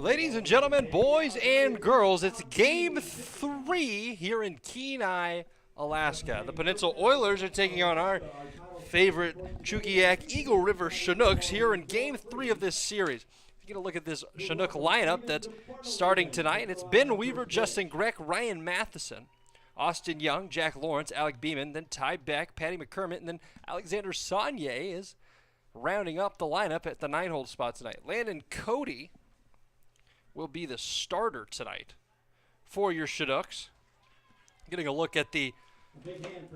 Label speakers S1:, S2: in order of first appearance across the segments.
S1: Ladies and gentlemen, boys and girls, it's Game 3 here in Kenai, Alaska. The Peninsula Oilers are taking on our favorite Chugiak Eagle River Chinooks here in Game 3 of this series. You're going to look at this Chinook lineup that's starting tonight, and it's Ben Weaver, Justin Greck, Ryan Matheson, Austin Young, Jack Lawrence, Alec Beeman, then Ty Beck, Patty McCormick, and then Alexander Saunier is rounding up the lineup at the 9-hole spot tonight. Landon Cody will be the starter tonight for your Chinooks. Getting a look at the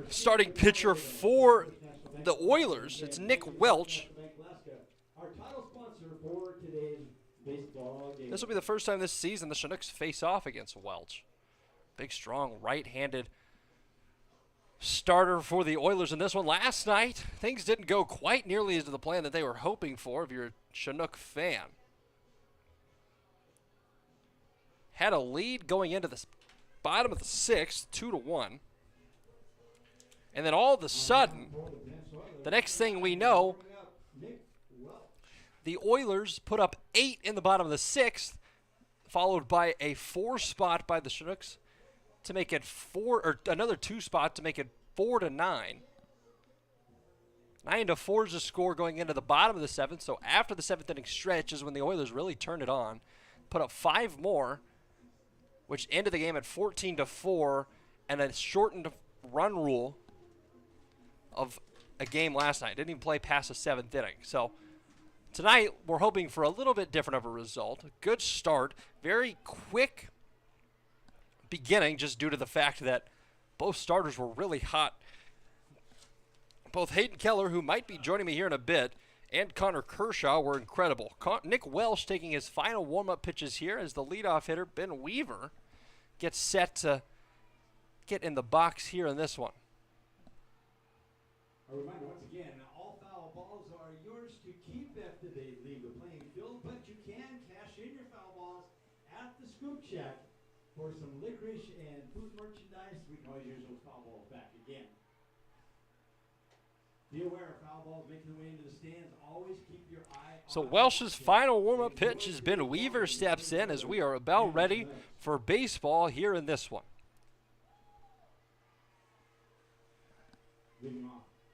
S1: starting pitcher for the Oilers. It's Nick Welch. This will be the first time this season the Chinooks face off against Welch. Big, strong, right-handed starter for the Oilers in this one. Last night, things didn't go quite nearly as to the plan that they were hoping for if you're a Chinook fan. Had a lead going into the bottom of the 6th, 2-1. And then all of a sudden, the next thing we know, the Oilers put up 8 in the bottom of the 6th, followed by a 4 spot by the Chinooks to make it 4, or another 2 spot to make it 4-9. 9-4 is the score going into the bottom of the 7th. So after the 7th inning stretch is when the Oilers really turned it on, put up 5 more, which ended the game at 14-4, and a shortened run rule of a game last night. Didn't even play past the 7th inning. So tonight we're hoping for a little bit different of a result. A good start, very quick beginning, just due to the fact that both starters were really hot. Both Hayden Keller, who might be joining me here in a bit, and Connor Kershaw were incredible. Nick Welch taking his final warm-up pitches here as the leadoff hitter, Ben Weaver, gets set to get in the box here in this one.
S2: A reminder once again, all foul balls are yours to keep after they leave the playing field, but you can cash in your foul balls at the Scoop Shack for some licorice and food merchandise. We can always use those foul balls back again. Be aware of foul balls making their way into the stands. Always keep your eye on.
S1: So Welsh's final warm-up pitch has been Weaver steps in as we are about ready for baseball here in this one.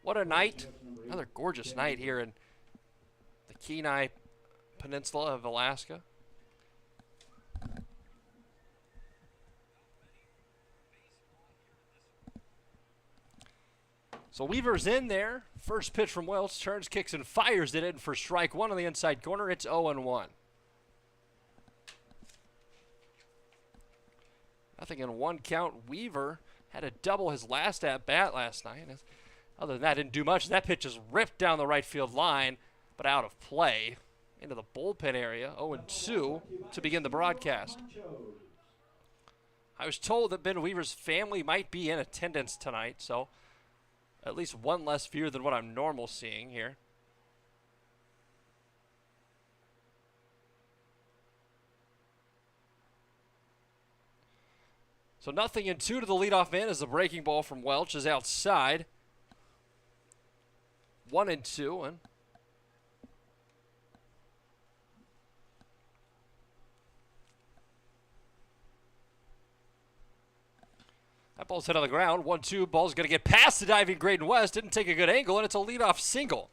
S1: What a night. Another gorgeous night here in the Kenai Peninsula of Alaska. So Weaver's in there. First pitch from Welch. Turns, kicks, and fires it in for strike one on the inside corner. It's 0-1. Nothing in one count. Weaver had to double his last at-bat last night. Other than that, didn't do much. That pitch is ripped down the right field line, but out of play into the bullpen area. 0-2 to begin the broadcast. I was told that Ben Weaver's family might be in attendance tonight, so at least one less viewer than what I'm normal seeing here. So 0-2 to the leadoff man as the breaking ball from Welch is outside. 1-2, and that ball's hit on the ground. 1-2, ball's going to get past the diving Graydon West. Didn't take a good angle, and it's a leadoff single.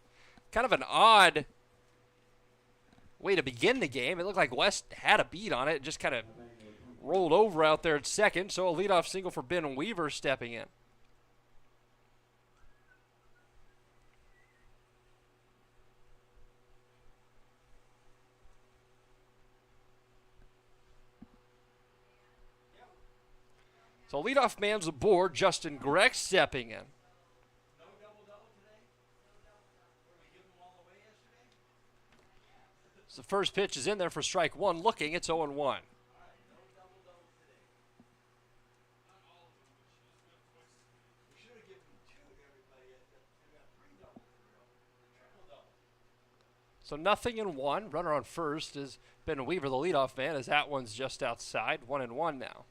S1: Kind of an odd way to begin the game. It looked like West had a beat on it, just kind of rolled over out there at second. So a leadoff single for Ben Weaver stepping in. So leadoff man's aboard, Justin Greck stepping in. So the first pitch is in there for strike one, looking, it's 0-1. So 0-1, runner on first is Ben Weaver, the leadoff man, as that one's just outside, 1-1 now.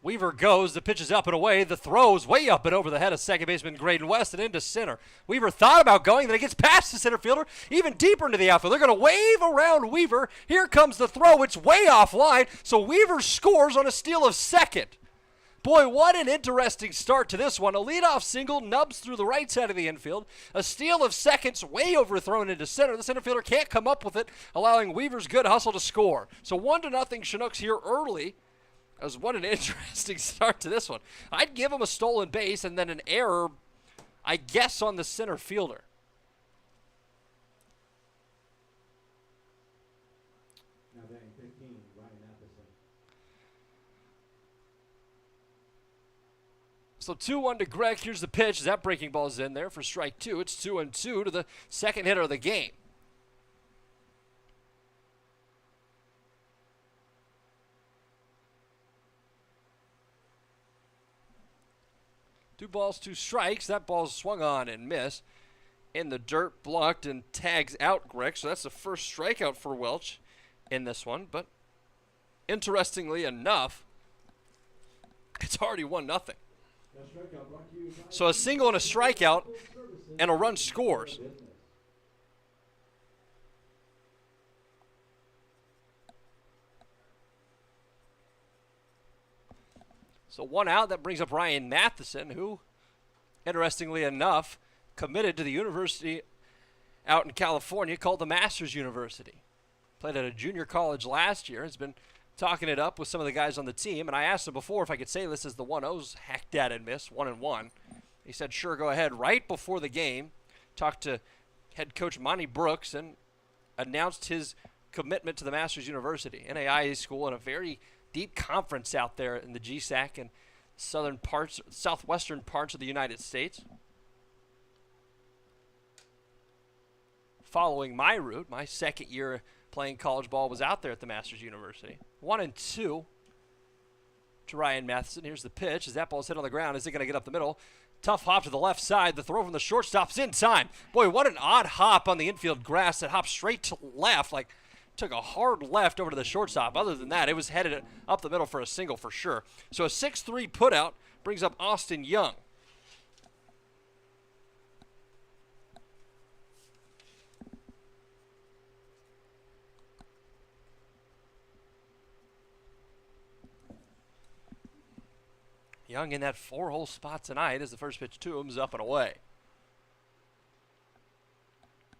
S1: Weaver goes, the pitch is up and away, the throw's way up and over the head of second baseman Graydon West and into center. Weaver thought about going, then it gets past the center fielder, even deeper into the outfield. They're going to wave around Weaver. Here comes the throw. It's way offline, so Weaver scores on a steal of second. Boy, what an interesting start to this one. A leadoff single nubs through the right side of the infield. A steal of seconds way overthrown into center. The center fielder can't come up with it, allowing Weaver's good hustle to score. So 1-0 Chinooks here early. What an interesting start to this one. I'd give him a stolen base and then an error, I guess, on the center fielder.
S2: Now batting 15, Ryan Matheson.
S1: So 2-1 to Greg. Here's the pitch. That breaking ball is in there for strike two. It's 2-2 to the second hitter of the game. Two balls, two strikes. That ball's swung on and missed. In the dirt, blocked, and tags out Greg. So that's the first strikeout for Welch in this one. But interestingly enough, it's already 1-0. So a single and a strikeout, and a run scores. So one out, that brings up Ryan Matheson, who, interestingly enough, committed to the university out in California called the Masters University. Played at a junior college last year, has been talking it up with some of the guys on the team, and I asked him before if I could say this as the 1-0's hacked at and missed, 1-1. He said, sure, go ahead. Right before the game, talked to head coach Monty Brooks and announced his commitment to the Masters University, NAIA school, in a very deep conference out there in the GSAC and southwestern parts of the United States. Following my route, my second year playing college ball was out there at the Masters University. 1-2 to Ryan Matheson. Here's the pitch. As that ball's hit on the ground, is it going to get up the middle? Tough hop to the left side. The throw from the shortstop's in time. Boy, what an odd hop on the infield grass that hopped straight to left, like took a hard left over to the shortstop. Other than that, it was headed up the middle for a single for sure. So a 6-3 putout brings up Austin Young. Young in that 4-hole spot tonight as the first pitch to him is up and away.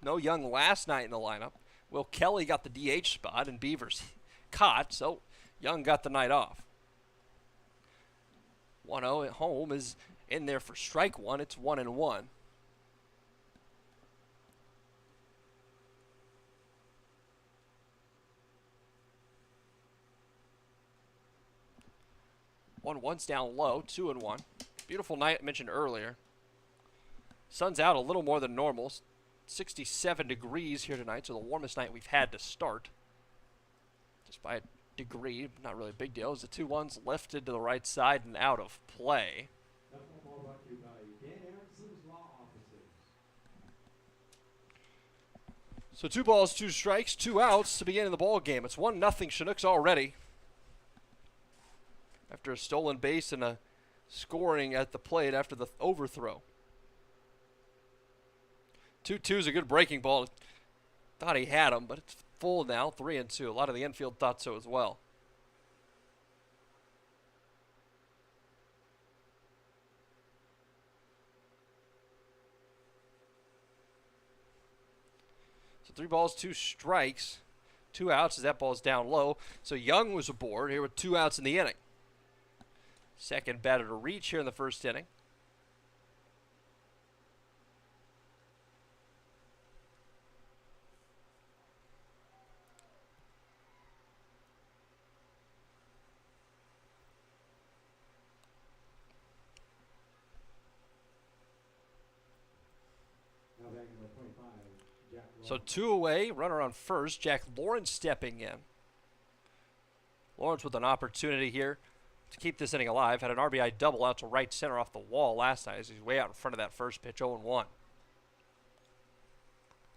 S1: No Young last night in the lineup. Will Kelly got the DH spot and Beavers caught, so Young got the night off. 1-0 at home is in there for strike one. It's 1-1. One's down low, 2-1. Beautiful night mentioned earlier. Sun's out a little more than normal. 67 degrees here tonight, so the warmest night we've had to start. Just by a degree, not really a big deal. As the 2-1's lifted to the right side and out of play.
S2: That's all brought to you by Dan Aaronson's Law Offices.
S1: So 2 balls, 2 strikes, 2 outs to begin the ball game. It's 1-0 Chinooks already. After a stolen base and a scoring at the plate after the overthrow. 2-2's a good breaking ball. Thought he had him, but it's full now, 3-2. A lot of the infield thought so as well. So 3 balls, 2 strikes, 2 outs as that ball's down low. So Young was aboard here with 2 outs in the inning. Second batter to reach here in the first inning. So 2 away, runner on first. Jack Lawrence stepping in. Lawrence with an opportunity here to keep this inning alive. Had an RBI double out to right center off the wall last night as he's way out in front of that first pitch, 0-1.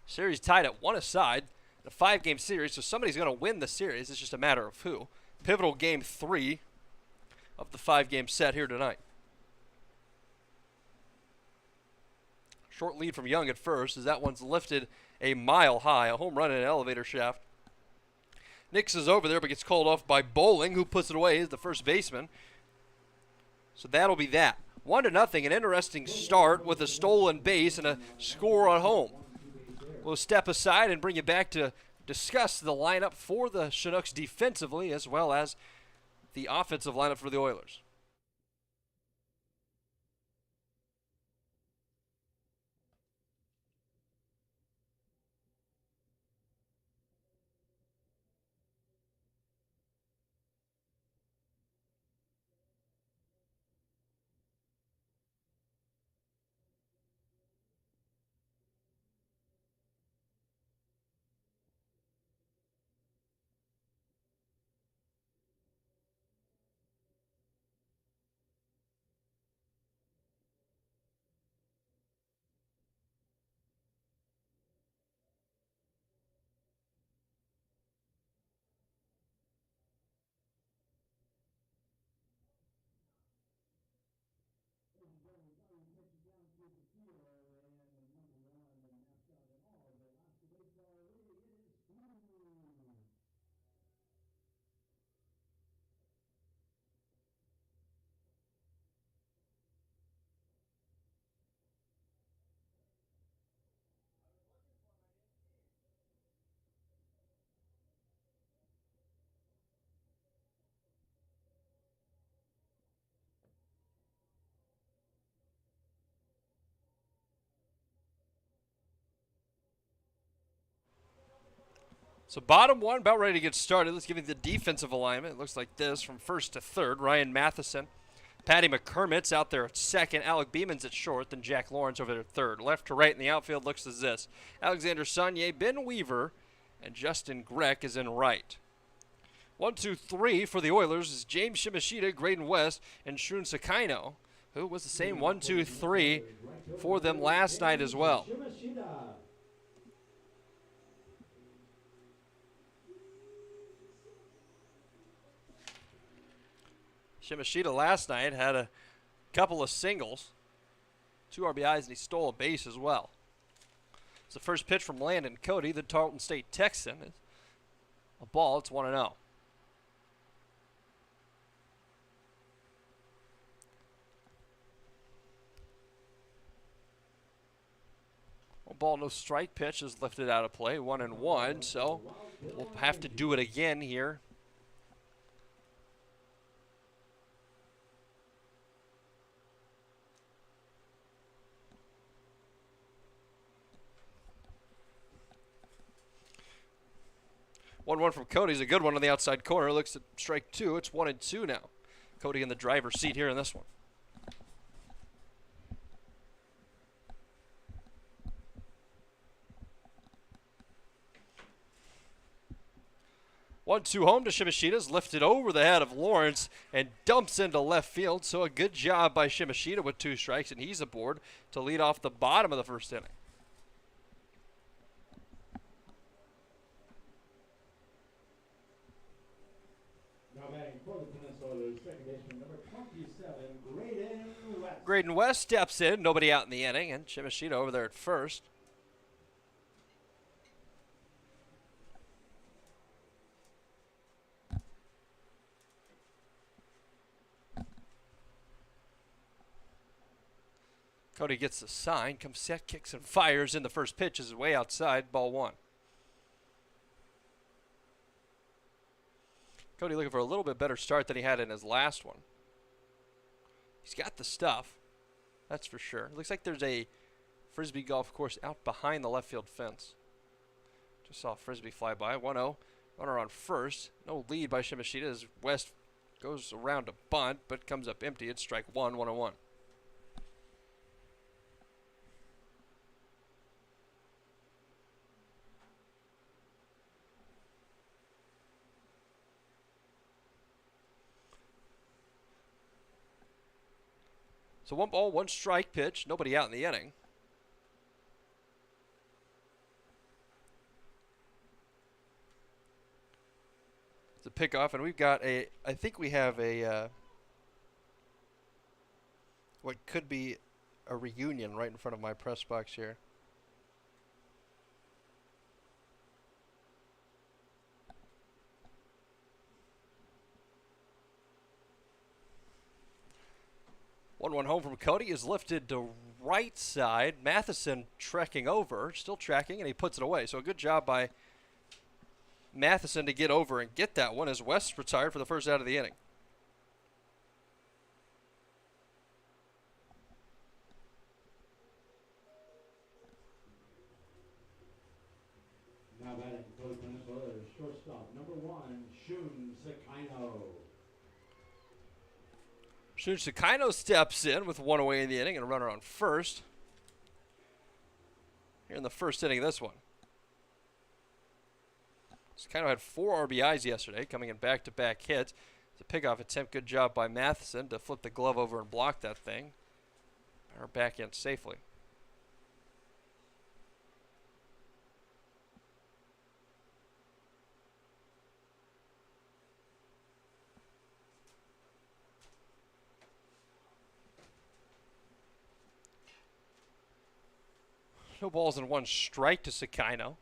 S1: Series tied at 1 aside. In a 5-game series, so somebody's going to win the series. It's just a matter of who. Pivotal game 3 of the 5-game set here tonight. Short lead from Young at first as that one's lifted a mile high, a home run in an elevator shaft. Nix is over there but gets called off by Bowling, who puts it away as the first baseman. So that'll be that. 1-0, an interesting start with a stolen base and a score at home. We'll step aside and bring you back to discuss the lineup for the Chinooks defensively as well as the offensive lineup for the Oilers. So bottom one, about ready to get started. Let's give you the defensive alignment. It looks like this from first to third. Ryan Matheson, Patty McCormick's out there at second. Alec Beeman's at short. Then Jack Lawrence over there at third. Left to right in the outfield looks as this. Alexander Saunier, Ben Weaver, and Justin Greck is in right. 1, 2, 3 for the Oilers is James Shimashita, Graydon West, and Shun Sakaino, who was the same 1, 2, 3 for them last night as well. Shimashita last night had a couple of singles, 2 RBIs, and he stole a base as well. It's the first pitch from Landon Cody, the Tarleton State Texan. A ball, it's 1-0. A ball, no strike pitch is lifted out of play, 1-1, so we'll have to do it again here. One from Cody's a good one on the outside corner. Looks at strike 2. It's 1-2 now. Cody in the driver's seat here in this one. 1-2 home to Shimashita's lifted over the head of Lawrence and dumps into left field. So a good job by Shimashita with 2 strikes, and he's aboard to lead off the bottom of the first inning. Graydon West steps in, nobody out in the inning, and Shimashita over there at first. Cody gets the sign, comes set, kicks and fires in the first pitch, is way outside, ball 1. Cody looking for a little bit better start than he had in his last one. He's got the stuff, that's for sure. Looks like there's a Frisbee golf course out behind the left field fence. Just saw a Frisbee fly by. 1-0, runner on first. No lead by Shimashita as West goes around a bunt, but comes up empty. It's strike 1, 1-1. So 1 ball, 1 strike pitch, nobody out in the inning. It's a pickoff, and we've got I think we have a what could be a reunion right in front of my press box here. One home from Cody is lifted to right side. Matheson trekking over, still tracking, and he puts it away. So a good job by Matheson to get over and get that one as West retired for the first out of the inning.
S2: Now batting for the Peninsula is shortstop number 1, Shun Sakino.
S1: Shun Sakino steps in with one away in the inning and a runner on first. Here in the first inning of this one. Sakino had 4 RBIs yesterday, coming in back-to-back hits. It's a pickoff attempt. Good job by Matheson to flip the glove over and block that thing. Or back in safely. No balls and 1 strike to Sakino.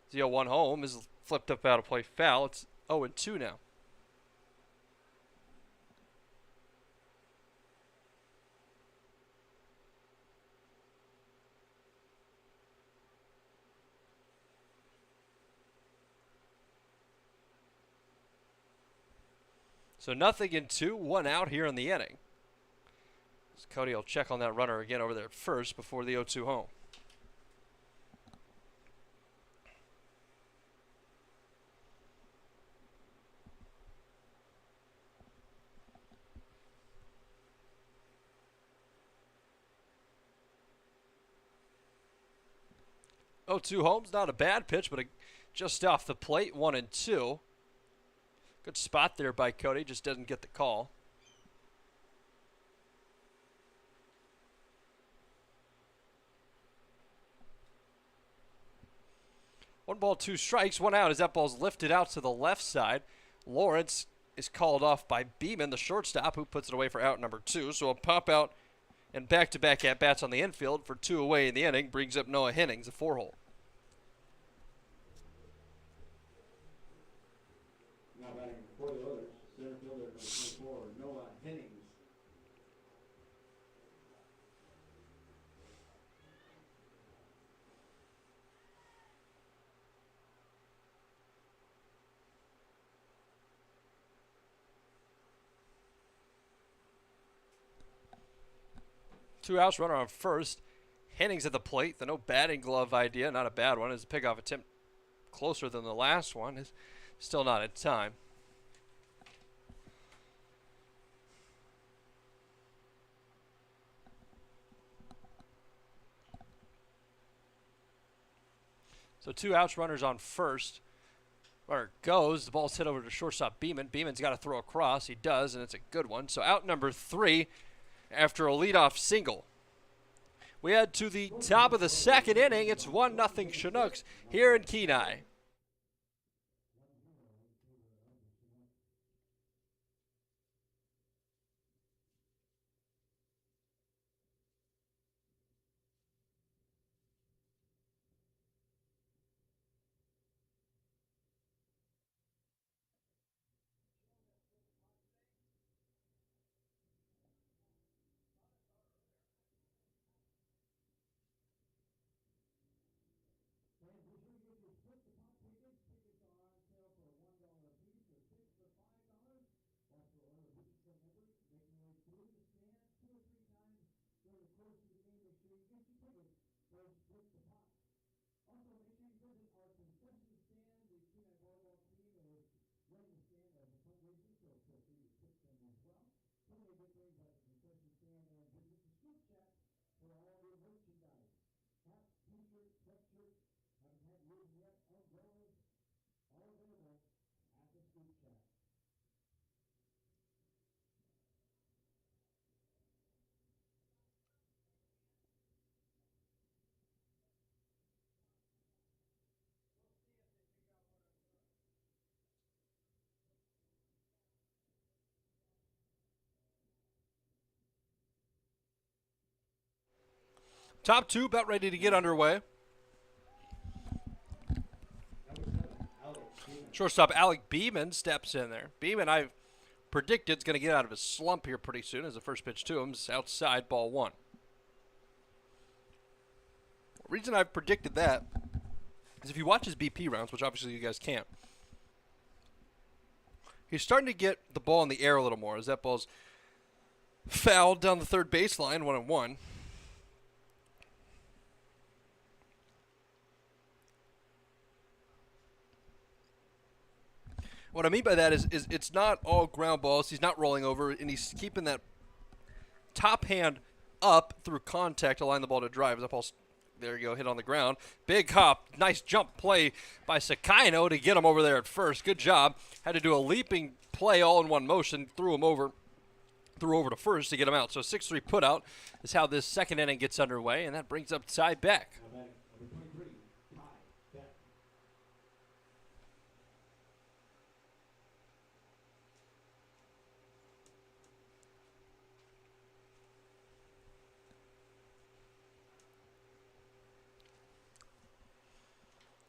S1: The 0-1 home is flipped up out of play foul. It's 0-2 now. So nothing in 2, 1 out here in the inning. So Cody will check on that runner again over there at first before the 0-2 home. Oh, 2 homes, not a bad pitch, but just off the plate, 1-2. Good spot there by Cody, just doesn't get the call. One ball, 2 strikes, 1 out as that ball's lifted out to the left side. Lawrence is called off by Beeman, the shortstop, who puts it away for out number 2. So a pop out and back-to-back at-bats on the infield for 2 away in the inning brings up Noah Hennings, a 4-hole.
S2: Now batting for the Oilers, center fielder number 24, Noah Hennings.
S1: Two outs, runner on first. Hennings at the plate. The no batting glove idea, not a bad one. His pickoff attempt closer than the last one. Is still not in time. So 2 outs, runners on first. Runner goes. The ball's hit over to shortstop Beeman. Beeman's got to throw across. He does, and it's a good one. So out number 3 after a leadoff single. We head to the top of the second inning. It's 1-0 Chinooks here in Kenai. Top two about ready to get underway. Shortstop Alec Beeman steps in there. Beeman, I've predicted, is going to get out of his slump here pretty soon as the first pitch to him is outside, ball one. The reason I've predicted that is if you watch his BP rounds, which obviously you guys can't, he's starting to get the ball in the air a little more as that ball's fouled down the third baseline, 1-1. What I mean by that is it's not all ground balls. He's not rolling over, and he's keeping that top hand up through contact to line the ball to drive. That ball's, there you go, hit on the ground. Big hop, nice jump play by Sakino to get him over there at first. Good job. Had to do a leaping play all in one motion, threw over to first to get him out. So 6-3 put out is how this second inning gets underway, and that brings up Ty Beck.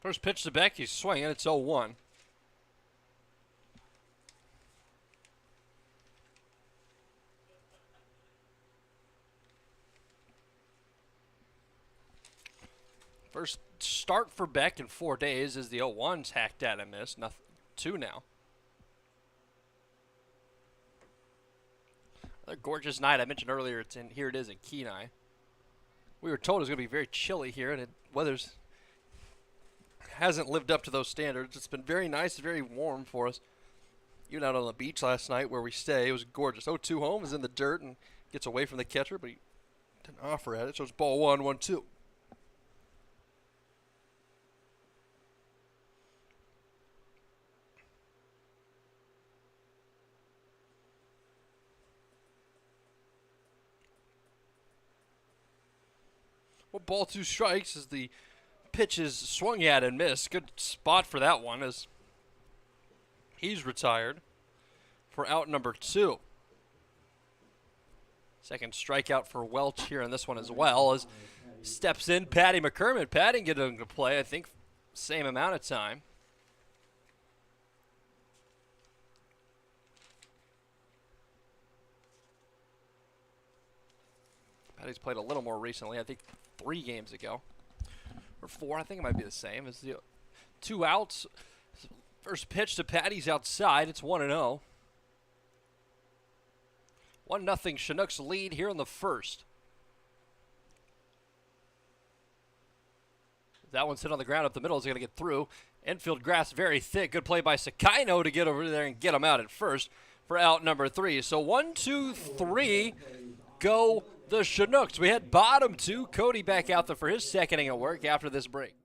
S1: First pitch to Beck, he's swinging, it's 0-1. First start for Beck in 4 days as the 0-1's hacked at and missed. Nothing, 2 now. Another gorgeous night. I mentioned earlier, here it is in Kenai. We were told it was going to be very chilly here, and weather's hasn't lived up to those standards. It's been very nice, very warm for us. Even out on the beach last night where we stay, it was gorgeous. 0-2 home, is in the dirt and gets away from the catcher, but he didn't offer at it, so it's ball 1, 1-2. Well, ball 2 strikes as the pitch is swung at and missed. Good spot for that one as he's retired for out number 2. Second strikeout for Welch here in this one as well as steps in Patty McCormick. Patty getting to play, I think, same amount of time. Patty's played a little more recently, I think 3 games ago. Or 4, I think it might be the same. As the 2 outs. First pitch to Patty's outside. It's 1-0. 1-0 Chinooks lead here in the first. That one's hit on the ground up the middle. Is going to get through. Infield grass very thick. Good play by Sakino to get over there and get him out at first for out number 3. So 1, 2, 3 go the Chinooks. We had bottom 2. Cody back out there for his second inning of work after this break.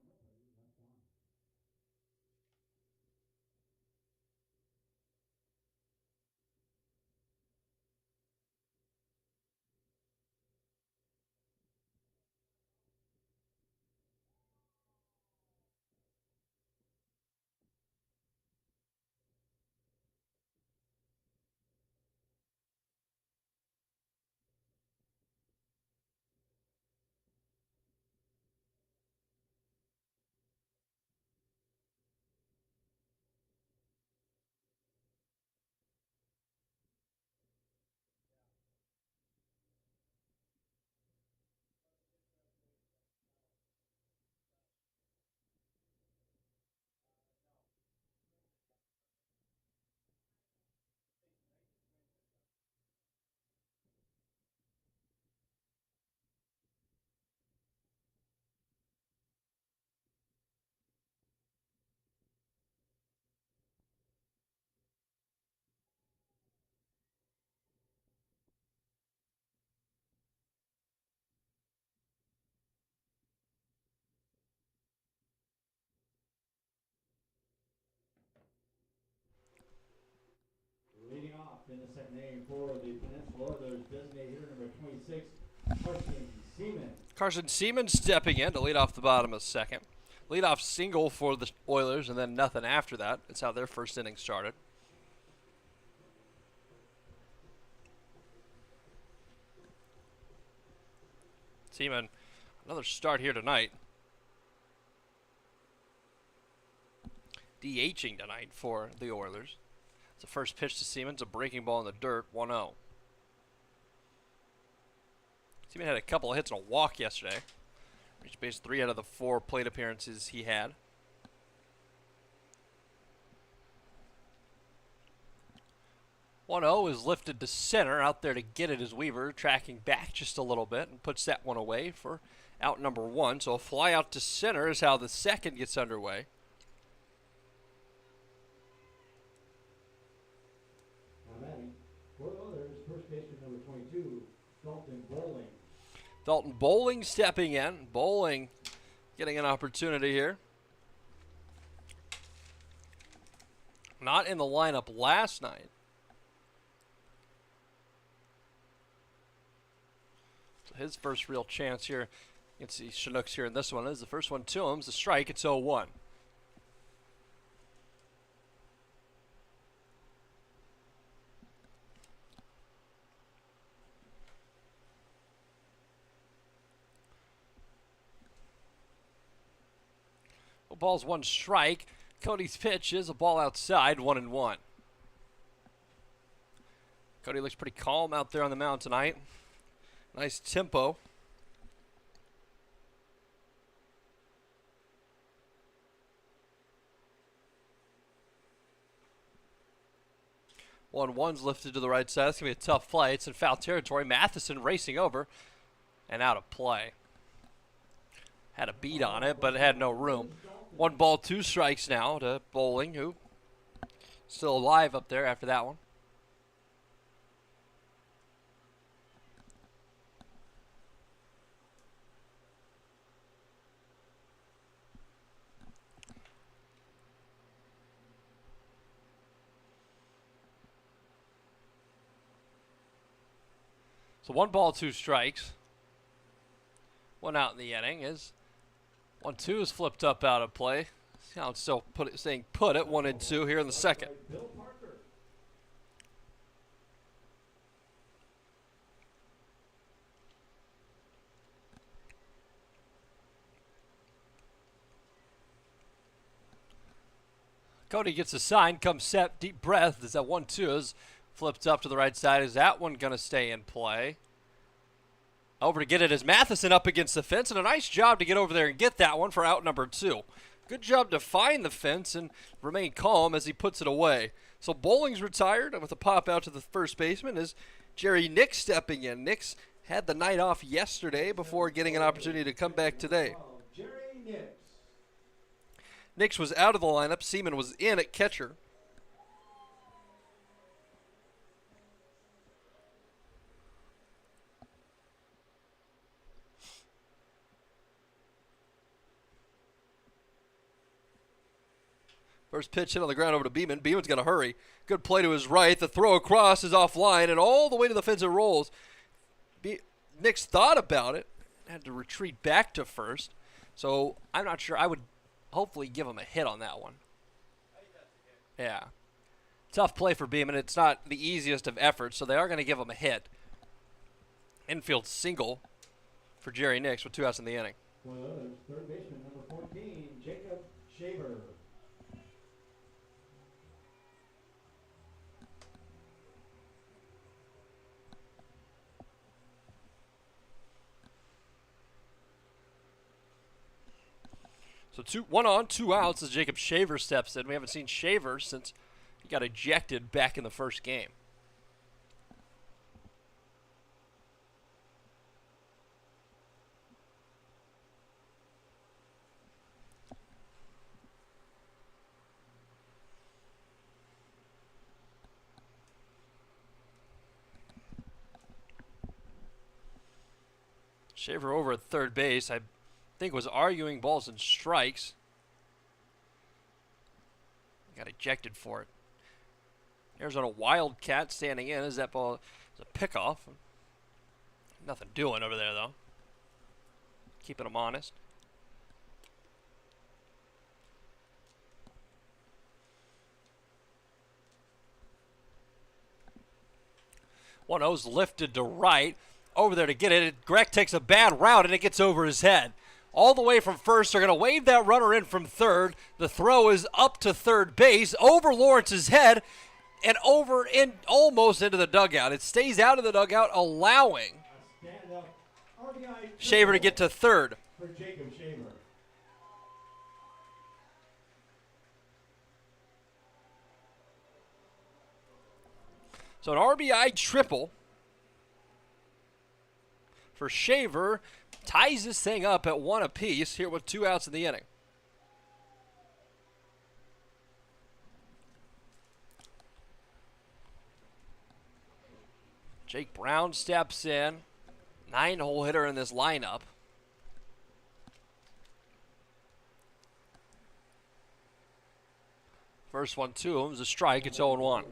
S2: Leading off in the second inning for the Peninsula Oilers, designated hitter number 26, Carson Seaman.
S1: Carson Seaman stepping in to lead off the bottom of the second. Leadoff single for the Oilers and then nothing after that. That's how their first inning started. Seaman Another start here tonight. DHing tonight for the Oilers. It's the first pitch to Siemens, a breaking ball in the dirt, 1-0. Siemens had a couple of hits and a walk yesterday. Reached base 3 out of the 4 plate appearances he had. 1-0 is lifted to center. Out there to get it is Weaver, tracking back just a little bit and puts that one away for out number 1. So a fly out to center is how the second gets underway.
S2: Now batting for the Oilers, first baseman number 22, Dalton Bowling.
S1: Dalton Bowling stepping in. Bowling getting an opportunity here. Not in the lineup last night. So his first real chance here against the Chinooks here in this one is the first one to him. It's a strike. It's 0-1. Ball's 1 strike. Cody's pitch is a ball outside, 1-1. Cody looks pretty calm out there on the mound tonight. Nice tempo. One's lifted to the right side. That's going to be a tough play. It's in foul territory. Matheson racing over and out of play. Had a beat on it, but it had no room. 1 ball, 2 strikes now to Bowling, who still alive up there after that one. So 1 ball, 2 strikes. 1 out in the inning is 1-2 is flipped up out of play. See how it's still saying put it 1-2 here in the second.
S2: Bill Parker.
S1: Cody gets a sign, comes set, deep breath as that 1-2 is flipped up to the right side. Is that one going to stay in play? Over to get it is Matheson up against the fence, and a nice job to get over there and get that one for out number 2. Good job to find the fence and remain calm as he puts it away. So Bowling's retired, and with a pop out to the first baseman is Jerry Nix stepping in. Nix had the night off yesterday before getting an opportunity to come back today.
S2: Jerry Nix.
S1: Nix was out of the lineup. Seaman was in at catcher. First pitch hit on the ground over to Beeman. Beeman's got to hurry. Good play to his right. The throw across is offline, and all the way to the fence it rolls. Nix thought about it. Had to retreat back to first. So I'm not sure. I would hopefully give him a hit on that one. Yeah. Tough play for Beeman. It's not the easiest of efforts, so they are going to give him a hit. Infield single for Jerry Nix with 2 outs in the inning.
S2: For the Oilers, third baseman number 14, Jacob Shaver.
S1: So 1 on, 2 outs as Jacob Shaver steps in. We haven't seen Shaver since he got ejected back in the first game. Shaver over at third base. I think was arguing balls and strikes. Got ejected for it. Arizona Wildcat standing in as that ball is a pickoff. Nothing doing over there though. Keeping them honest. One O's lifted to right. over there to get it. Greg takes a bad route, and it gets over his head. All the way from first, they're going to wave that runner in from third. The throw is up to third base, over Lawrence's head, and over in almost into the dugout. It stays out of the dugout, allowing Shaver to get to third.
S2: For Jacob Shaver.
S1: So an RBI triple for Shaver ties this thing up at 1 apiece here with 2 outs in the inning. Jake Brown steps in, 9-hole hitter in this lineup. First one to him is a strike. It's 0-1.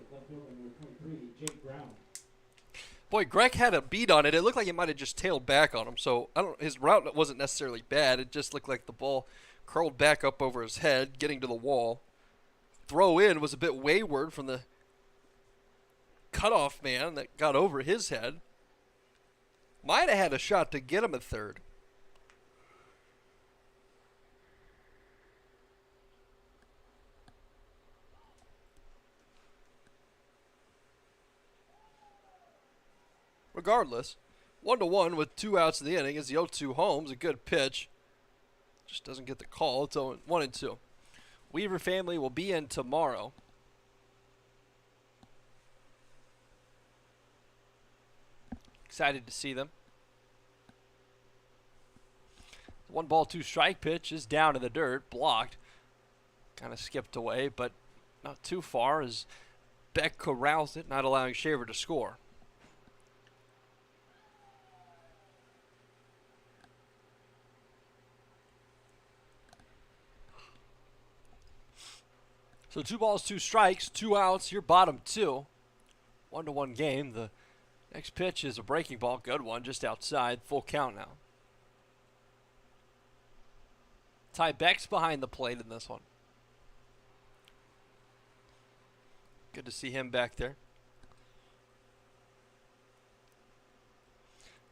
S1: Boy, Greg had a beat on it. It looked like he might have just tailed back on him. So his route wasn't necessarily bad. It just looked like the ball curled back up over his head, getting to the wall. Throw in was a bit wayward from the cutoff man that got over his head. Might have had a shot to get him at third. Regardless, 1-1 with 2 outs in the inning is the 0-2 Holmes. A good pitch. Just doesn't get the call. It's 1-2. Weaver family will be in tomorrow. Excited to see them. 1 ball, 2 strike pitch is down in the dirt, blocked. Kind of skipped away, but not too far as Beck corrals it, not allowing Shaver to score. So 2 balls, 2 strikes, 2 outs, your bottom 2. 1-1 game. The next pitch is a breaking ball. Good one, just outside. Full count now. Ty Beck's behind the plate in this one. Good to see him back there.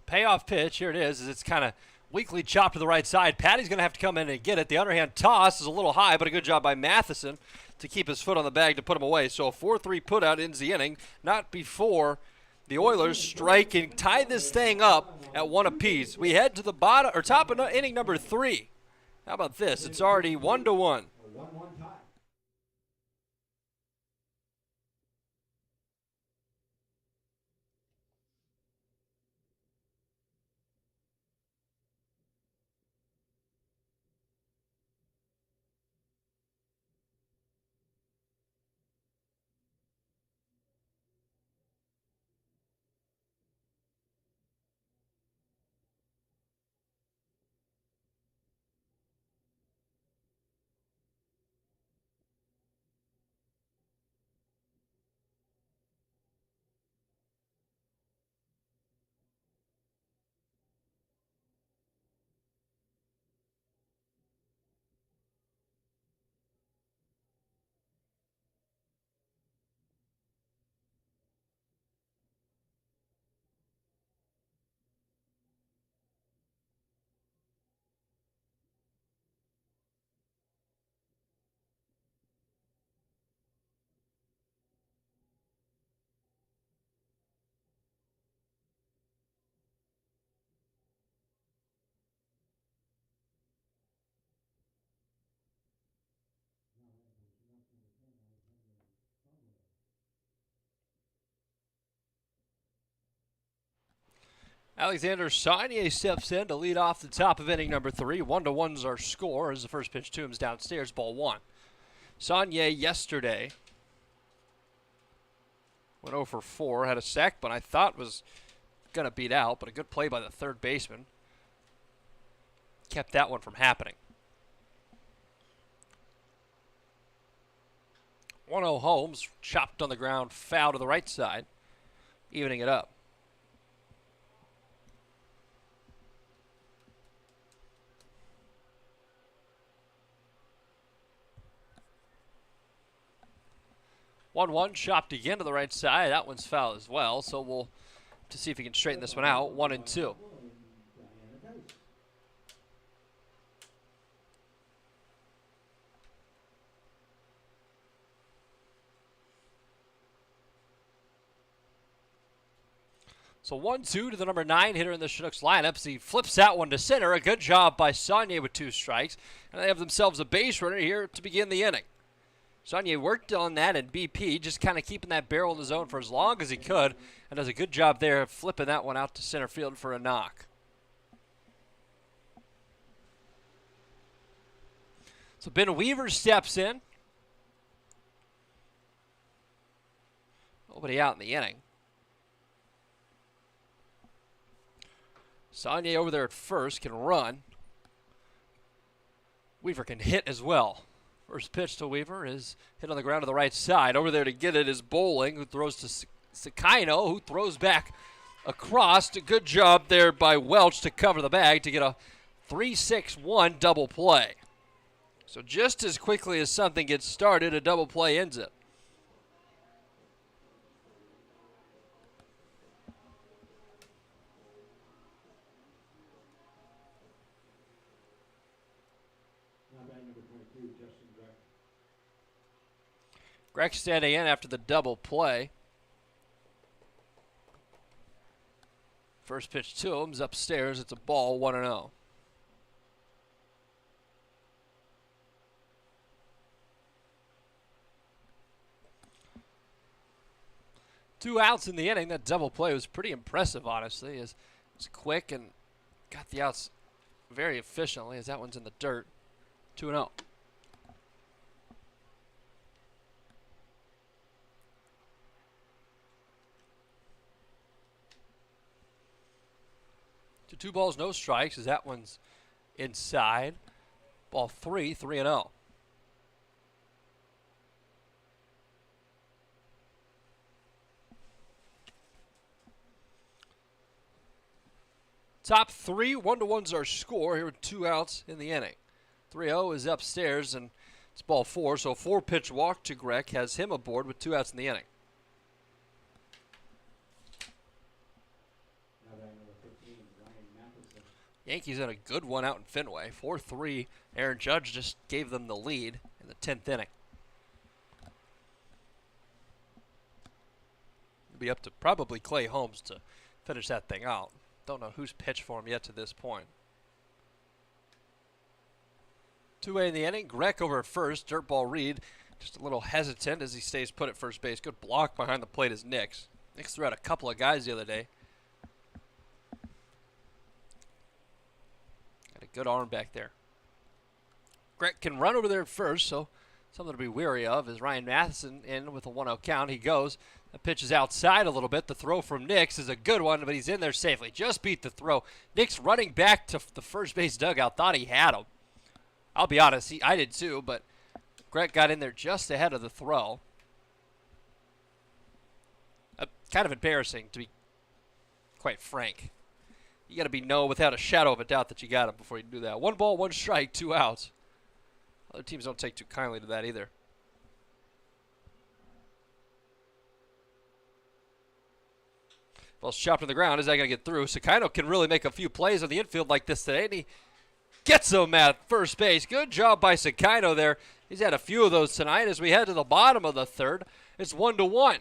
S1: Payoff pitch, here it is, as it's kind of weakly chopped to the right side. Patty's going to have to come in and get it. The underhand toss is a little high, but a good job by Matheson to keep his foot on the bag to put him away. So a 4-3 putout ends the inning, not before the Oilers strike and tie this thing up at 1 apiece. We head to the bottom or top of inning number 3. How about this? It's already 1-1.
S2: 1-1 tie.
S1: Alexander Saunier steps in to lead off the top of inning number 3. 1-1's our score as the first pitch to him's downstairs, ball 1. Saunier yesterday went 0 for 4, had a sac, but I thought was going to beat out, but a good play by the third baseman kept that one from happening. 1-0 Holmes, chopped on the ground, foul to the right side, evening it up. One chopped again to the right side. That one's foul as well. So we'll to see if he can straighten this one out. 1-2. So 1-2 to the number 9 hitter in the Chinooks lineup as he flips that one to center. A good job by Saunier with 2 strikes. And they have themselves a base runner here to begin the inning. Saunier worked on that in BP, just kind of keeping that barrel in the zone for as long as he could, and does a good job there of flipping that one out to center field for a knock. So Ben Weaver steps in. Nobody out in the inning. Saunier over there at first can run. Weaver can hit as well. First pitch to Weaver is hit on the ground to the right side. Over there to get it is Bowling, who throws to Sakino, who throws back across. A good job there by Welch to cover the bag to get a 3-6-1 double play. So just as quickly as something gets started, a double play ends it. Greg standing in after the double play. First pitch to him is upstairs. It's a ball, 1-0. Two outs in the inning. That double play was pretty impressive, honestly. It was quick and got the outs very efficiently as that one's in the dirt. 2-0. To 2 balls, no strikes as that one's inside. Ball 3, 3-0. Top 3, 1-1's our score here with 2 outs in the inning. 3-0 is upstairs and it's ball 4, so 4-pitch walk to Greg has him aboard with 2 outs in the inning. Yankees had a good one out in Fenway. 4-3. Aaron Judge just gave them the lead in the 10th inning. It'll be up to probably Clay Holmes to finish that thing out. Don't know who's pitched for him yet to this point. 2-way in the inning. Greg over at first. Dirtball Reed just a little hesitant as he stays put at first base. Good block behind the plate is Nix. Nix threw out a couple of guys the other day. Got a good arm back there. Greg can run over there at first, so something to be wary of is Ryan Matheson in with a 1-0 count. He goes. The pitch is outside a little bit. The throw from Nix is a good one, but he's in there safely. Just beat the throw. Nix running back to the first base dugout. Thought he had him. I'll be honest, I did too, but Greg got in there just ahead of the throw. Kind of embarrassing, to be quite frank. You got to be without a shadow of a doubt that you got him before you do that. 1 ball, 1 strike, 2 outs. Other teams don't take too kindly to that either. Ball's chopped on the ground. Is that going to get through? Sakino can really make a few plays on the infield like this today, and he gets him at first base. Good job by Sakino there. He's had a few of those tonight as we head to the bottom of the third. It's 1-1.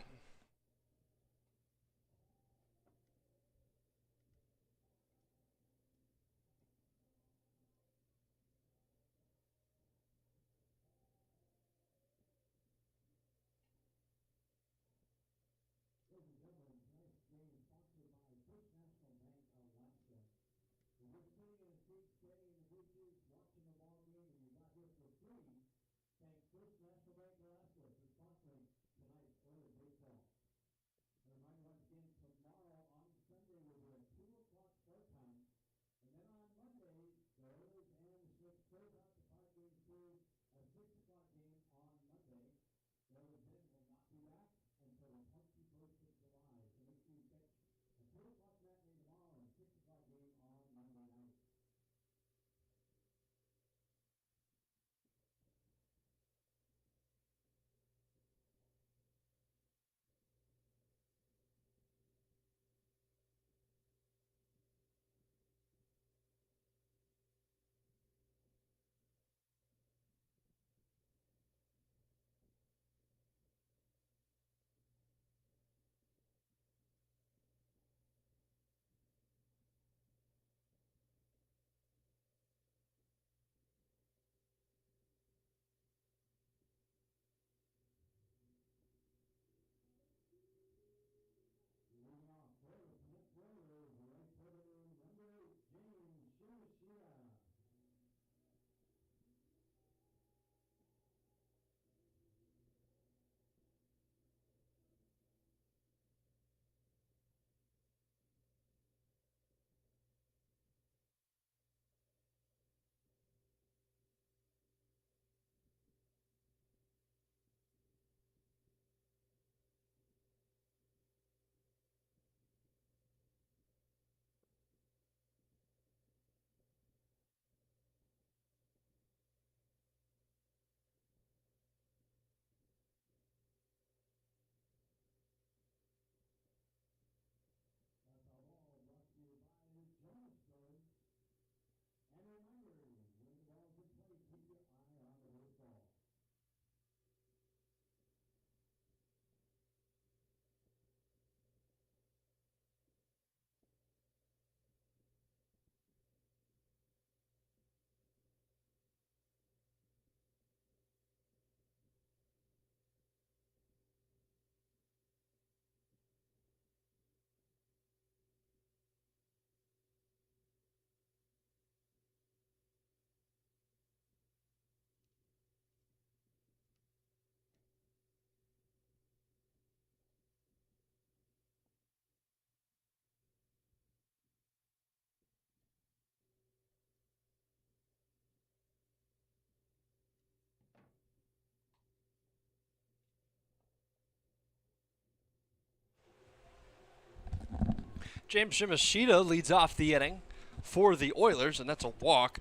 S1: James Shimashita leads off the inning for the Oilers, and that's a walk.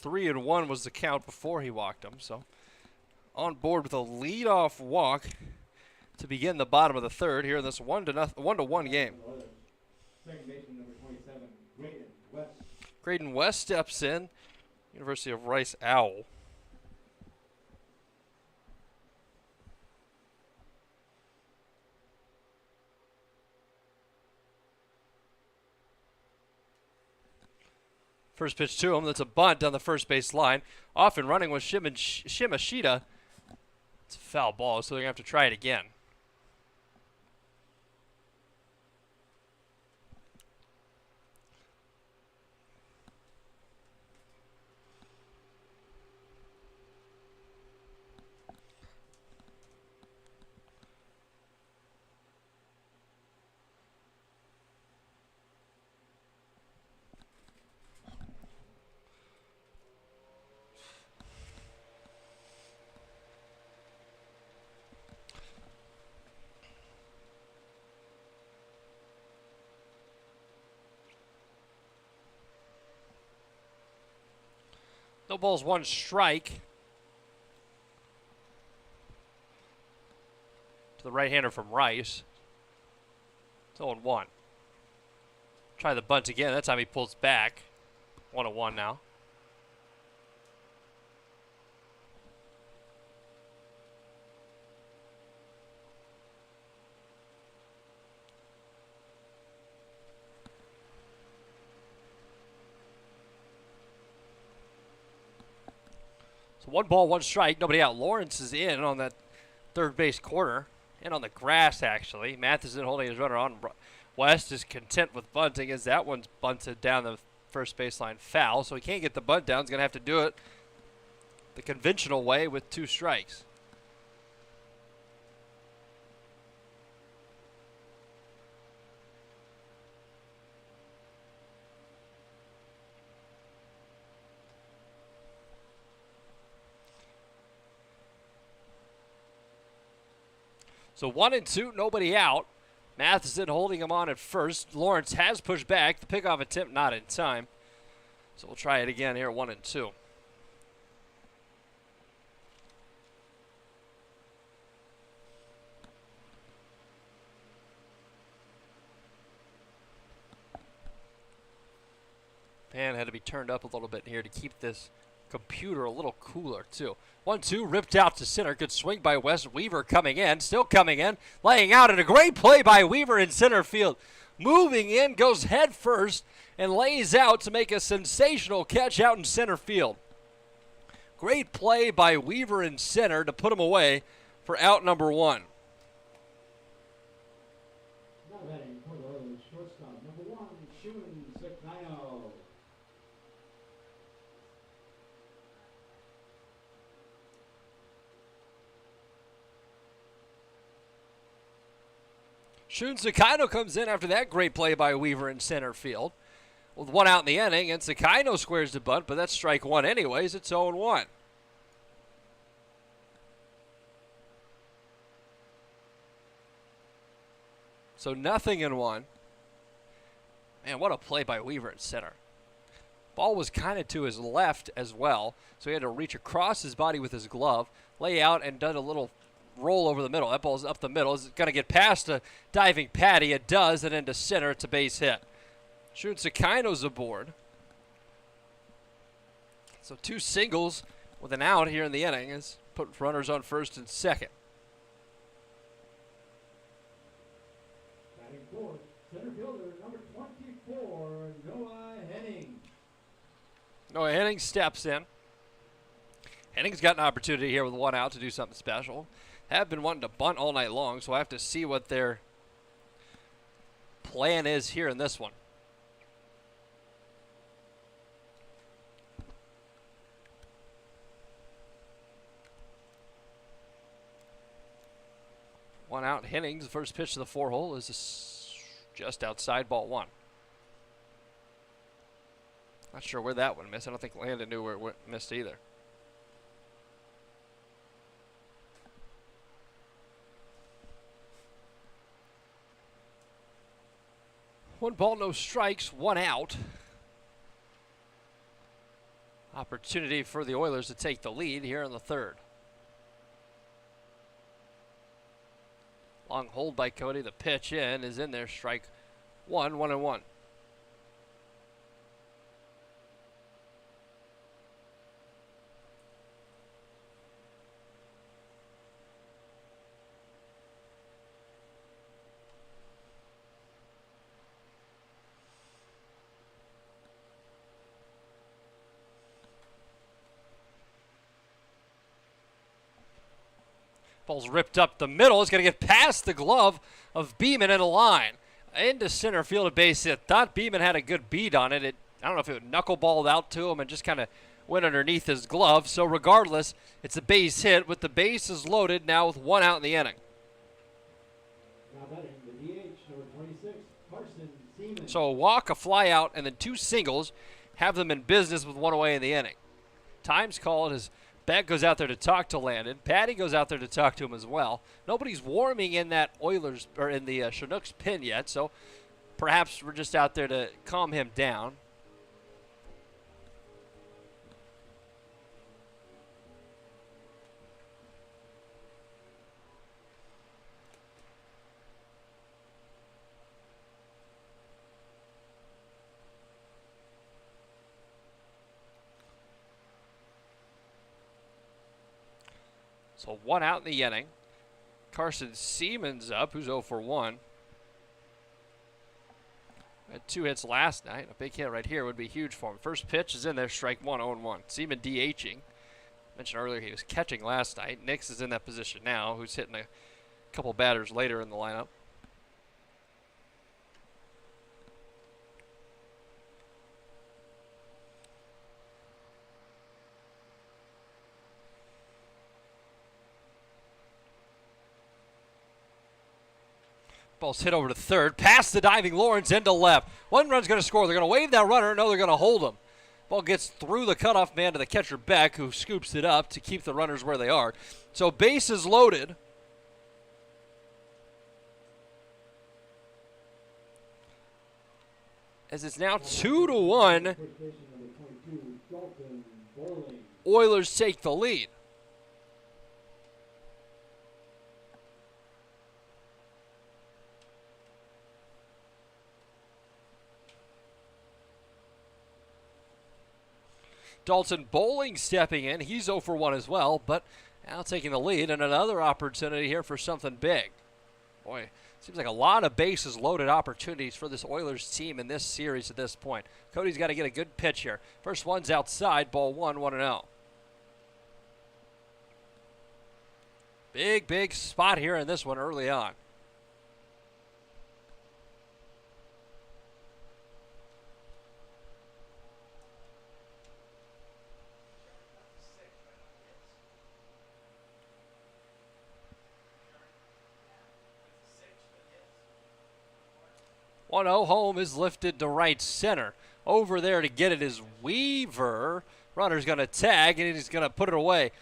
S1: 3-1 was the count before he walked him. So on board with a leadoff walk to begin the bottom of the third here in this 1-1 game.
S2: Second baseman number 27, Graydon West.
S1: Graydon West steps in, University of Rice Owl. First pitch to him, that's a bunt down the first base line. Off and running with Shimashita. It's a foul ball, so they're going to have to try it again. No balls, one strike. To the right-hander from Rice. It's 0-1. Try the bunt again. That time he pulls back. 1-1 now. So 1 ball, 1 strike. Nobody out. Lawrence is in on that third base corner. And on the grass, actually. Matheson holding his runner on. West is content with bunting as that one's bunted down the first baseline foul. So he can't get the bunt down. He's going to have to do it the conventional way with 2 strikes. So 1-2, nobody out. Matheson holding him on at first. Lawrence has pushed back. The pickoff attempt not in time. So we'll try it again here, 1-2. Fan had to be turned up a little bit here to keep this computer a little cooler, too. 1-2, ripped out to center. Good swing by Wes. Weaver coming in, still coming in, laying out, and a great play by Weaver in center field. Moving in, goes head first, and lays out to make a sensational catch out in center field. Great play by Weaver in center to put him away for out number 1.
S2: Now batting for the Oilers, shortstop number 1, Chinooks.
S1: Shun Sakino comes in after that great play by Weaver in center field. With 1 out in the inning, and Sakino squares the bunt, but that's strike 1 anyways. It's 0-1. So 0-1. Man, what a play by Weaver in center. Ball was kind of to his left as well, so he had to reach across his body with his glove, lay out, and done a little roll over the middle. That ball's up the middle. Is it going to get past a diving Patty? It does, and into center. It's a base hit. Shun Sakino's aboard. So 2 singles with an out here in the inning is put runners on first and second.
S2: Batting fourth, center fielder number 24, Noah Henning.
S1: Noah Henning steps in. Henning's got an opportunity here with 1 out to do something special. Have been wanting to bunt all night long, so I have to see what their plan is here in this one. One out, Hennings. First pitch to the 4-hole is just outside, ball 1. Not sure where that one missed. I don't think Landon knew where it missed either. 1 ball, no strikes, 1 out. Opportunity for the Oilers to take the lead here in the third. Long hold by Cody. The pitch in is in there. Strike 1, 1-1. Ball's ripped up the middle. It's going to get past the glove of Beeman in a line. Into center field, a base hit. Thought Beeman had a good beat on it. I don't know if it knuckleballed out to him and just kind of went underneath his glove. So regardless, it's a base hit with the bases loaded now with 1 out in the inning.
S2: Now batting the DH, number 26, Carson Seaman.
S1: So a walk, a fly out, and then 2 singles have them in business with 1 away in the inning. Time's called as Beck goes out there to talk to Landon. Patty goes out there to talk to him as well. Nobody's warming in that Oilers or in the Chinooks pin yet, so perhaps we're just out there to calm him down. So 1 out in the inning. Carson Seaman's up, who's 0 for 1. Had 2 hits last night. A big hit right here would be huge for him. First pitch is in there, strike 1, 0-1. Seaman DHing. Mentioned earlier he was catching last night. Nix is in that position now, who's hitting a couple batters later in the lineup. Ball's hit over to third, past the diving Lawrence into left. 1 run's going to score. They're going to wave that runner. No, they're going to hold him. Ball gets through the cutoff man to the catcher Beck, who scoops it up to keep the runners where they are. So bases loaded. As it's now 2-1. Oilers take the lead. Dalton Bowling stepping in. He's 0 for 1 as well, but now taking the lead and another opportunity here for something big. Boy, seems like a lot of bases loaded opportunities for this Oilers team in this series at this point. Cody's got to get a good pitch here. First one's outside, ball 1, 1-0. Big spot here in this one early on. Home is lifted to right center. Over there to get it is Weaver. Runner's going to tag, and he's going to put it away.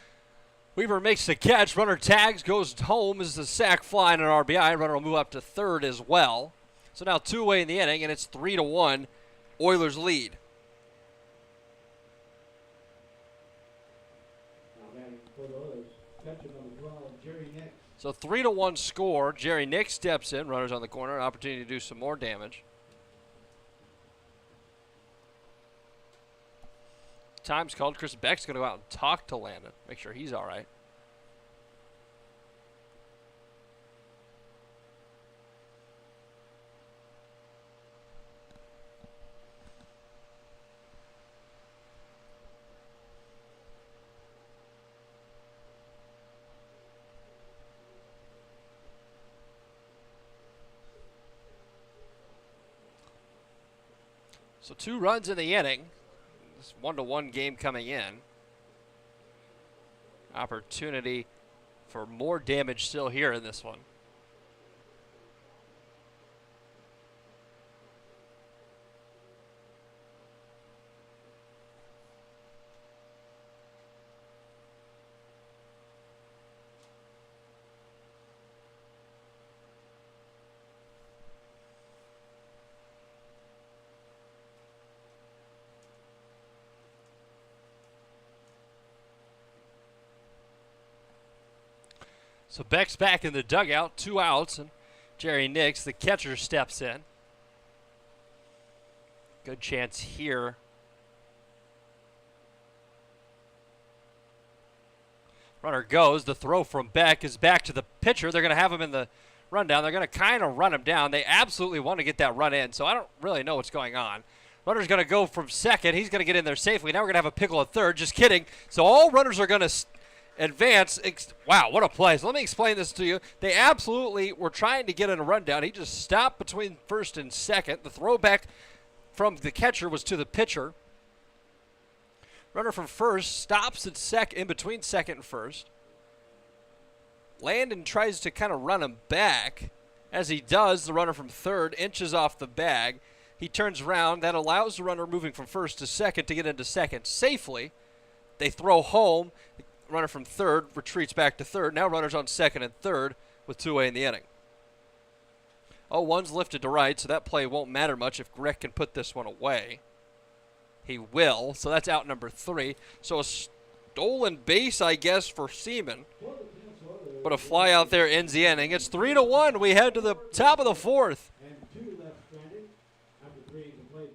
S1: Weaver makes the catch. Runner tags, goes home. Is the sac fly and an RBI. Runner will move up to third as well. So now 2 away in the inning, and it's 3-1. Oilers lead.
S2: Now batting for the Oilers, catcher number 12, Jerry Nix.
S1: So 3-1 score. Jerry Nix steps in. Runners on the corner. Opportunity to do some more damage. Time's called. Chris Beck's going to go out and talk to Landon. Make sure he's all right. So 2 runs in the inning. This 1-1 game coming in. Opportunity for more damage still here in this one. So Beck's back in the dugout, 2 outs, and Jerry Nix, the catcher, steps in. Good chance here. Runner goes. The throw from Beck is back to the pitcher. They're going to have him in the rundown. They're going to kind of run him down. They absolutely want to get that run in, so I don't really know what's going on. Runner's going to go from second. He's going to get in there safely. Now we're going to have a pickle at third. Just kidding. So all runners are going to advance. Wow, what a play. So let me explain this to you. They absolutely were trying to get in a rundown. He just stopped between first and second. The throwback from the catcher was to the pitcher. Runner from first stops at in between second and first. Landon tries to kind of run him back. As he does, the runner from third inches off the bag. He turns around. That allows the runner moving from first to second to get into second safely. They throw home. The runner from third retreats back to third. Now runners on second and third with 2 away in the inning. 0-1's lifted to right, so that play won't matter much if Greg can put this one away. He will, so that's out number 3. So a stolen base, I guess, for Seaman. But a fly out there ends the inning. It's 3-1. We head to the top of the 4th.
S2: And 2 left stranded after 3 to play.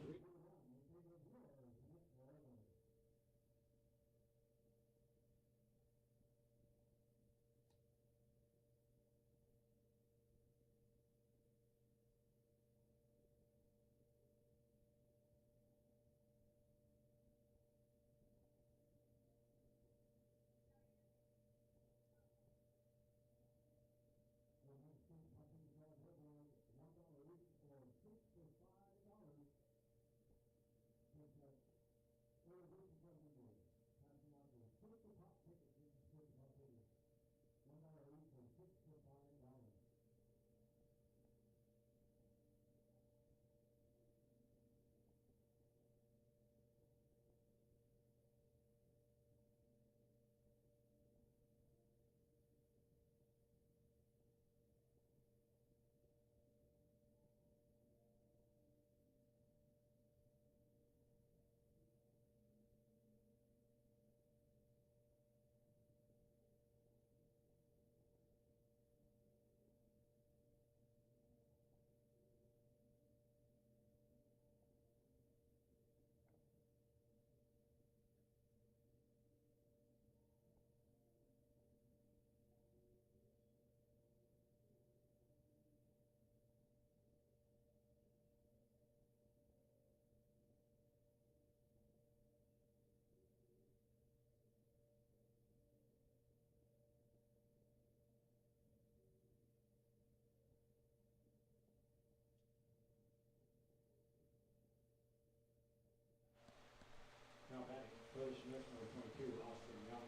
S2: Now batting, for the Chinooks, number 22, Austin Young.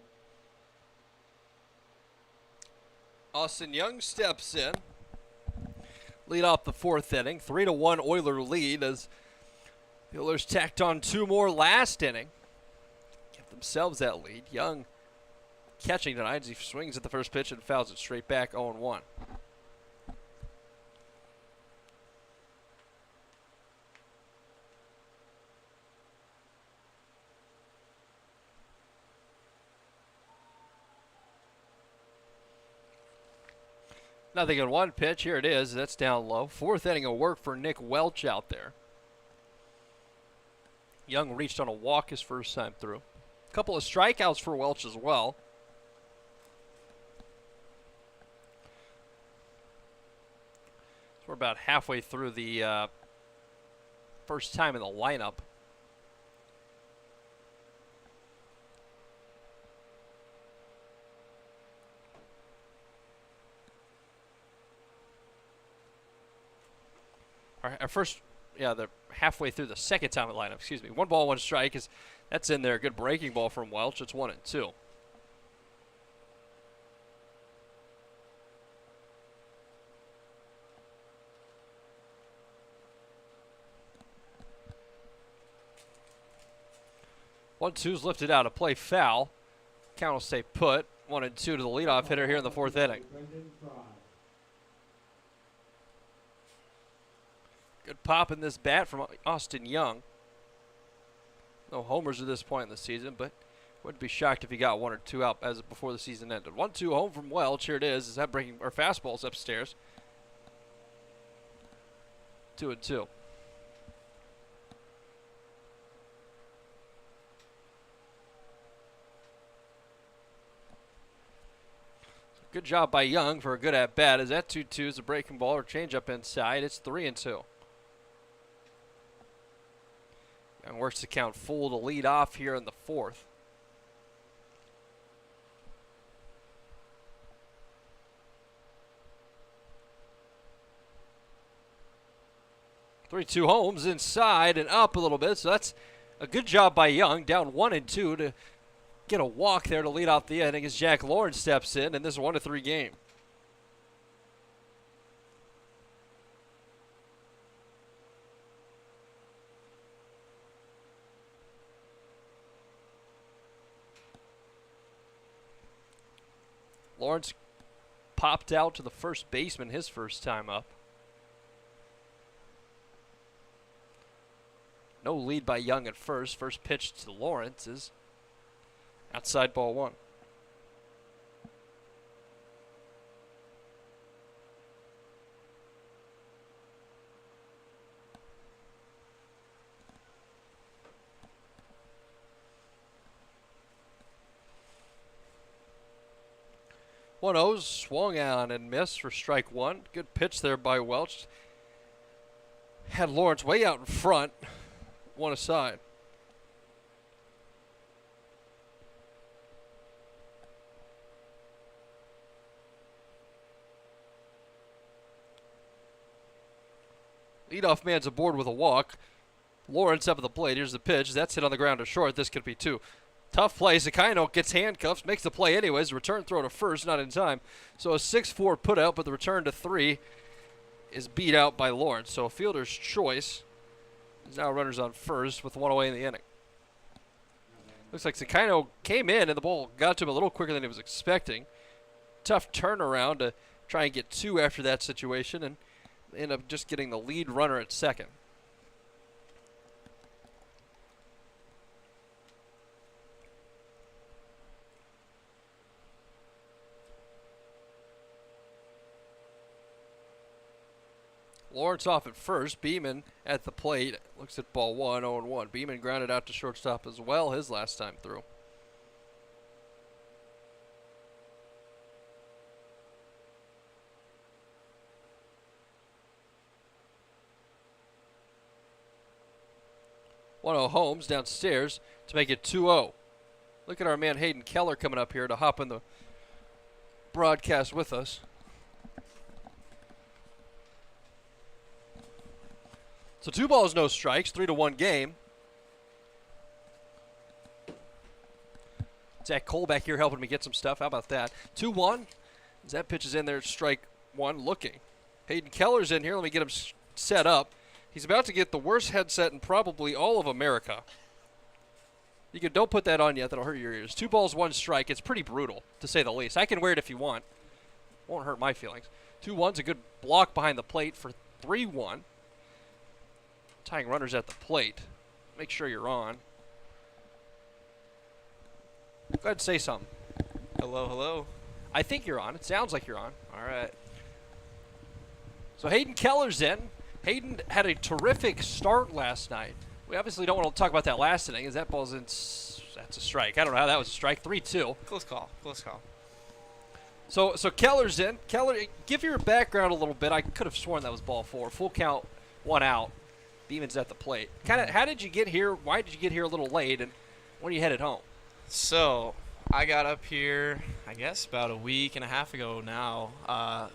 S1: Austin Young steps in. Lead off the 4th inning. 3-1 Oiler lead as the Oilers tacked on 2 more last inning. Give themselves that lead. Young catching tonight as he swings at the first pitch and fouls it straight back 0-1. Nothing in 1 pitch. Here it is. That's down low. 4th inning of work for Nick Welch out there. Young reached on a walk his first time through. A couple of strikeouts for Welch as well. So we're about halfway through the first time in the lineup. Our first, they're halfway through the second time in the lineup. Excuse me. 1 ball, 1 strike. That's in there. Good breaking ball from Welch. It's 1-2. One two's lifted out. A play foul. Count will stay put. 1-2 to the leadoff hitter here in the 4th inning. Good pop in this bat from Austin Young. No homers at this point in the season, but Wouldn't be shocked if he got 1 or 2 out as before the season ended. 1-2 home from Welch. Here it is. Is that breaking our fastballs upstairs? 2-2. Good job by Young for a good at bat. Is that 2-2 is a breaking ball or change up inside? It's 3-2. Young works the count full to lead off here in the 4th. Three-two Holmes inside and up a little bit. So that's a good job by Young, down 1-2 to get a walk there to lead off the inning as Jack Lawrence steps in this 1-3 game. Lawrence popped out to the first baseman his first time up. No lead by Young at first. First pitch to Lawrence is outside ball 1. One 0 swung on and missed for strike 1. Good pitch there by Welch. Had Lawrence way out in front. One aside. Leadoff man's aboard with a walk. Lawrence up at the plate. Here's the pitch. That's hit on the ground to short. This could be 2. Tough play. Zakino gets handcuffs, makes the play anyways. Return throw to first, not in time. So a 6-4 put out, but the return to 3 is beat out by Lawrence. So a fielder's choice. There's now runners on first with 1 away in the inning. Looks like Zakino came in and the ball got to him a little quicker than he was expecting. Tough turnaround to try and get 2 after that situation and end up just getting the lead runner at second. Lawrence off at first. Beeman at the plate. Looks at ball 1, 0-1. Beeman grounded out to shortstop as well his last time through. Holmes downstairs to make it 2-0. Look at our man Hayden Keller coming up here to hop in the broadcast with us. So 2 balls, no strikes, 3-1 game. Zach Cole back here helping me get some stuff. How about that? 2-1. As that pitch is in there, strike 1 looking. Hayden Keller's in here. Let me get him set up. He's about to get the worst headset in probably all of America. Don't put that on yet. That'll hurt your ears. 2 balls, 1 strike. It's pretty brutal, to say the least. I can wear it if you want. Won't hurt my feelings. 2-1's a good block behind the plate for 3-1. Tying runners at the plate. Make sure you're on. Go ahead and say something.
S3: Hello, hello.
S1: I think you're on. It sounds like you're on.
S3: All right.
S1: So Hayden Keller's in. Hayden had a terrific start last night. We obviously don't want to talk about that last inning, as that ball's in. That's a strike. I don't know how that was a strike. 3-2.
S3: Close call. Close call.
S1: So Keller's in. Keller, give your background a little bit. I could have sworn that was ball 4. Full count, 1 out. Beeman's at the plate. How did you get here? Why did you get here a little late? And when are you headed home?
S3: So I got up here, I guess, about a week and a half ago now.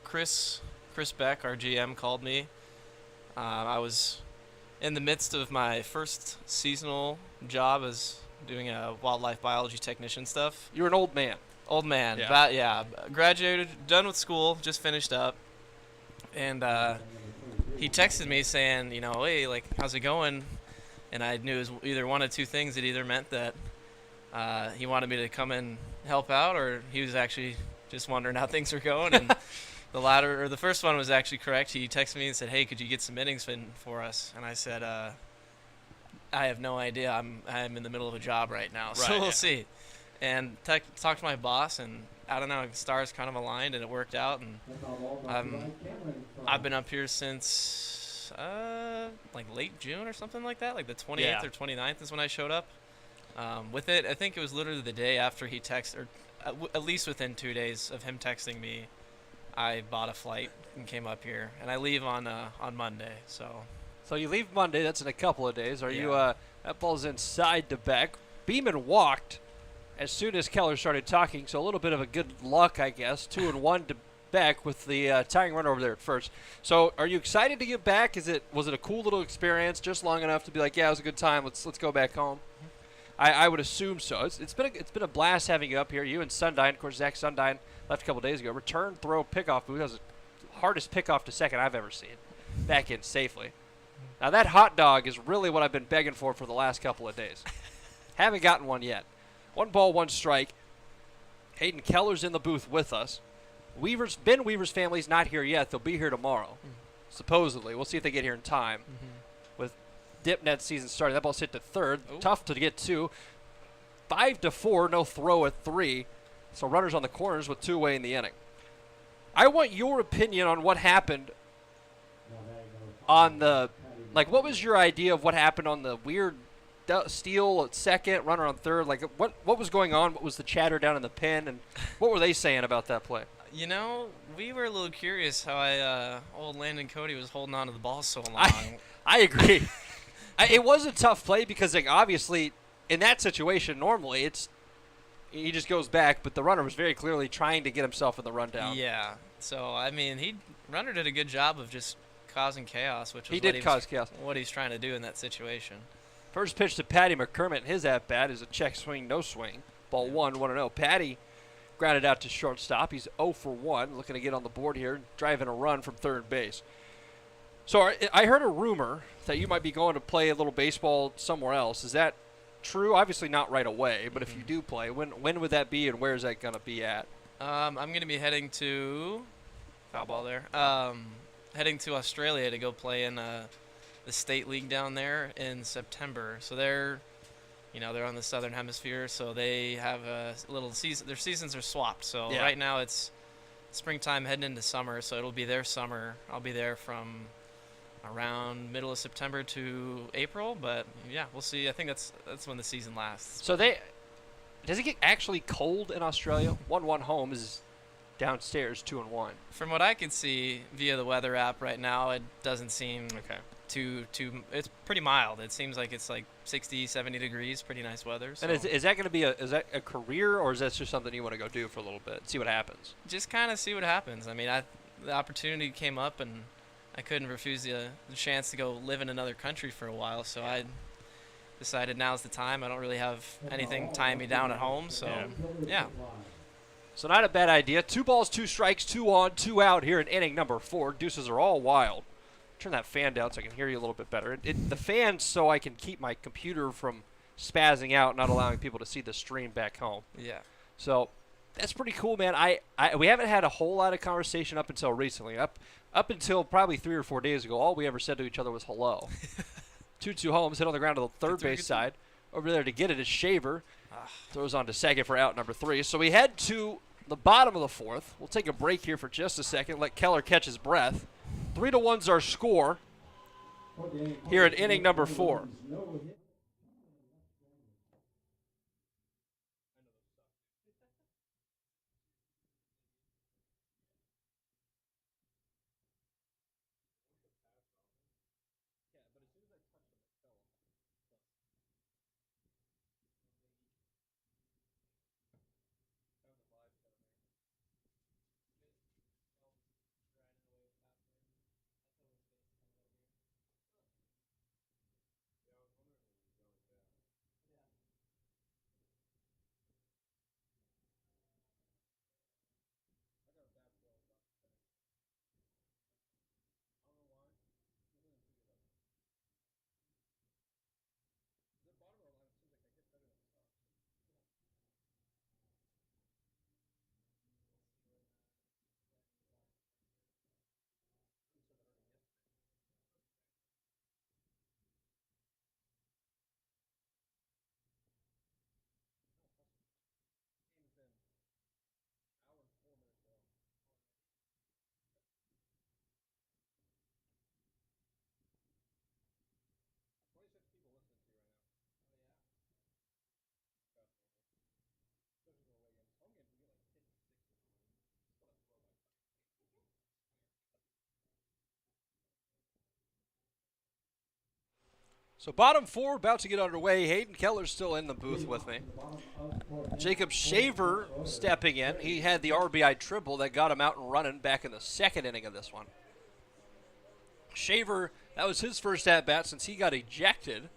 S3: Chris Beck, our GM, called me. I was in the midst of my first seasonal job as doing a wildlife biology technician stuff.
S1: You're an old man.
S3: Old man.
S1: Yeah.
S3: Graduated, done with school, just finished up. And he texted me saying, hey, like, how's it going? And I knew it was either one of 2 things. It either meant that he wanted me to come and help out, or he was actually just wondering how things were going. And the first one was actually correct. He texted me and said, hey, could you get some innings in for us? And I said, I have no idea. I'm in the middle of a job right now, so
S1: Right,
S3: we'll
S1: yeah.
S3: see. And talked to my boss, and I don't know, the stars kind of aligned, and it worked out. And I've been up here since like late June or something like that. Like the 28th
S1: Yeah.
S3: or 29th is when I showed up. With it, I think it was literally the day after he texted, or at least within 2 days of him texting me, I bought a flight and came up here. And I leave on Monday, so.
S1: So you leave Monday. That's in a couple of days. Are you?
S3: Yeah.
S1: That ball's inside to Beck. Beeman walked as soon as Keller started talking. So a little bit of a good luck, I guess. 2-1 to Beck with the tying run over there at first. So are you excited to get back? Was it a cool little experience, just long enough to be like, yeah, it was a good time. Let's go back home. I would assume so. It's been a blast having you up here. You and Sundine, of course. Zach Sundine left a couple days ago. Return throw pickoff move. That was the hardest pickoff to second I've ever seen. Back in safely. Now that hot dog is really what I've been begging for the last couple of days. Haven't gotten one yet. 1-1 Hayden Keller's in the booth with us. Ben Weaver's family's not here yet. They'll be here tomorrow, supposedly. We'll see if they get here in time. With DipNet season starting, that ball's hit to third.
S3: Ooh.
S1: Tough to get to. 5-4, no throw at 3. So runners on the corners with 2 away in the inning. I want your opinion on what happened on the, like, what was your idea of what happened on the weird steal at second, runner on third? Like, what was going on? What was the chatter down in the pen, and what were they saying about that play?
S3: You know, we were a little curious how old Landon Cody was holding on to the ball so long.
S1: I agree. It was a tough play because, like, obviously, in that situation, normally he just goes back, but the runner was very clearly trying to get himself in the rundown.
S3: Yeah. So I mean, runner did a good job of just causing chaos, which was
S1: Cause chaos.
S3: what he's trying to do in that situation.
S1: First pitch to Patty McCormick. His at bat is a check swing, no swing. Ball 1-0. Patty grounded out to shortstop. He's 0 for 1, looking to get on the board here, driving a run from third base. So I heard a rumor that you might be going to play a little baseball somewhere else. Is that true? Obviously not right away, but if you do play, when would that be, and where is that going to be at?
S3: I'm going to be heading to foul ball there. Heading to Australia to go play in the state league down there in September. So they're on the southern hemisphere, so they have a little season. Their seasons are swapped. So
S1: Yeah.
S3: Right now it's springtime heading into summer, so it'll be their summer. I'll be there from around middle of September to April, but yeah, we'll see. I think that's when the season lasts.
S1: So does it get actually cold in Australia? 1-1 home is downstairs 2-1.
S3: From what I can see via the weather app right now, it doesn't seem
S1: Okay.
S3: too it's pretty mild. It seems like it's like 60, 70 degrees, pretty nice weather. So
S1: And is that going to be is that a career, or is that just something you want to go do for a little bit, see what happens?
S3: just kind of see what happens. I mean, the opportunity came up, and I couldn't refuse the chance to go live in another country for a while. So I decided now's the time. I don't really have anything tying me down at home, so yeah.
S1: So not a bad idea. 2 balls, 2 strikes, 2 on, 2 out here in inning number 4. Deuces are all wild. Turn that fan down so I can hear you a little bit better. The fan's so I can keep my computer from spazzing out, not allowing people to see the stream back home.
S3: Yeah.
S1: So that's pretty cool, man. We haven't had a whole lot of conversation up until recently. Up until probably 3 or 4 days ago, all we ever said to each other was hello. 2-2 Holmes hit on the ground to the third base side. Over there to get it is Shaver. Throws on to second for out number 3. So we head to the bottom of the 4th. We'll take a break here for just a second. Let Keller catch his breath. 3-1's our score here at inning number 4. So bottom 4 about to get underway. Hayden Keller's still in the booth with me. Jacob Shaver stepping in. He had the RBI triple that got him out and running back in the second inning of this one. Shaver, that was his first at-bat since he got ejected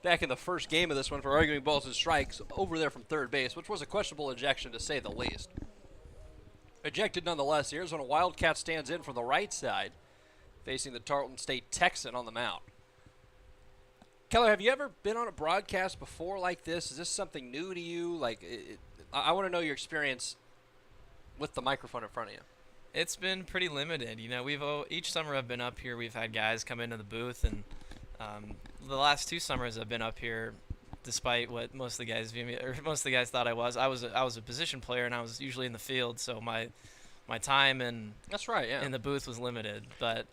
S1: back in the first game of this one for arguing balls and strikes over there from third base, which was a questionable ejection to say the least. Ejected nonetheless. Arizona Wildcat stands in from the right side, facing the Tarleton State Texan on the mound. Keller, have you ever been on a broadcast before like this? Is this something new to you? I want to know your experience with the microphone in front of you.
S3: It's been pretty limited. Each summer I've been up here, we've had guys come into the booth, and the last 2 summers I've been up here, despite what most of the guys view me, or most of the guys thought I was a position player, and I was usually in the field, so my time and
S1: that's right, yeah,
S3: in the booth was limited. But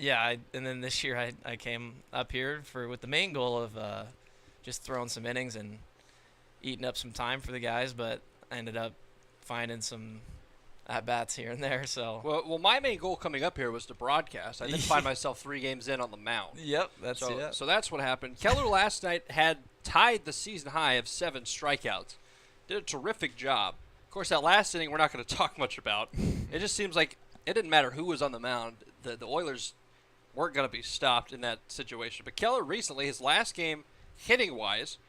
S3: yeah, and then this year I came up here with the main goal of just throwing some innings and eating up some time for the guys, but I ended up finding some at-bats here and there. So
S1: well, my main goal coming up here was to broadcast. I didn't find myself 3 games in on the mound.
S3: Yep, that's it.
S1: So that's what happened. Keller last night had tied the season high of 7 strikeouts. Did a terrific job. Of course, that last inning we're not going to talk much about. It just seems like it didn't matter who was on the mound. The Oilers weren't going to be stopped in that situation. But Keller recently, his last game, hitting-wise,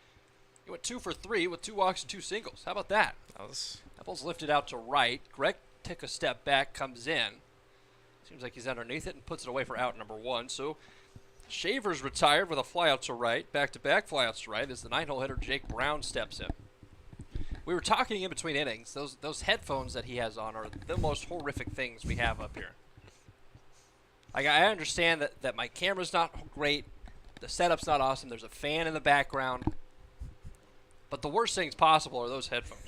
S1: he went 2 for 3 with 2 walks and 2 singles. How about that? That ball's lifted out to right. Greg took a step back, comes in. Seems like he's underneath it and puts it away for out number 1. So Shaver's retired with a flyout to right. Back-to-back flyouts to right as the 9-hole hitter Jake Brown steps in. We were talking in between innings. Those headphones that he has on are the most horrific things we have up here. I understand that my camera's not great, the setup's not awesome, there's a fan in the background, but the worst things possible are those headphones.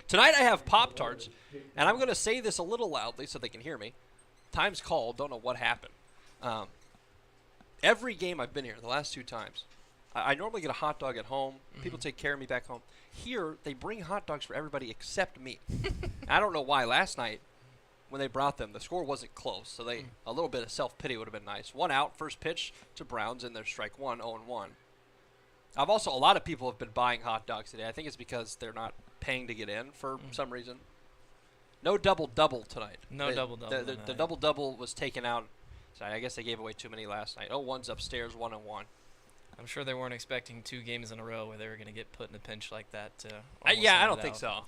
S1: Tonight I have Pop-Tarts, and I'm going to say this a little loudly so they can hear me. Time's called, don't know what happened. Every game I've been here, the last 2 times, I normally get a hot dog at home. People take care of me back home. Here, they bring hot dogs for everybody except me. I don't know why. Last night, when they brought them, the score wasn't close, so a little bit of self-pity would have been nice. 1 out, first pitch to Browns, and their strike 1, 0-1. A lot of people have been buying hot dogs today. I think it's because they're not paying to get in for some reason. No double-double tonight.
S3: No double-double.
S1: The double-double was taken out. So I guess they gave away too many last night. 0-1's upstairs, 1-1.
S3: I'm sure they weren't expecting 2 games in a row where they were going to get put in a pinch like that.
S1: I don't think so.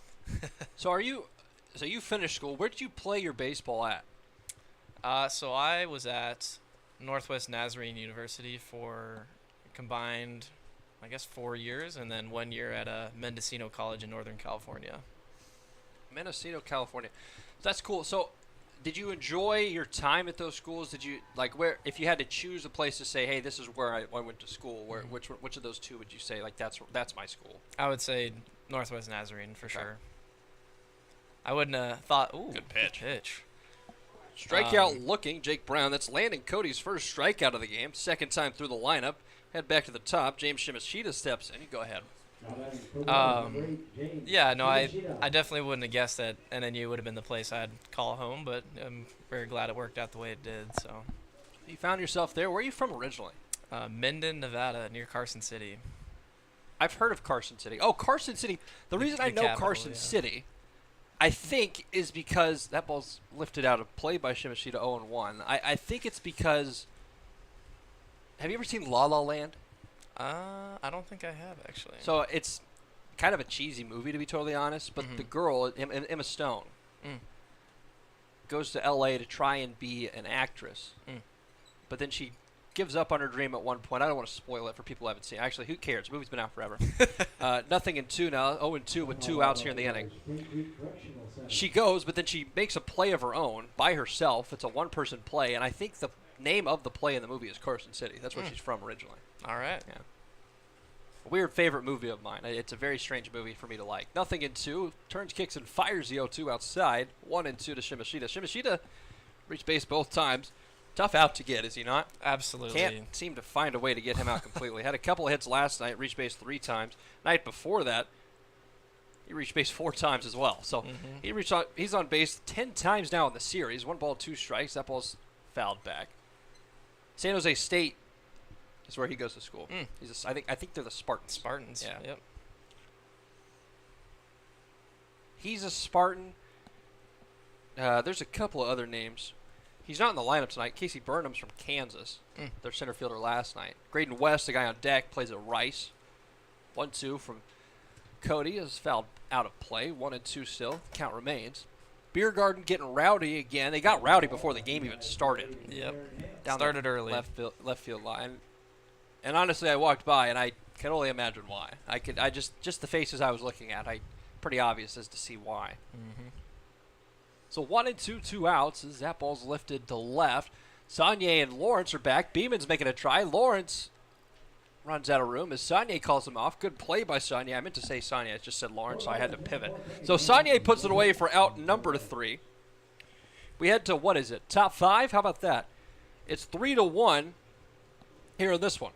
S1: So you finished school. Where did you play your baseball at?
S3: So I was at Northwest Nazarene University for combined, 4 years, and then 1 year at Mendocino College in Northern California.
S1: Mendocino, California. That's cool. So did you enjoy your time at those schools? Did you where if you had to choose a place to say, hey, this is where I went to school? Which of those 2 would you say that's my school?
S3: I would say Northwest Nazarene for sure. I wouldn't have thought. Ooh,
S1: good pitch.
S3: Good pitch.
S1: Strikeout looking Jake Brown. That's Landon Cody's first strikeout of the game. Second time through the lineup. Head back to the top. James Shimashita steps in. You go ahead.
S3: I definitely wouldn't have guessed that NNU would have been the place I'd call home, but I'm very glad it worked out the way it did. So
S1: you found yourself there. Where are you from originally?
S3: Minden, Nevada, near Carson City.
S1: I've heard of Carson City. Oh, Carson City. The reason I know Carson City, I think, is because that ball's lifted out of play by Shimashita 0-1. I think it's because. Have you ever seen La La Land?
S3: I don't think I have, actually.
S1: So it's kind of a cheesy movie, to be totally honest, but the girl, Emma Stone, goes to L.A. to try and be an actress, but then she gives up on her dream at one point. I don't want to spoil it for people who haven't seen it. Actually, who cares? The movie's been out forever. 0-2 now, 0-2 with 2 outs here in the inning. She goes, but then she makes a play of her own by herself. It's a one-person play, and I think the name of the play in the movie is Carson City. That's where she's from originally.
S3: All right.
S1: Yeah. A weird favorite movie of mine. It's a very strange movie for me to like. 0-2. Turns, kicks, and fires the 0-2 outside. 1-2 to Shimashita. Shimashita reached base both times. Tough out to get, is he not?
S3: Absolutely.
S1: Can't seem to find a way to get him out completely. Had a couple of hits last night. Reached base 3 times. Night before that, he reached base 4 times as well. So he's on base 10 times now in the series. 1 ball, 2 strikes. That ball's fouled back. San Jose State That's where he goes to school. I think they're the Spartans.
S3: Spartans.
S1: Yeah.
S3: Yep.
S1: He's a Spartan. There's a couple of other names. He's not in the lineup tonight. Casey Burnham's from Kansas. Their center fielder last night. Graydon West, the guy on deck, plays at Rice. 1-2 from Cody is fouled out of play. 1-2 still. Count remains. Beer Garden getting rowdy again. They got rowdy before the game even started.
S3: Yep.
S1: Down
S3: Started
S1: the
S3: early.
S1: left field line. And honestly, I walked by and I can only imagine why. I just the faces I was looking at, pretty obvious as to see why. So 1-2, 2 outs as that ball's lifted to left. Saunier and Lawrence are back. Beeman's making a try. Lawrence runs out of room as Saunier calls him off. Good play by Saunier. I meant to say Saunier. I just said Lawrence, so I had to pivot. So Saunier puts it away for out number 3. We head to, what is it, top 5? How about that? It's 3-1 here in this one.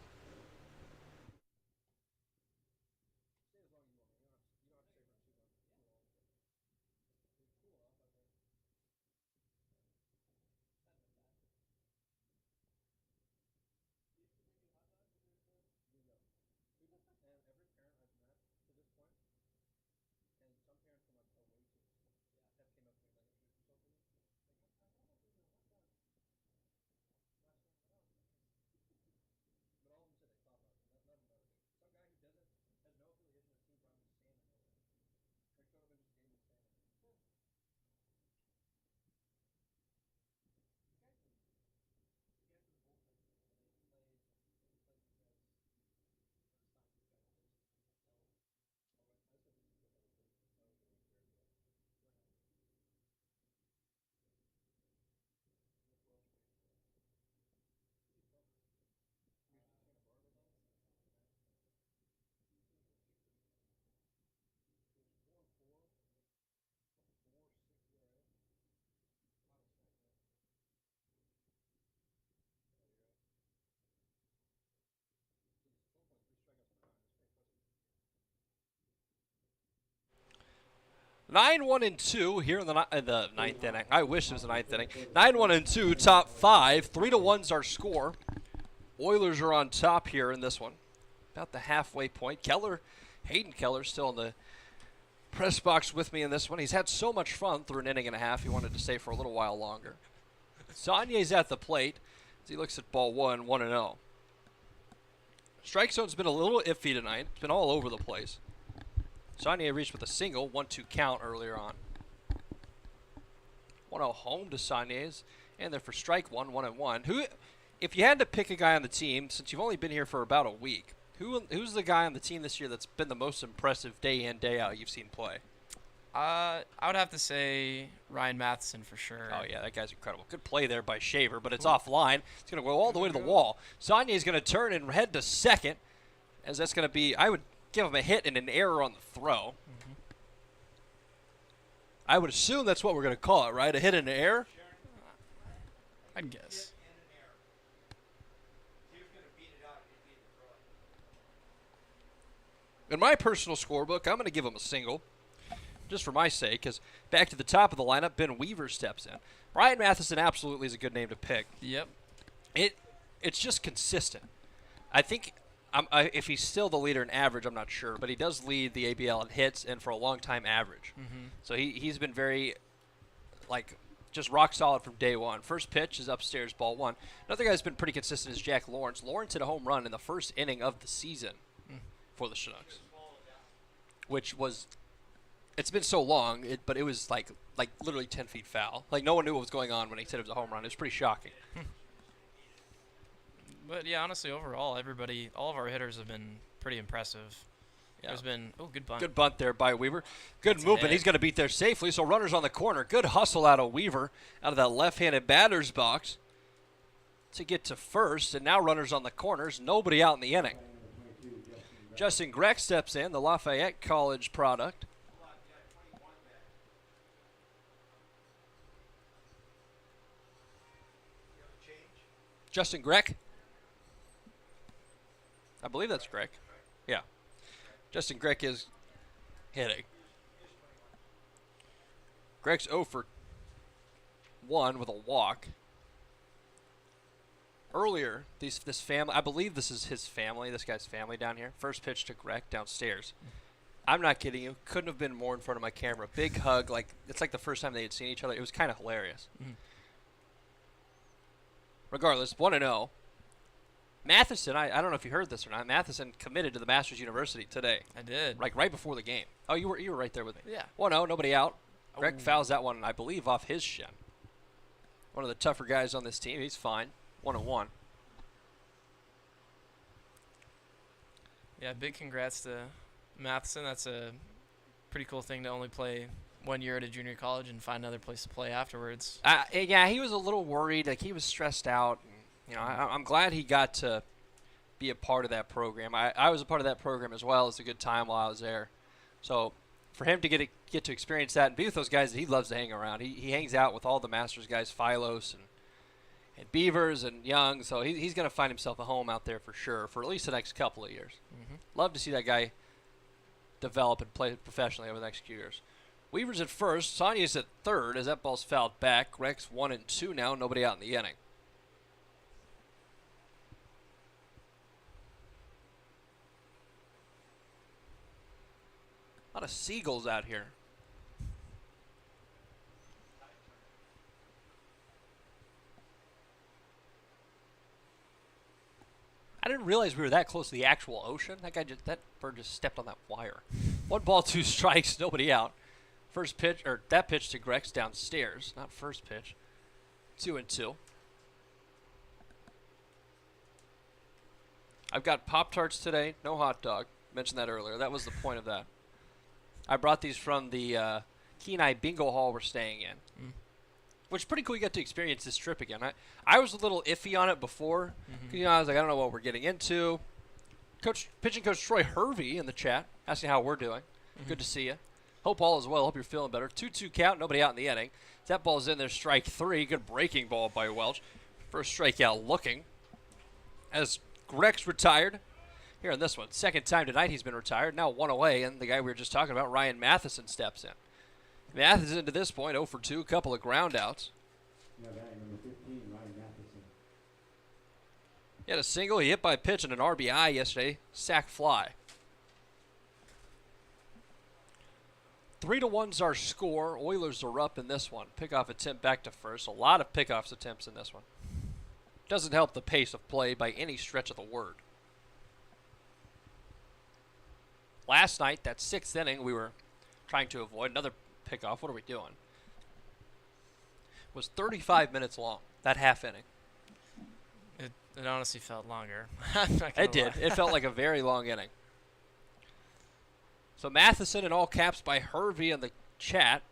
S1: Nine, 1-2 here in the ninth inning. I wish it was the ninth inning. 9-1-2, top 5. 3-1's our score. Oilers are on top here in this one. About the halfway point. Hayden Keller still in the press box with me in this one. He's had so much fun through an inning and a half. He wanted to stay for a little while longer. Saunier's at the plate as he looks at ball 1-0. Strike zone's been a little iffy tonight. It's been all over the place. Saunier reached with a single, 1-2 count earlier on. 1-0 home to Saunier's, and they're for strike 1-1. Who, if you had to pick a guy on the team, since you've only been here for about a week, who's the guy on the team this year that's been the most impressive day in, day out you've seen play?
S3: I would have to say Ryan Matheson for sure.
S1: Oh, yeah, that guy's incredible. Good play there by Shaver, but it's offline. It's going to go all the way to the wall. Saunier's going to turn and head to second, as that's going to be, I would give him a hit and an error on the throw. I would assume that's what we're going to call it, right? A hit and an error?
S3: I'd guess.
S1: In my personal scorebook, I'm going to give him a single, just for my sake, because back to the top of the lineup, Ben Weaver steps in. Ryan Matheson absolutely is a good name to pick.
S3: Yep.
S1: It's just consistent. I think if he's still the leader in average, I'm not sure, but he does lead the ABL in hits and for a long time average. So he's been very, just rock solid from day one. First pitch is upstairs, ball 1. Another guy who's been pretty consistent is Jack Lawrence. Lawrence hit a home run in the first inning of the season for the Chinooks, which was, it's been so long, but it was like literally 10 feet foul. No one knew what was going on when he said it was a home run. It was pretty shocking.
S3: But yeah, honestly, overall, all of our hitters have been pretty impressive. Yeah. There's been, good bunt.
S1: Good bunt there by Weaver. Good movement. He's going to beat there safely, so runners on the corner. Good hustle out of Weaver, out of that left-handed batter's box to get to first, and now runners on the corners. Nobody out in the inning. Justin Grech steps in, the Lafayette College product. Justin Grech? I believe that's Grech. Yeah. Justin Grech is hitting. Grech's 0 for 1 with a walk. earlier, this family, I believe this is his family, this guy's family down here. First pitch to Greg downstairs. I'm not kidding you. Couldn't have been more in front of my camera. Big hug. Like it's like the first time they had seen each other. It was kind of hilarious. Regardless, 1-0. Matheson, I don't know if you heard this or not. Matheson committed to the Masters University today.
S3: I did.
S1: Like right before the game. Oh, you were right there with me.
S3: Yeah.
S1: 1-0, nobody out. Greg fouls that one, I believe, off his shin. One of the tougher guys on this team. He's fine. 1-1.
S3: Yeah, big congrats to Matheson. That's a pretty cool thing to only play 1 year at a junior college and find another place to play afterwards.
S1: Yeah, he was a little worried. Like he was stressed out. You know, I'm glad he got to be a part of that program. I was a part of that program as well. It's a good time while I was there. So for him to get to experience that and be with those guys that he loves to hang around. He hangs out with all the Masters guys, Philos and Beavers and Young. So he's going to find himself a home out there for sure for at least the next couple of years. Love to see that guy develop and play professionally over the next few years. Weaver's at first. Sonya's at third as that ball's fouled back. Greg's 1-2 now. Nobody out in the inning. A lot of seagulls out here. I didn't realize we were that close to the actual ocean. That bird just stepped on that wire. 1 ball, 2 strikes, nobody out. First pitch, or that pitch to Greg's downstairs, not first pitch. 2-2. I've got Pop-Tarts today, no hot dog. Mentioned that earlier. That was the point of that. I brought these from the Kenai bingo hall we're staying in. Which is pretty cool. You get to experience this trip again. I was a little iffy on it before. You know, I was like, I don't know what we're getting into. Pitching coach Troy Hervey in the chat asking how we're doing. Good to see you. Hope all is well. Hope you're feeling better. 2-2 count. Nobody out in the inning. That ball's in there. Strike 3. Good breaking ball by Welch. First strikeout looking. As Greg's retired here in this one. Second time tonight he's been retired. Now 1 away. And the guy we were just talking about, Ryan Matheson, steps in. Matheson to this point, 0 for 2, couple of ground outs.
S2: Number 15, Ryan Matheson.
S1: He had a single, he hit by a pitch and an RBI yesterday, sac fly. 3-1's our score. Oilers are up in this one. Pickoff attempt back to first. A lot of pickoffs attempts in this one. Doesn't help the pace of play by any stretch of the word. Last night, that 6th inning, we were trying to avoid another pickoff. What are we doing? Was 35 minutes long, that half inning.
S3: It honestly felt longer.
S1: It did. It felt like a very long inning. So Matheson in all caps by Hervey in the chat.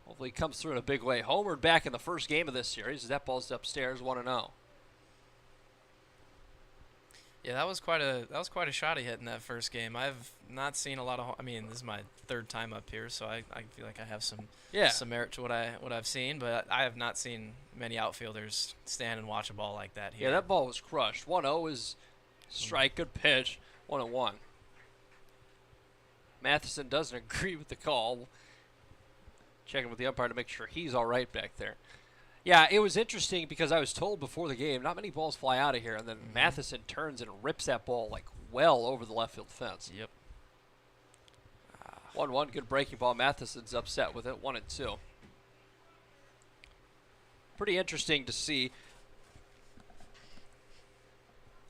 S1: Hopefully he comes through in a big way. Homered back in the first game of this series. That ball's upstairs, 1-0.
S3: Yeah, that was quite a shot he hit in that first game. I've not seen a lot of. I mean, this is my 3rd time up here, so I feel like I have some merit to what I've seen, but I have not seen many outfielders stand and watch a ball like that here.
S1: Yeah, that ball was crushed. 1-0 is strike, good pitch. 1-1. Matheson doesn't agree with the call. Checking with the umpire to make sure he's all right back there. Yeah, it was interesting because I was told before the game, not many balls fly out of here, and then Matheson turns and rips that ball like well over the left field fence.
S3: Yep.
S1: 1-1, good breaking ball. Matheson's upset with it, 1-2. Pretty interesting to see.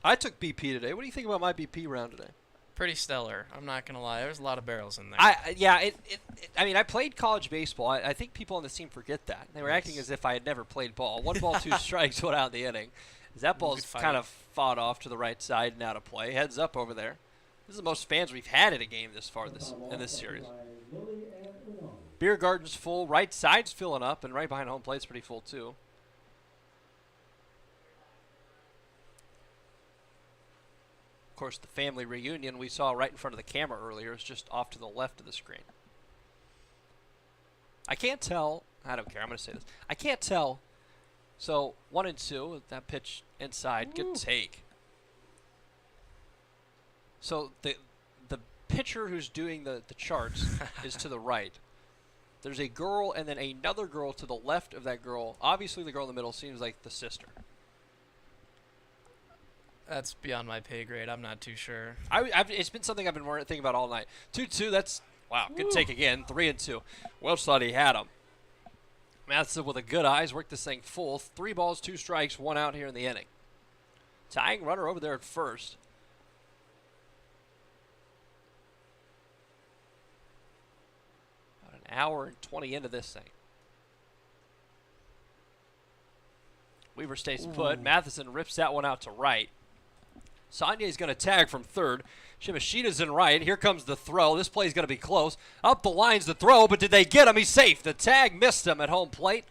S1: I took BP today. What do you think about my BP round today?
S3: Pretty stellar. I'm not gonna lie. There's a lot of barrels in there.
S1: I mean, I played college baseball. I think people on the team forget that. They were acting as if I had never played ball. 1 ball, 2 strikes, went out in the inning. That ball's kind of fought off to the right side and out of play. Heads up over there. This is the most fans we've had in a game this far in this series. Beer garden's full. Right side's filling up, and right behind home plate's pretty full too. Of course, the family reunion we saw right in front of the camera earlier is just off to the left of the screen. I can't tell. I don't care. I'm going to say this. I can't tell. So 1-2, that pitch inside. Good take. So the pitcher who's doing the charts is to the right. There's a girl and then another girl to the left of that girl. Obviously, the girl in the middle seems like the sister.
S3: That's beyond my pay grade. I'm not too sure.
S1: It's been something I've been thinking about all night. 2-2. That's wow. Good take again. 3-2. Welch thought he had him. Matheson with a good eyes worked this thing full. 3 balls, 2 strikes, 1 out here in the inning. Tying runner over there at first. About an hour and 20 into this thing. Weaver stays put. Matheson rips that one out to right. Sonya's going to tag from third. Shimashita's in right. Here comes the throw. This play's going to be close. Up the line's the throw, but did they get him? He's safe. The tag missed him at home plate.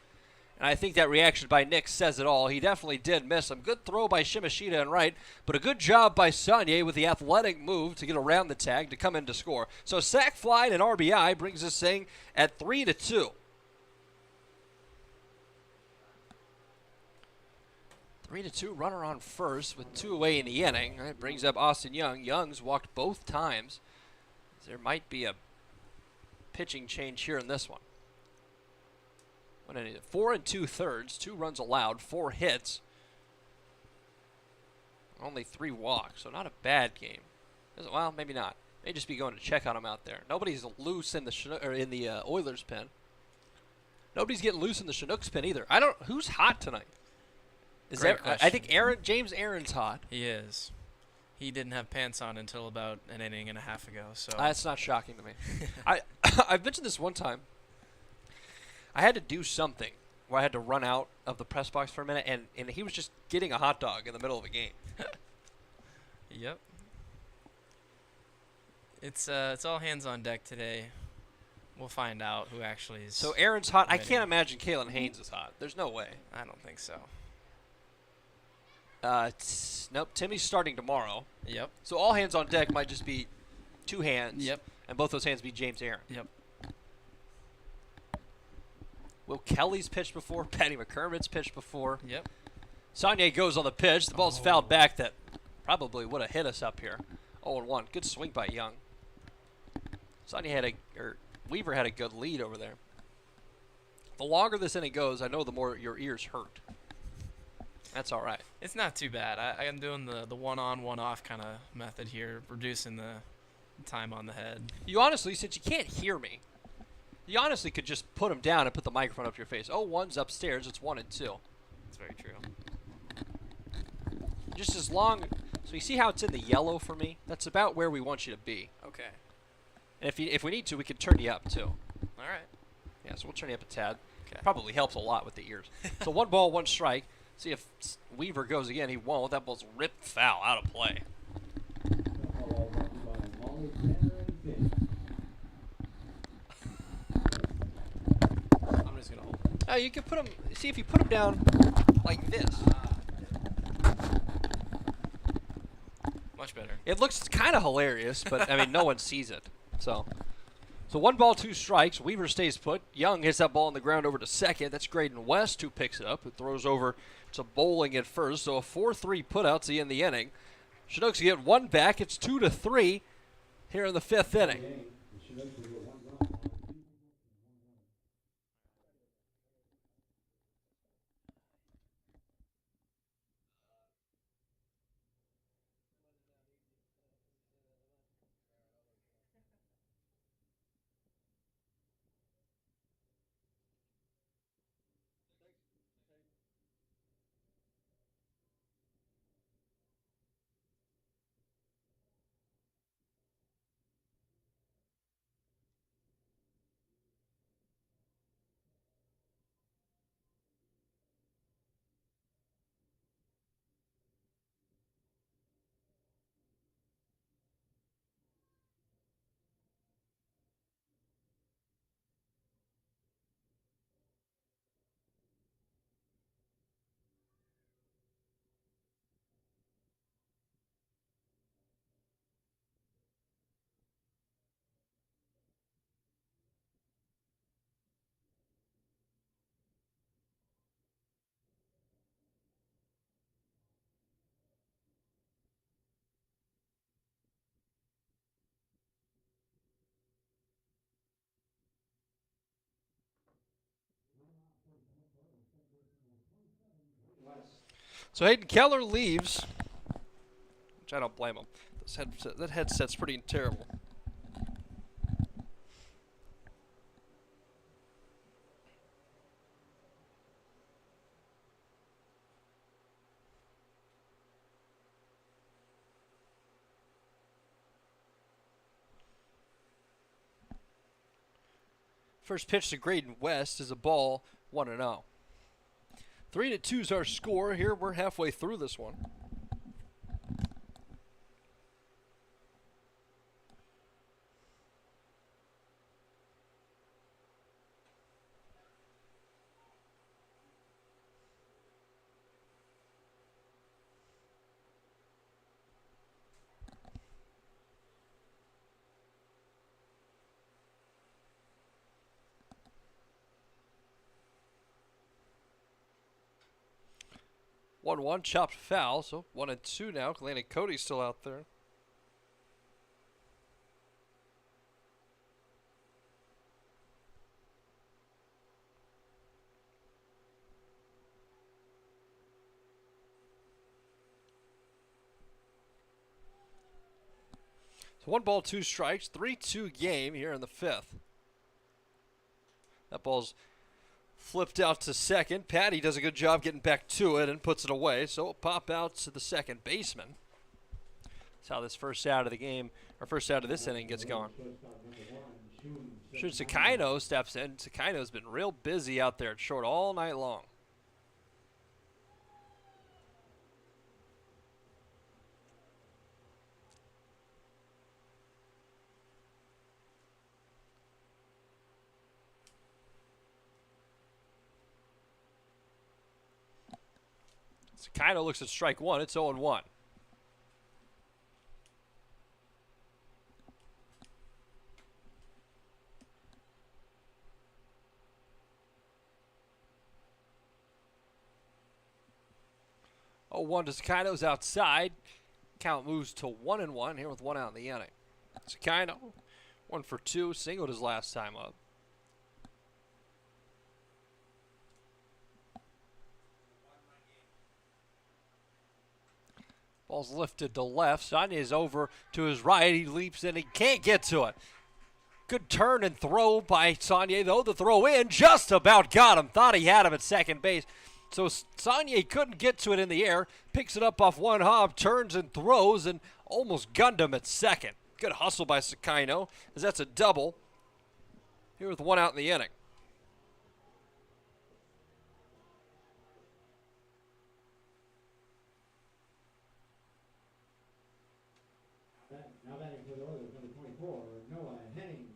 S1: And I think that reaction by Nick says it all. He definitely did miss him. Good throw by Shimashita in right, but a good job by Sonya with the athletic move to get around the tag to come in to score. So sac fly and an RBI brings this thing at 3-2. 3-2, runner on first with 2 away in the inning. That brings up Austin Young. Young's walked both times. There might be a pitching change here in this one. 4 2/3, 2 runs allowed, 4 hits, only 3 walks, so not a bad game. Well, maybe not. May just be going to check on him out there. Nobody's loose in the Oilers pen. Nobody's getting loose in the Chinooks pen either. Who's hot tonight?
S3: Great question.
S1: I think James Aaron's hot.
S3: He is. He didn't have pants on until about an inning and a half ago. So
S1: That's not shocking to me. I've mentioned this one time. I had to do something where I had to run out of the press box for a minute, and he was just getting a hot dog in the middle of a game.
S3: Yep. It's all hands on deck today. We'll find out who actually is.
S1: So Aaron's hot.
S3: ready.
S1: I can't imagine Kalen Haynes is hot. There's no way.
S3: I don't think so.
S1: Nope. Timmy's starting tomorrow.
S3: Yep.
S1: So all hands on deck might just be 2 hands.
S3: Yep.
S1: And both those hands be James Aaron.
S3: Yep.
S1: Will Kelly's pitched before. Patty McKermott's pitched before.
S3: Yep.
S1: Sonya goes on the pitch. The ball's fouled back. That probably would have hit us up here. 0-1. Good swing by Young. Weaver had a good lead over there. The longer this inning goes, I know the more your ears hurt. That's all right.
S3: It's not too bad. I am doing the one-on, one-off kind of method here, reducing the time on the head.
S1: You honestly, since you can't hear me, you honestly could just put them down and put the microphone up to your face. 0-1's upstairs. It's 1 and 2.
S3: That's very true.
S1: Just as long. So you see how it's in the yellow for me? That's about where we want you to be.
S3: Okay.
S1: And if we need to, we can turn you up too.
S3: All right.
S1: Yeah, so we'll turn you up a tad.
S3: Okay.
S1: Probably helps a lot with the ears. So 1 ball, 1 strike. See if Weaver goes again. He won't. That ball's ripped foul out of play.
S3: I'm just gonna hold.
S1: Oh, you can put him. See if you put him down like this.
S3: Much better.
S1: It looks kind of hilarious, but I mean, no one sees it. So 1 ball, 2 strikes. Weaver stays put. Young hits that ball on the ground over to second. That's Graydon West who picks it up. Who throws over to Bowling at first. So a 4-3 putout to end the inning. Chinooks get 1 back. It's 2-3 here in the 5th inning. So Hayden Keller leaves which I don't blame him. That headset's pretty terrible. First pitch to Graydon West is a ball, 1-0. 3-2 is our score. Here we're halfway through this one. One chopped foul, so 1-2 now. Atlantic Cody's still out there. So 1-2 strikes, 3-2 game here in the fifth. That ball's flipped out to second. Patty does a good job getting back to it and puts it away. So it'll pop out to the second baseman. That's how this first out of the game, or first out of this inning gets going. Sakino steps in. Sakino's been real busy out there at short all night long. Sakino looks at strike one. It's 0-1. Oh, 1 to Sakino's outside. Count moves to 1-1 here with 1 out in the inning. Sakino, 1 for 2, singled his last time up. Ball's lifted to left. Sonya's over to his right. He leaps in. He can't get to it. Good turn and throw by Sonya, though. The throw in just about got him. Thought he had him at second base. So Sonya couldn't get to it in the air. Picks it up off one hop, turns and throws, and almost gunned him at second. Good hustle by Sakino, as that's a double here with 1 out in the inning.
S2: Now batting for the Oilers, number 24, Noah Hennings.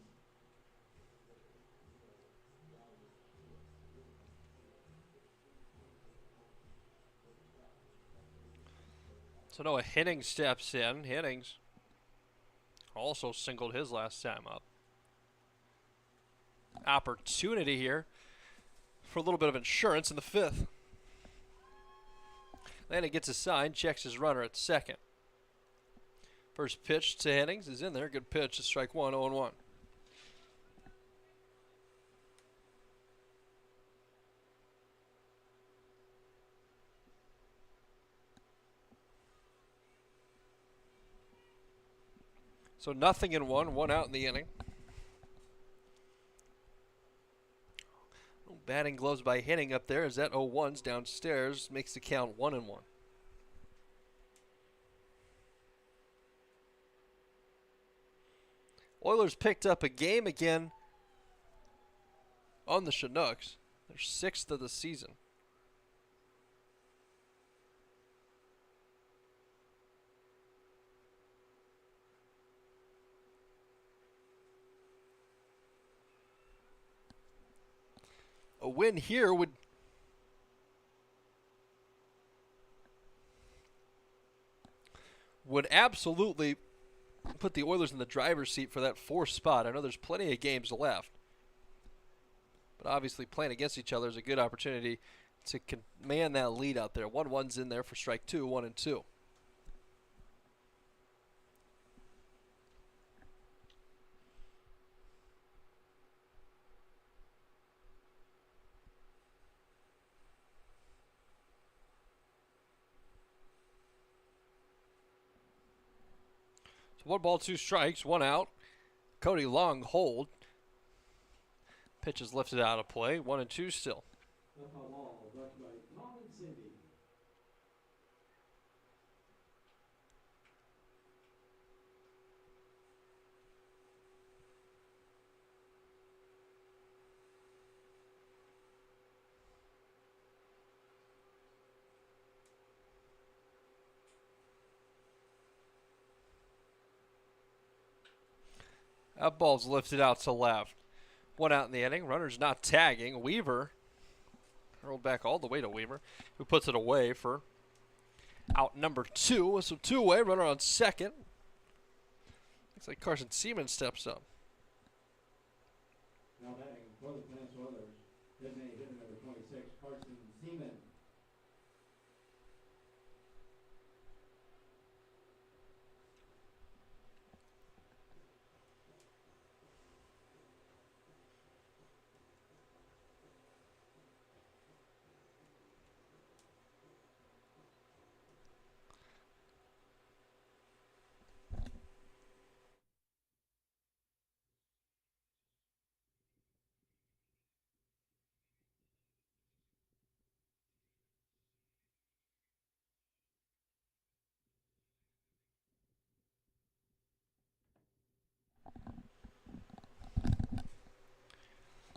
S1: So Noah Hennings steps in. Hennings also singled his last time up. Opportunity here for a little bit of insurance in the fifth. Landon gets a sign, checks his runner at second. First pitch to Hennings is in there. Good pitch to strike one, 0-1. So 0-1, 1 out in the inning. Batting gloves by Henning up there as that 0-1's downstairs makes the count 1-1. Oilers picked up a game again on the Chinooks. Their 6th of the season. A win here would absolutely put the Oilers in the driver's seat for that 4th spot. I know there's plenty of games left, but obviously playing against each other is a good opportunity to command that lead out there. 1-1's in there for strike 2, 1-2. So 1 ball, 2 strikes, 1 out. Cody Long hold. Pitch is lifted out of play. 1-2 still.
S2: A foul ball brought to you by Tom and Cindy.
S1: That ball's lifted out to left. 1 out in the inning. Runner's not tagging. Weaver rolled back all the way to Weaver, who puts it away for out number 2. So 2 away. Runner on second. Looks like Carson Seaman steps up.
S2: Now batting for the Peninsula Oilers. Designated hitter number 26, Carson Seaman.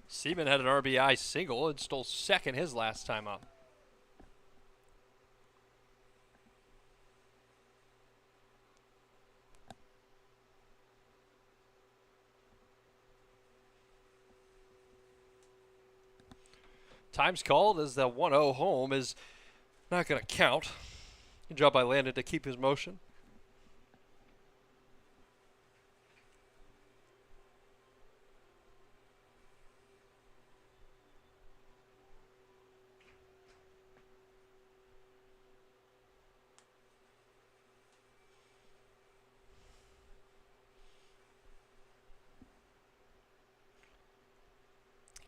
S1: Seaman had an RBI single and stole second his last time up. Time's called as the 1-0 home is not going to count. Good job by Landon to keep his motion.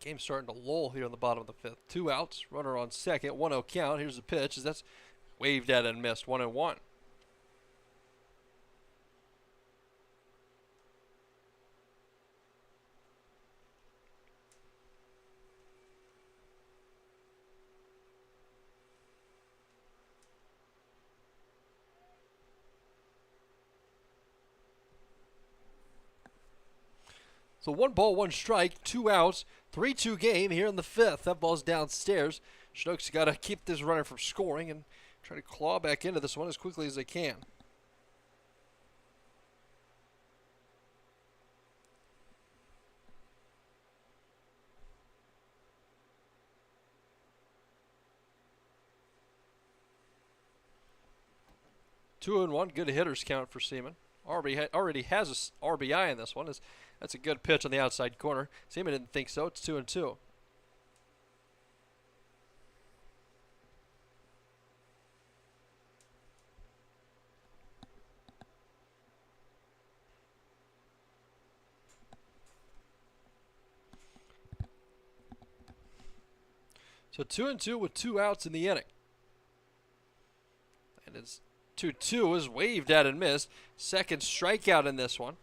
S1: Game starting to lull here on the bottom of the 5th. 2 outs, runner on second, 1-0 count. Here's the pitch as that's waved at and missed. 1-1. So 1 ball, 1 strike, 2 outs, 3-2 game here in the 5th. That ball's downstairs. Chinooks got to keep this runner from scoring and try to claw back into this one as quickly as they can. Two and one, good hitters count for Seaman. Already has a RBI in this one. That's a good pitch on the outside corner. Seaman didn't think so. It's 2-2. So 2-2 with 2 outs in the inning. And it's 2-2 is waved at and missed. Second strikeout in this one.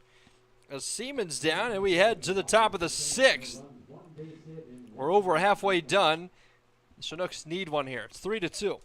S1: As Seaman's down, and we head to the top of the 6th. We're over halfway done. The Chinooks need one here. It's 3-2.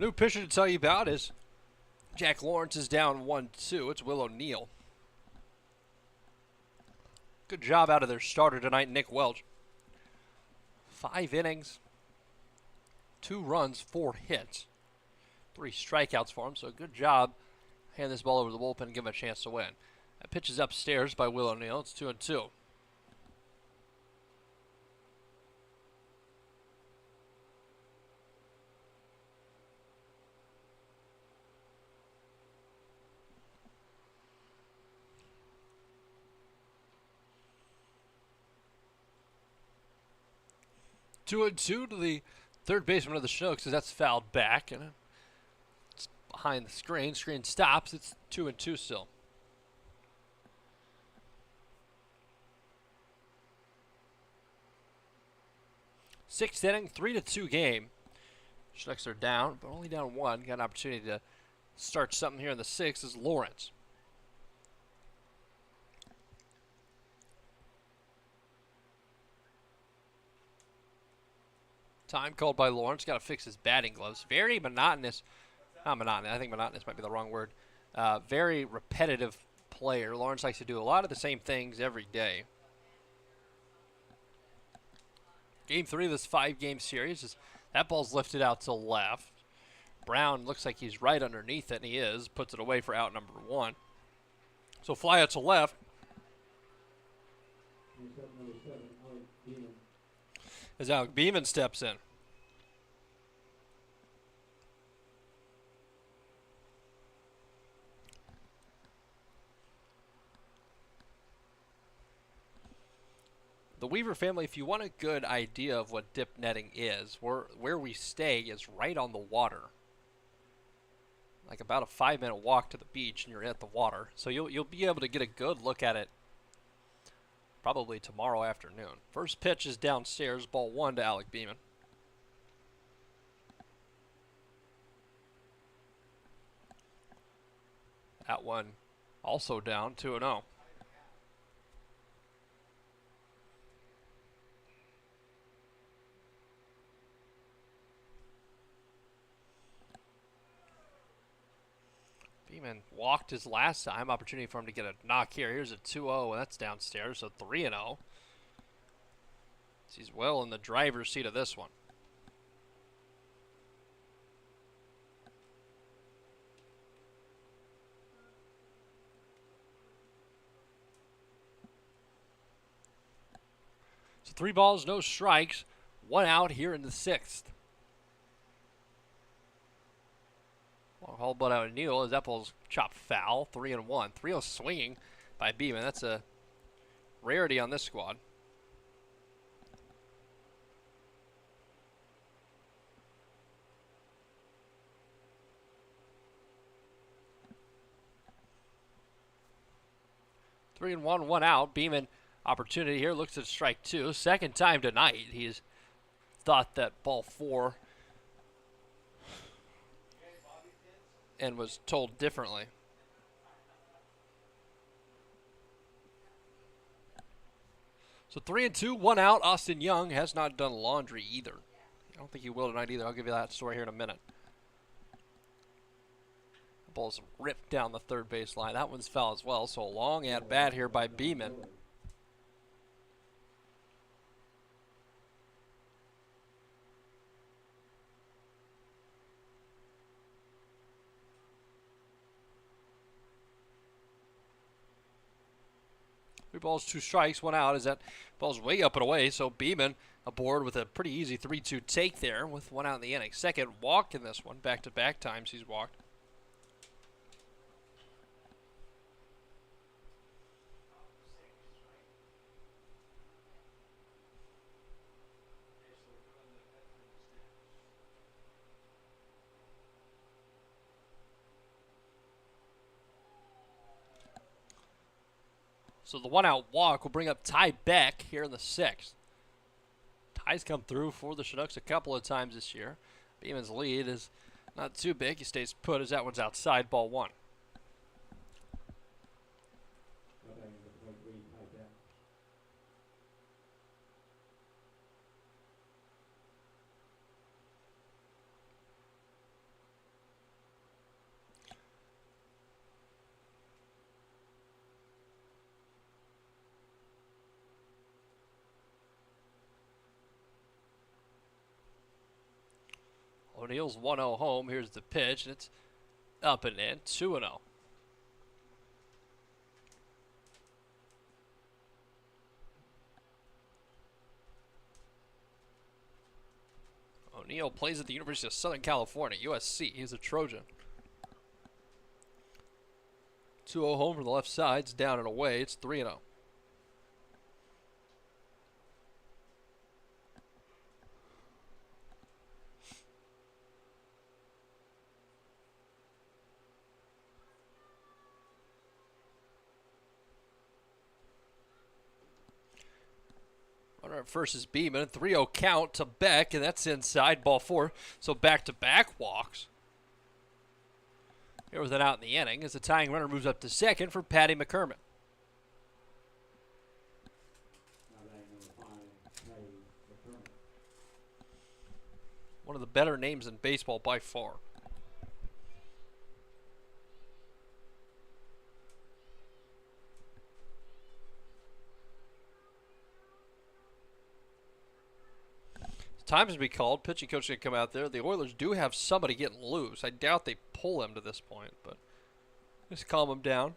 S1: New pitcher to tell you about is Jack Lawrence is down 1-2. It's Will O'Neill. Good job out of their starter tonight, Nick Welch. 5 innings, 2 runs, 4 hits, 3 strikeouts for him. So good job. Hand this ball over the bullpen and give him a chance to win. That pitch is upstairs by Will O'Neill. It's 2-2. Two and two to the third baseman of the Chinooks, as that's fouled back, and it's behind the screen. Screen stops. It's 2-2 still. Sixth inning, 3-2 game. Chinooks are down, but only down 1. Got an opportunity to start something here in the 6th is Lawrence. Time called by Lawrence. Got to fix his batting gloves. Very monotonous. Not monotonous. I think monotonous might be the wrong word. Very repetitive player. Lawrence likes to do a lot of the same things every day. Game 3 of this 5-game series is that ball's lifted out to left. Brown looks like he's right underneath it, and he is. Puts it away for out number 1. So fly out to left. As Alec Beeman steps in. The Weaver family, if you want a good idea of what dip netting is, where we stay is right on the water. Like about a 5-minute walk to the beach and you're at the water. So you'll be able to get a good look at it probably tomorrow afternoon. First pitch is downstairs, ball 1 to Alec Beeman. That one also down, 2-0. Beeman walked his last time. Opportunity for him to get a knock here. Here's a 2-0, and that's downstairs, so 3-0. He's well in the driver's seat of this one. So 3 balls, no strikes. 1 out here in the 6th. Well, hold but out O'Neill as that ball's chopped foul. 3-1. 3-0 swinging by Beeman. That's a rarity on this squad. Three and one out. Beeman opportunity here. Looks at strike 2. Second time tonight. He's thought that ball 4 and was told differently. So 3-2, 1 out. Austin Young has not done laundry either. I don't think he will tonight either. I'll give you that story here in a minute. The ball's ripped down the third base line. That one's foul as well. So a long at bat here by Beeman. Three balls, 2 strikes, 1 out as that ball's way up and away. So Beeman aboard with a pretty easy 3-2 take there with 1 out in the inning. Second walk in this one. Back-to-back times he's walked. So the 1 out walk will bring up Ty Beck here in the 6th. Ty's come through for the Chinooks a couple of times this year. Beeman's lead is not too big. He stays put as that one's outside, ball 1. O'Neill's 1-0 home. Here's the pitch, and it's up and in, 2-0. O'Neill plays at the University of Southern California, USC. He's a Trojan. 2-0 home from the left side. It's down and away. It's 3-0. Runner at first is Beeman. 3-0 count to Beck, and that's inside, ball 4. So back-to-back walks. Here with an out in the inning as the tying runner moves up to second for Patty McCormick. One of the better names in baseball by far. Time's to be called. Pitching coach going to come out there. The Oilers do have somebody getting loose. I doubt they pull him to this point, but just calm him down.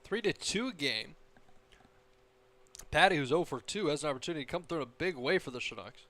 S1: Three to 2 game. Patty, who's 0 for 2, has an opportunity to come through in a big way for the Chinooks.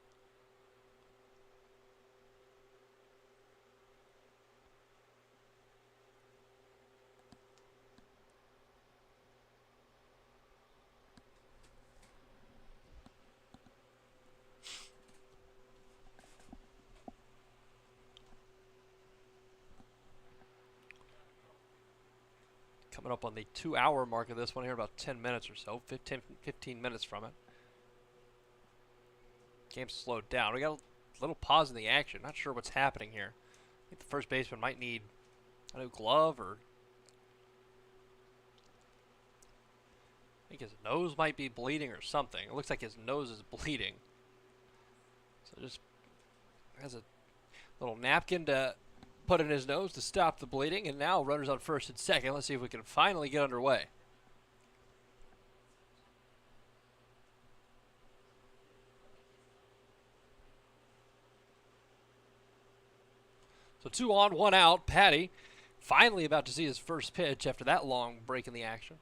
S1: Coming up on the 2-hour mark of this one here, about 10 minutes or so, 15 minutes from it. Game's slowed down. We got a little pause in the action. Not sure what's happening here. I think the first baseman might need a new glove, or I think his nose might be bleeding or something. It looks like his nose is bleeding. So just has a little napkin to put in his nose to stop the bleeding, and now runners on first and second. Let's see if we can finally get underway. So 2 on, 1 out. Patty finally about to see his first pitch after that long break in the action.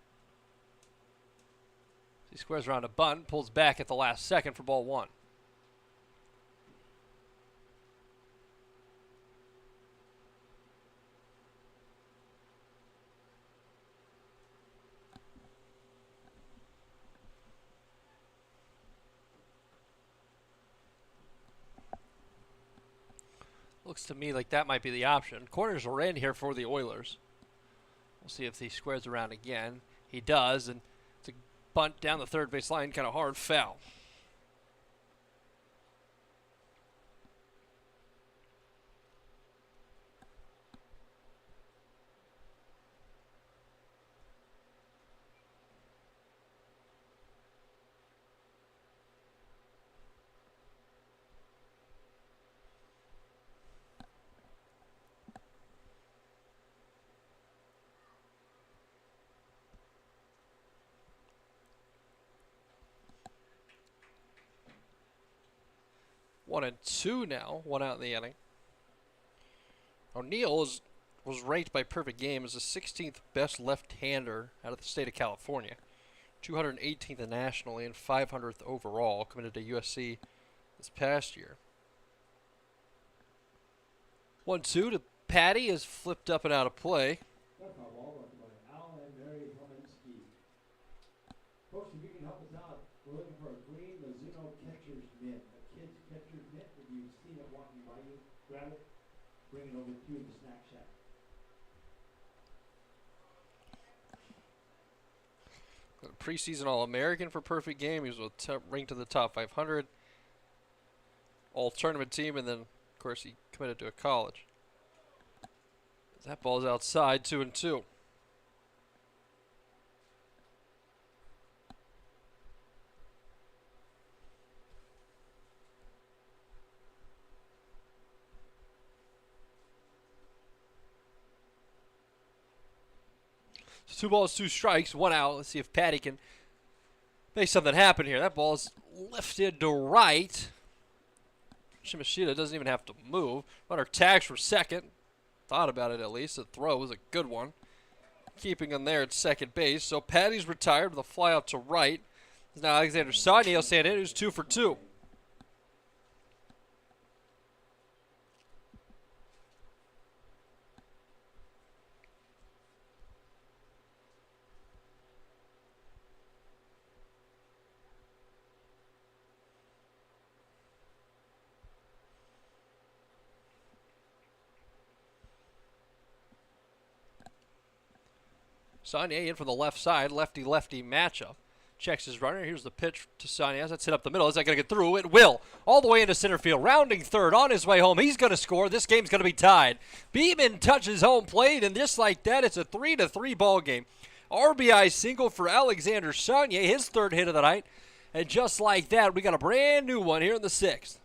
S1: He squares around a bunt, pulls back at the last second for ball 1. Looks to me like that might be the option. Corners are in here for the Oilers. We'll see if he squares around again. He does, and it's a bunt down the third base line, kind of hard, foul. One and 2 now, 1 out in the inning. O'Neill was ranked by Perfect Game as the 16th best left-hander out of the state of California. 218th nationally and 500th overall, committed to USC this past year. 1-2 to Patty is flipped up and out of play.
S2: That's my ball brought to you by Al and Mary Helminski. Coach, if you can help us out, we're looking for a green Mizuno catcher's mitt. A kid's catcher's mitt. If you've seen it walking by you, grab it, bring it over to the snack shack.
S1: preseason All-American for perfect game. He was ranked to the top 500 all-tournament team, and then, of course, he committed to a college. That ball's outside, 2-2. So 2 balls, 2 strikes, 1 out. Let's see if Patty can make something happen here. That ball's lifted to right. Shimashita doesn't even have to move. Runner tags for second. Thought about it at least. The throw was a good one. Keeping him there at second base. So Patty's retired with a fly out to right. Now Alexander Saunier will stand in, who's 2 for 2. Saunier in from the left side, lefty-lefty matchup. Checks his runner. Here's the pitch to Saunier. That's hit up the middle. Is that going to get through? It will. All the way into center field. Rounding third on his way home. He's going to score. This game's going to be tied. Beeman touches home plate, and just like that, it's a 3-3 ball game. RBI single for Alexander Saunier, his 3rd hit of the night. And just like that, we got a brand new one here in the 6th.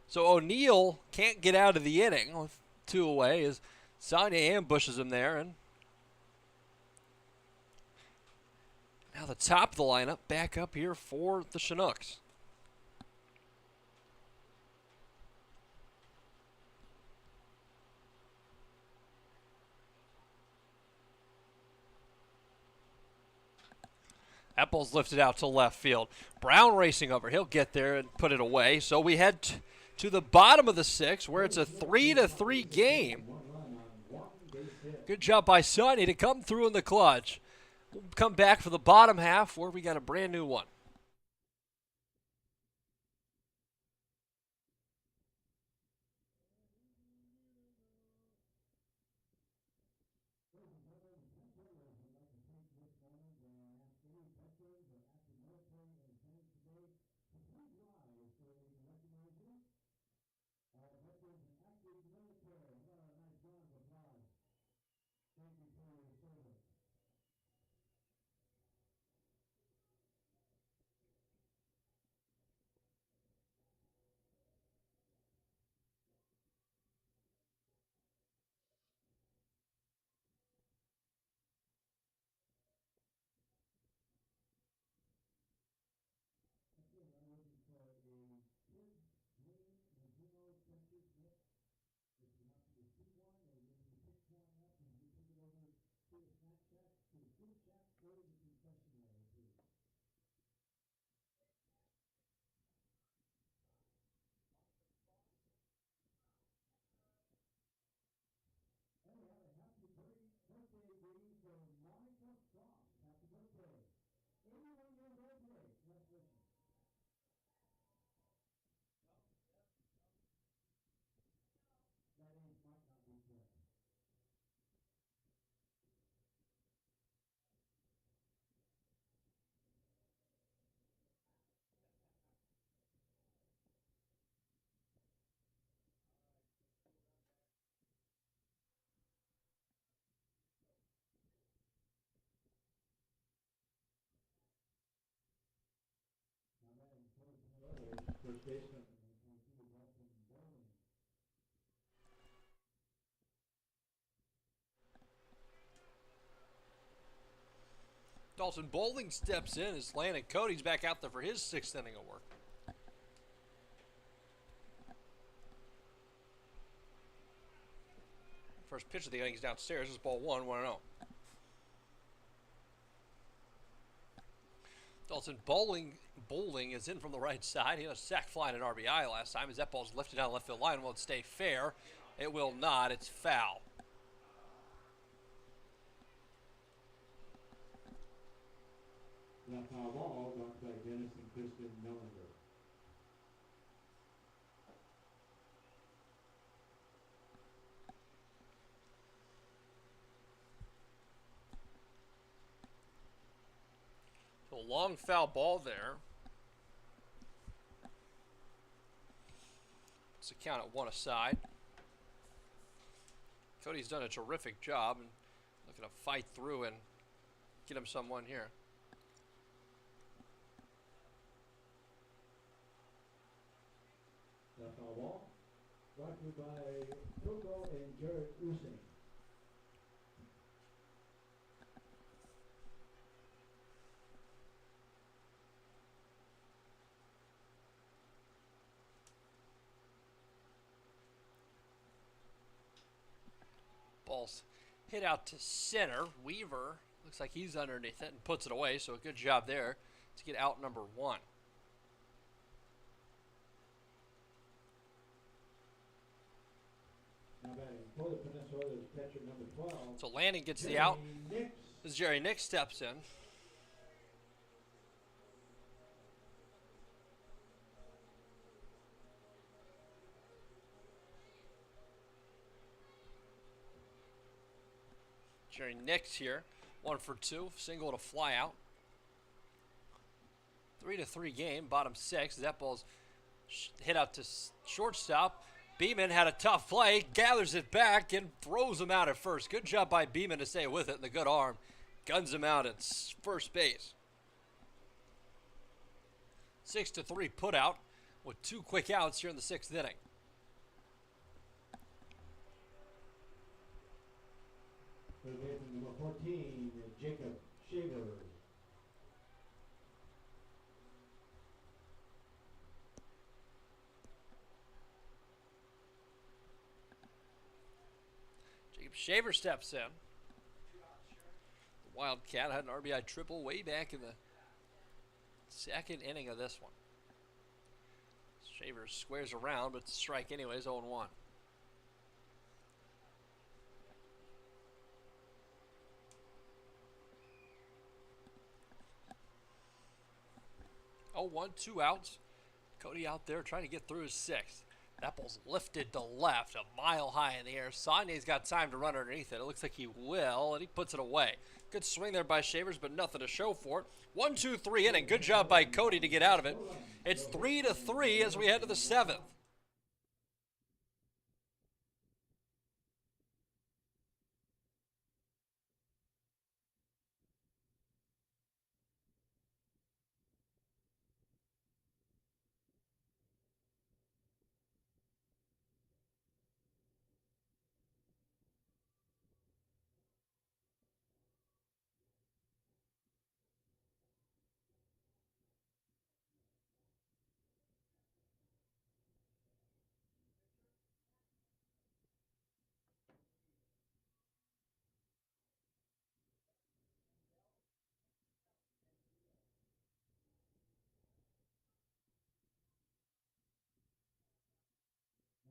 S1: So O'Neill can't get out of the inning with 2 away as Saunier ambushes him there. And now the top of the lineup back up here for the Chinooks. That ball's lifted out to left field. Brown racing over. He'll get there and put it away. So we head to the bottom of the 6th, where it's a 3-3 game. Good job by Sonny to come through in the clutch. We'll come back for the bottom half, where we got a brand new one. Dalton Bowling steps in as Landon Cody's back out there for his 6th inning of work. First pitch of the innings downstairs is ball 1, 1-0. Dalton Bowling is in from the right side. He had a sac fly and an RBI last time as that ball's lifted down the left field line. Will it stay fair? It will not. It's foul.
S2: That foul ball brought by Dennis and Kristen Mellinger.
S1: A long foul ball there. It's a count at 1 aside. Cody's done a terrific job and looking to fight through and get him someone here.
S2: The foul ball brought to you by Coco and Jared Using.
S1: Ball's hit out to center. Weaver looks like he's underneath it and puts it away, so a good job there to get out number 1.
S2: Now batting for the Peninsula is catcher number 12.
S1: So Lanning gets the out.
S2: Nix.
S1: As Jerry Nix steps in. Jerry Nix here, 1 for 2, single and a fly out. 3-3 game, bottom 6. That ball's hit out to shortstop. Beeman had a tough play, gathers it back and throws him out at first. Good job by Beeman to stay with it, and the good arm guns him out at first base. 6-3 put out with 2 quick outs here in the 6th inning.
S2: For the baseman number 14, Jacob Shaver.
S1: Jacob Shaver steps in. The Wildcat had an RBI triple way back in the 2nd inning of this one. Shaver squares around, but strike anyways, 0-1. Oh, 1-2 outs. Cody out there trying to get through his 6th. That ball's lifted to left, a mile high in the air. Sonya's got time to run underneath it. It looks like he will, and he puts it away. Good swing there by Shavers, but nothing to show for it. 1-2-3 inning. Good job by Cody to get out of it. It's 3-3 as we head to the 7th.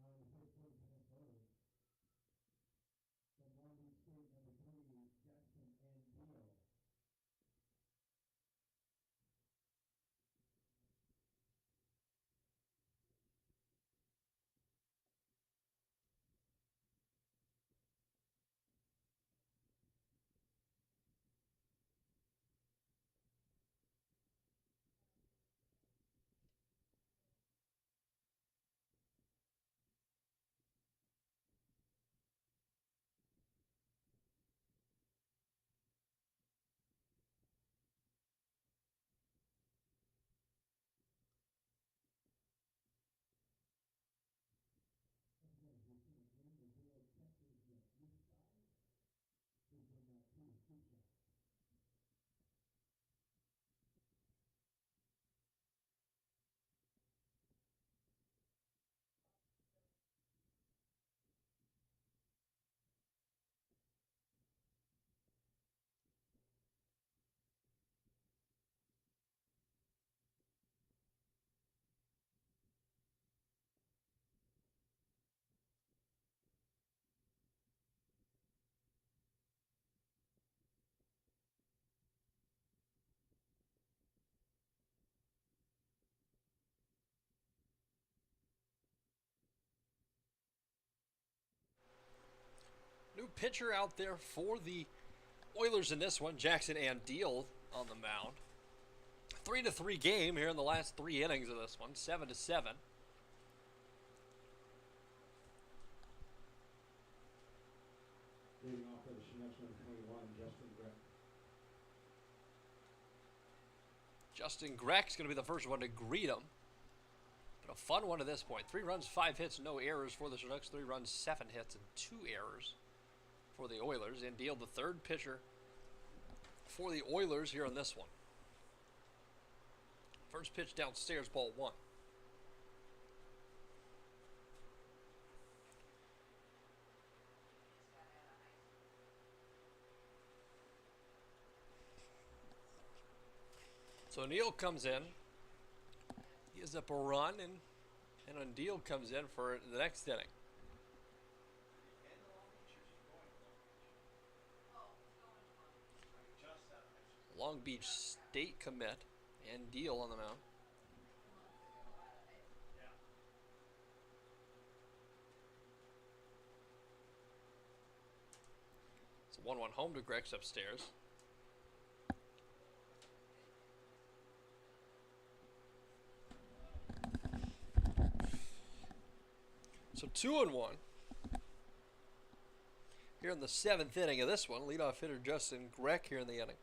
S2: Now in the first one, Minnesota. From Long Beach State, number 20, Jackson and Deal. Again, we'll see the green and zero catches the east side. Please bring that to the scoop shot.
S1: New pitcher out there for the Oilers in this one. Jackson and Deal on the mound. 3-3 game here in the last 3 innings of this one. 7-7.
S2: Leading off for the Chinooks, number 21, Justin Grett.
S1: Justin Greck's going to be the first one to greet him. But a fun one to this point. 3 runs, 5 hits, no errors for the Chinooks. 3 runs, 7 hits, and 2 errors for the Oilers. And Deal, the third pitcher for the Oilers here on this one. First pitch downstairs, ball 1. So Neal comes in, gives up a run, and Deal comes in for the next inning. Long Beach State commit and Deal on the mound. It's a 1-1 home to Greg's upstairs. So 2-1 here in the 7th inning of this one. Leadoff hitter Justin Grech here in the inning.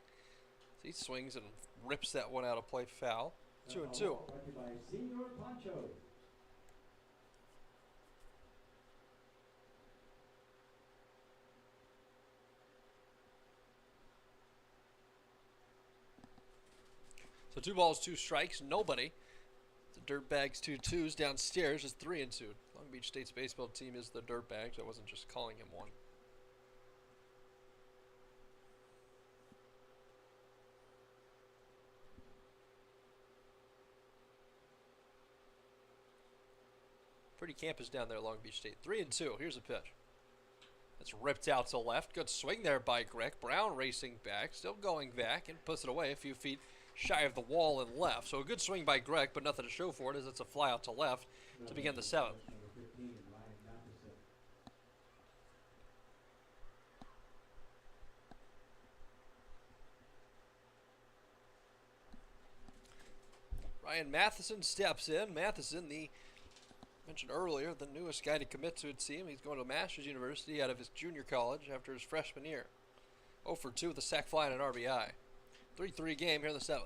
S1: So he swings and rips that one out of play foul. 2-2.
S2: By Senor Pancho.
S1: So 2 balls, 2 strikes, nobody. The Dirtbags 2-2s downstairs is 3-2. Long Beach State's baseball team is the Dirtbags. I wasn't just calling him one. Pretty campus down there, Long Beach State. 3-2. Here's a pitch. It's ripped out to left. Good swing there by Greg. Brown racing back, still going back, and puts it away a few feet shy of the wall and left. So a good swing by Greg, but nothing to show for it as it's a fly out to left to begin the 7th. Ryan Matheson steps in. Matheson, the mentioned earlier, the newest guy to commit to a team. He's going to a Masters University out of his junior college after his freshman year. 0 for 2 with a sac fly and an RBI. 3-3 game here in the 7th.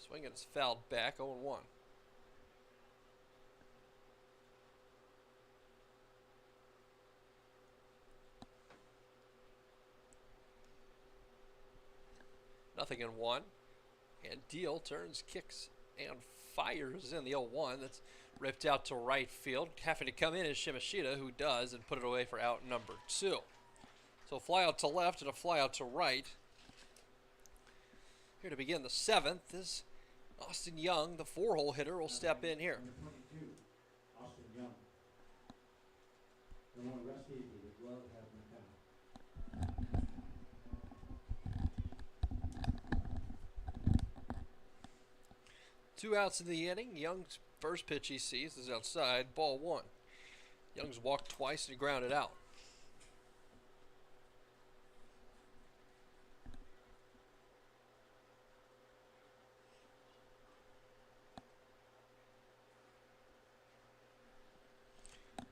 S1: Swing and it's fouled back, 0-1. Nothing in 1. And Deal turns, kicks, and fires in the 0-1. That's ripped out to right field. Having to come in is Shimashita, who does, and put it away for out number 2. So fly out to left and a fly out to right. Here to begin the 7th is Austin Young, the 4-hole hitter, will step in here.
S2: Number 22, Austin Young. The one rusty, the glove has been found.
S1: 2 outs in the inning. Young's first pitch he sees is outside, ball 1. Young's walked twice and grounded out.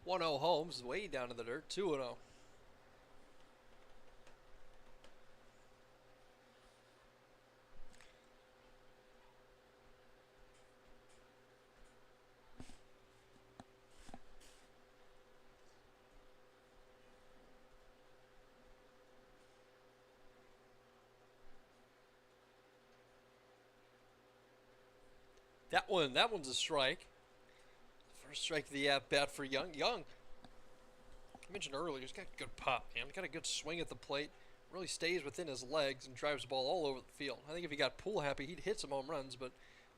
S1: "1-0 Holmes, way down in the dirt, 2-0. That one's a strike. First strike of the at-bat for Young. Young, I mentioned earlier, he's got a good pop, man. He's got a good swing at the plate. Really stays within his legs and drives the ball all over the field. I think if he got pool happy, he'd hit some home runs, but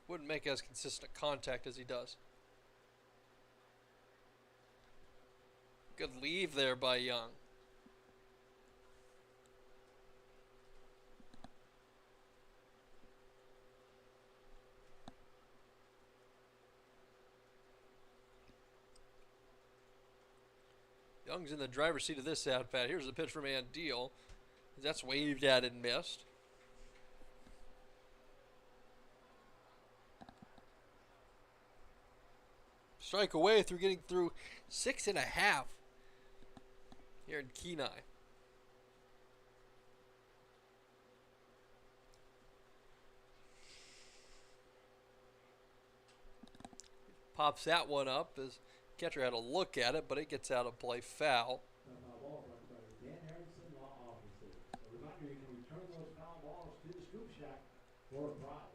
S1: wouldn't make as consistent contact as he does. Good leave there by Young. Young's in the driver's seat of this at-bat. Here's the pitch from Deal. That's waved at and missed. strike away through getting through 6.5 here in Kenai. Pops that one up as catcher had a look at it, but it gets out of play, foul.
S2: Ball brought by Dan Harrison, law offices. A reminder, you can return those foul balls to the scoop shack for a prize.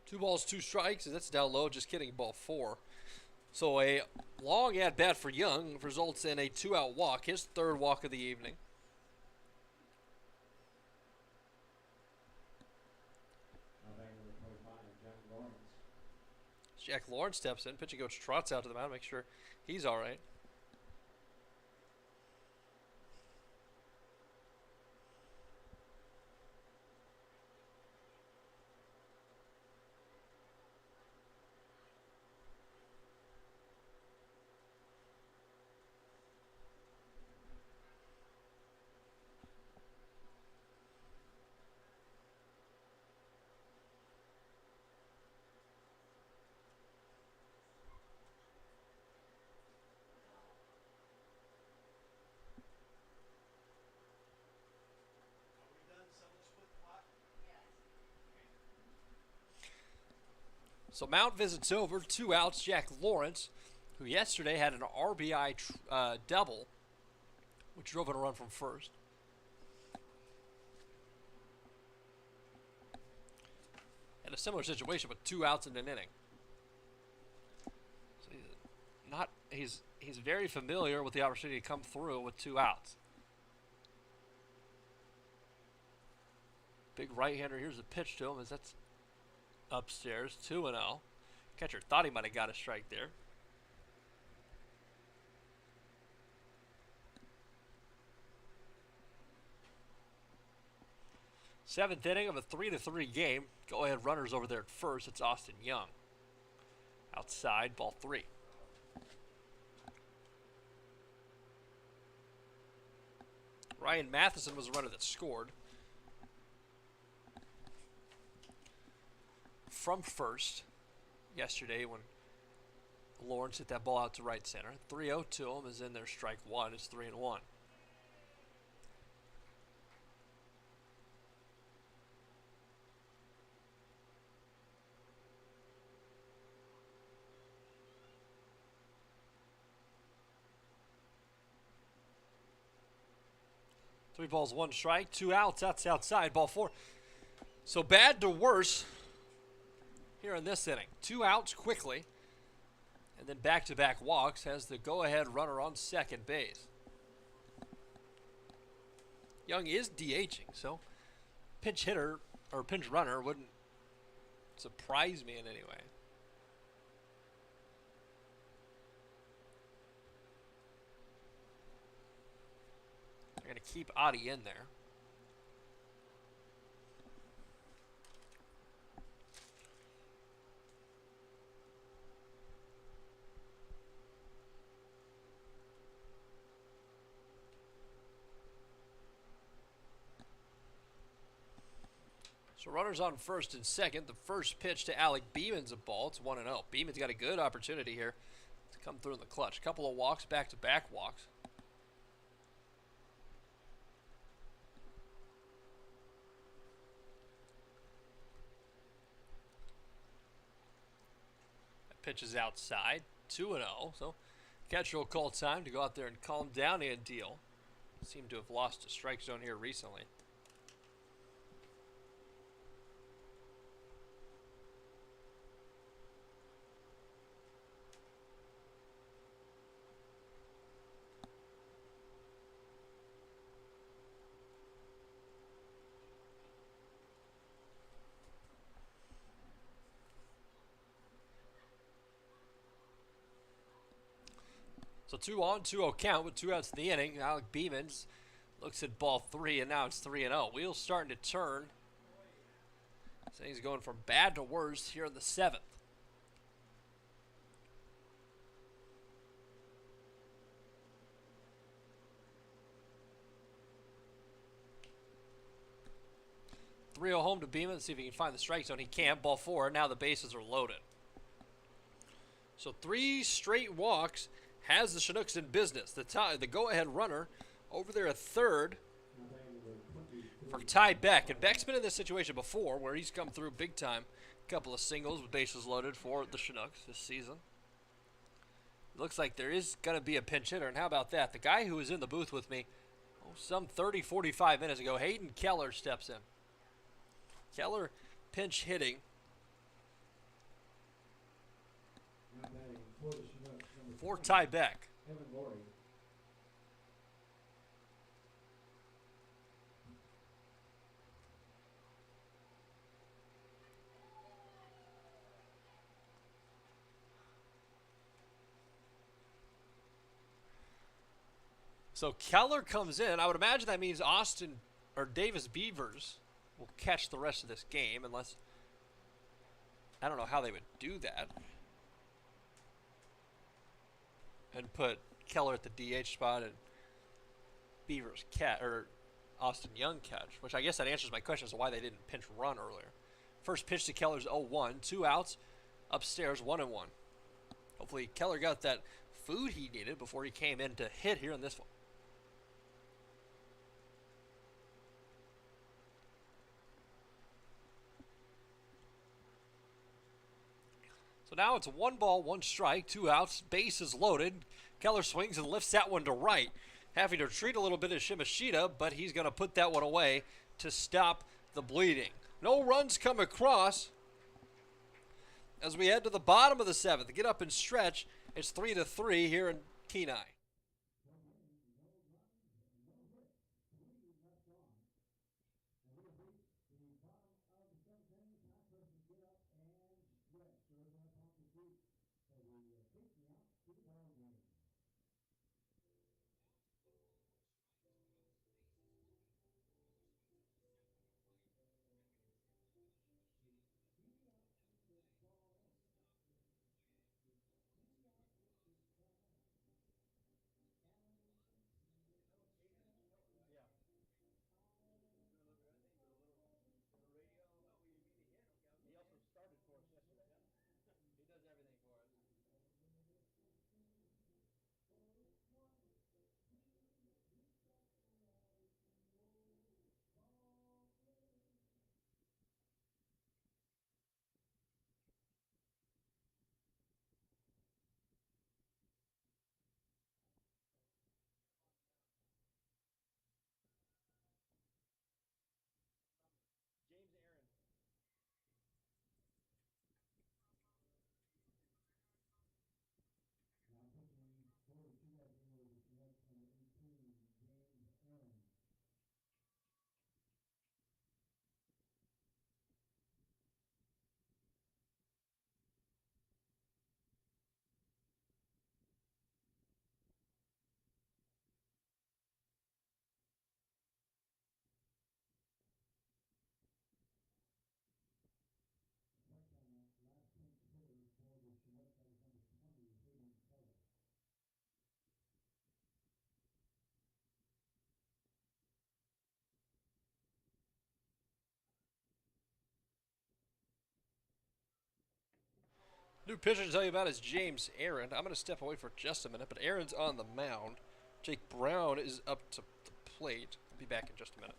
S1: Two balls, two strikes, and that's down low, just kidding, ball 4. So a long at bat for Young results in a 2-out walk, his third walk of the evening. Jack Lawrence steps in, pitching coach trots out to the mound, make sure he's all right. So Mount visits over, 2 outs. Jack Lawrence, who yesterday had an RBI double, which drove in a run from first. And a similar situation with 2 outs in an inning. So he's very familiar with the opportunity to come through with 2 outs. Big right-hander. Here's the pitch to him as that's upstairs, 2-0. Catcher thought he might have got a strike there. Seventh inning of a 3-3 game. Go ahead runners over there at first. It's Austin Young. Outside, ball 3. Ryan Matheson was the runner that scored. From first yesterday when Lawrence hit that ball out to right center. 3-0 to him is in there, strike 1. It's 3-1. Three balls, 1 strike, 2 outs. That's outside, ball 4. So bad to worse here in this inning. 2 outs quickly, and then back-to-back walks has the go-ahead runner on second base. Young is DHing, so pinch hitter or pinch runner wouldn't surprise me in any way. They're going to keep Adi in there. So runners on first and second. The first pitch to Alec Beeman's a ball. It's 1-0. Beeman's got a good opportunity here to come through in the clutch. A couple of walks, back-to-back walks. That pitch is outside. 2-0. So catcher will call time to go out there and calm down and deal. Seem to have lost a strike zone here recently. So 2-on, 2-0 count with 2 outs in the inning. Alec Beemans looks at ball 3, and now it's 3-0. Wheels starting to turn. So he's going from bad to worse here in the 7th. 3-0 home to Beeman. Let's see if he can find the strike zone. He can't. Ball four. Now the bases are loaded. So 3 straight walks has the Chinooks in business. The go-ahead runner over there at third for Ty Beck. And Beck's been in this situation before where he's come through big time. A couple of singles with bases loaded for the Chinooks this season. Looks like there is going to be a pinch hitter. And how about that? The guy who was in the booth with me some 30, 45 minutes ago, Hayden Keller steps in. Keller pinch hitting. For Ty Beck. So Keller comes in. I would imagine that means Austin or Davis Beavers will catch the rest of this game unless I don't know how they would do that. And put Keller at the DH spot and Beavers or Austin Young catch, which I guess that answers my question as to why they didn't pinch run earlier. First pitch to Keller's 0-1, 2 outs, upstairs 1-1. Hopefully Keller got that food he needed before he came in to hit here in this one. So now it's 1 ball, 1 strike, 2 outs, bases loaded. Keller swings and lifts that one to right. Having to retreat a little bit of Shimashita, but he's going to put that one away to stop the bleeding. No runs come across as we head to the bottom of the 7th. Get up and stretch. It's 3-3 here in Kenai. New pitcher to tell you about is James Aaron. I'm going to step away for just a minute, but Aaron's on the mound. Jake Brown is up to the plate. I'll be back in just a minute.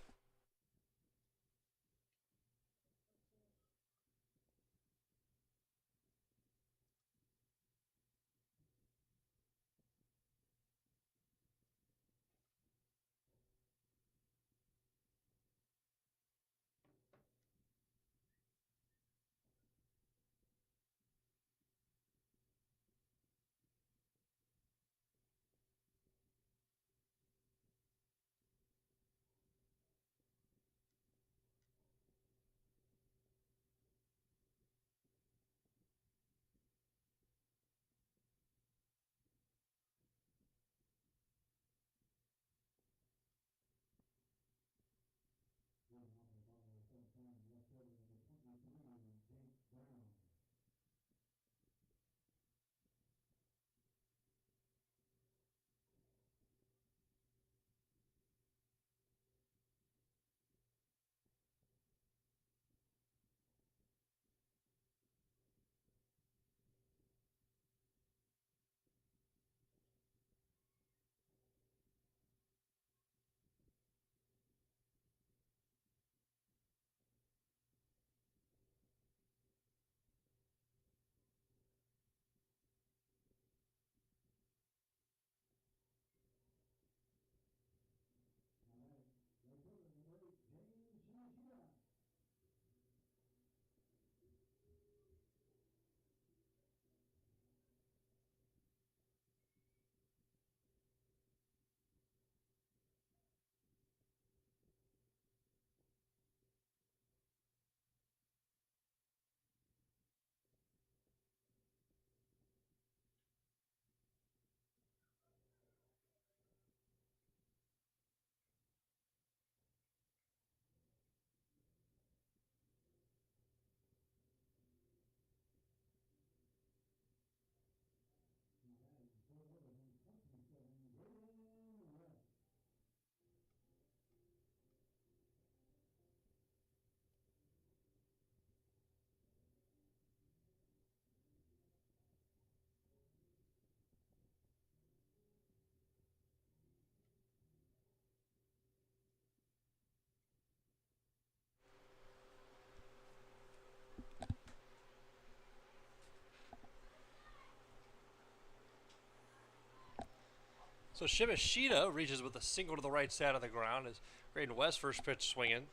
S1: So Shimashita reaches with a single to the right side of the ground as Graydon West first pitch swinging.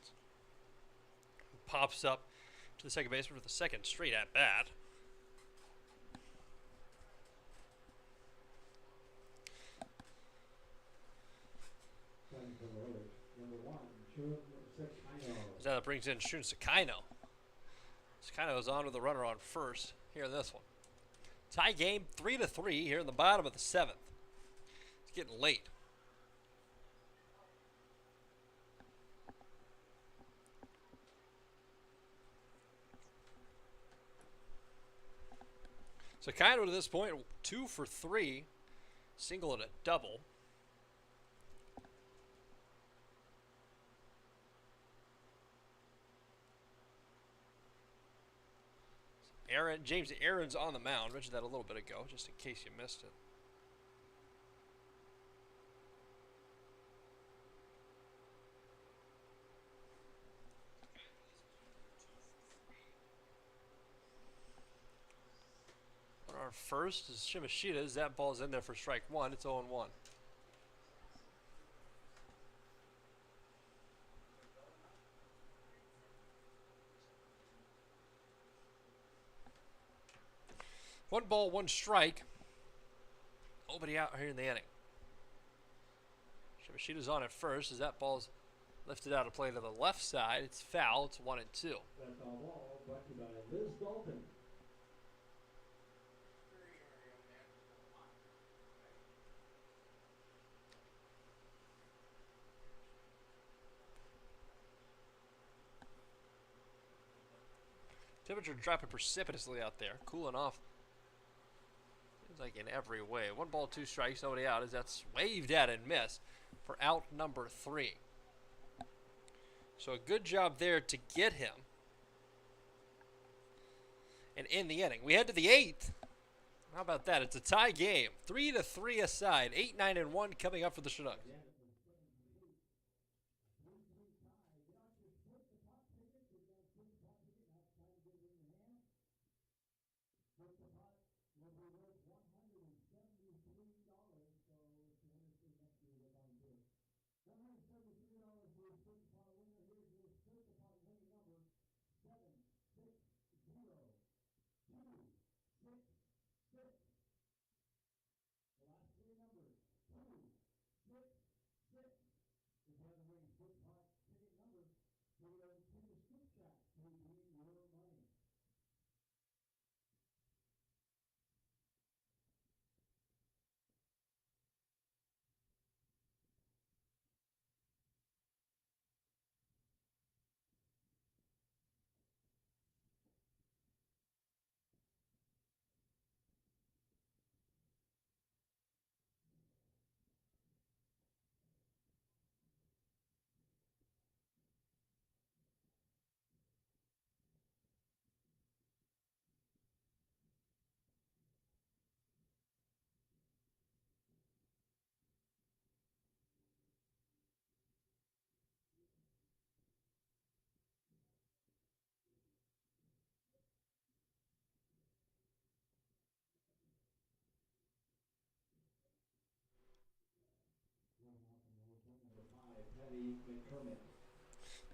S1: Pops up to the second baseman for the second straight at bat. Now that brings in Shun Sakaino. Sakaino is on with the runner on first here in this one. Tie game 3-3 here in the bottom of the 7th. It's getting late. Sakaino to this point 2 for 3, single and a double. James Aaron's on the mound. Mentioned that a little bit ago, just in case you missed it. On our first is Shimashita's. That ball's in there for strike one. It's 0-1. One ball, one strike. Nobody out here in the inning. Shimashita's on at first as that ball's lifted out of play to the left side. It's foul. It's 1-2.
S2: That's all ball brought to you by Liz Dalton.
S1: Temperature dropping precipitously out there. Cooling off. Seems like in every way. One ball, two strikes, nobody out as that's waved at and missed for out number 3. So a good job there to get him. And in the inning. We head to the 8th. How about that? It's a tie game. 3-3 aside. 8, 9, and 1 coming up for the Chinooks.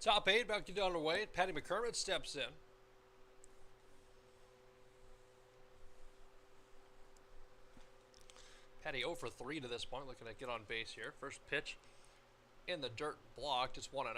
S1: Top 8 about to get underway. Patty McCormick steps in. Patty 0 for 3 to this point, looking to get on base here. First pitch in the dirt, blocked. It's 1-0.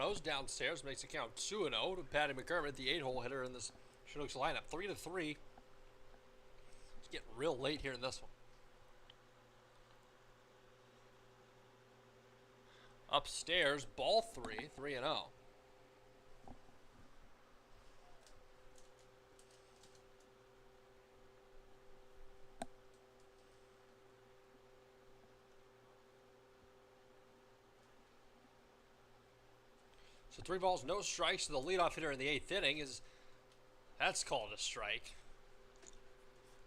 S1: O's downstairs makes it count 2-0 to Patty McCormick, the 8-hole hitter in this Chinooks lineup. 3-3. It's getting real late here in this one. Upstairs, ball 3, 3-0. So 3 balls, no strikes to the leadoff hitter in the 8th inning. Is That's called a strike.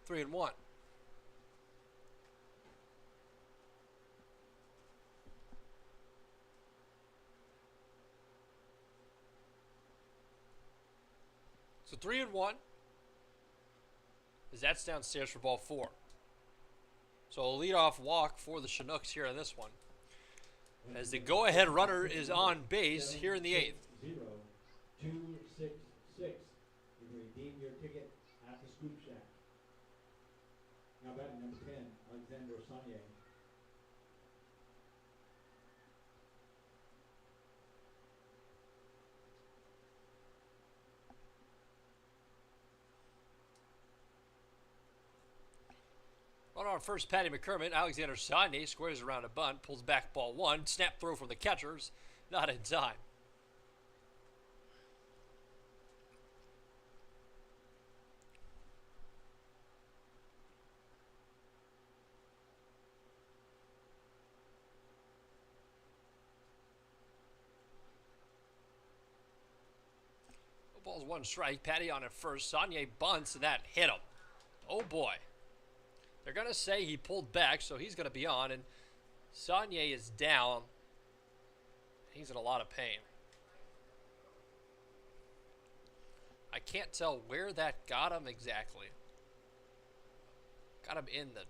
S1: 3-1. So 3-1. As that's downstairs for ball 4. So a leadoff walk for the Chinooks here in this one. As the go-ahead runner is on base here in the 8th.
S2: 0266. You can redeem your ticket at the Scoop Shack. Now batting number 10, Alexander Sonye.
S1: Runner on first, Patty McCormick. Alexander Sonye squares around a bunt, pulls back ball 1. Snap throw from the catchers, not in time. Ball's 1 strike. Patty on at first. Sonye bunts, and that hit him. Oh boy. They're going to say he pulled back, so he's going to be on, and Sonye is down. He's in a lot of pain. I can't tell where that got him exactly. Got him in the...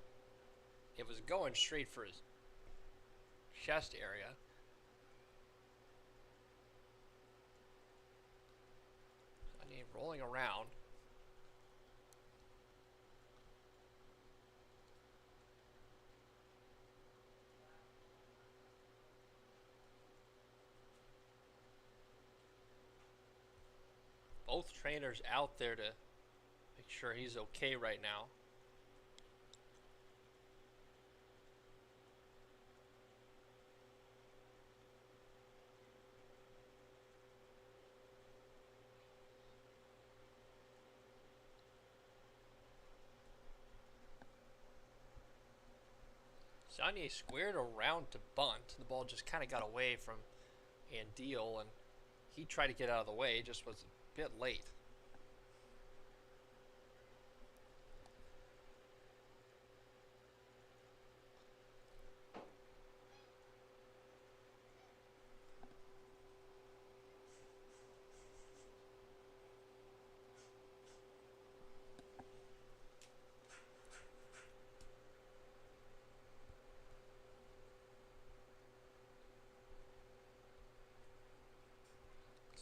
S1: It was going straight for his chest area. Sonye rolling around. Both trainers out there to make sure he's okay right now. Sonye squared around to bunt. The ball just kind of got away from Andeal, and he tried to get out of the way, just was a bit late.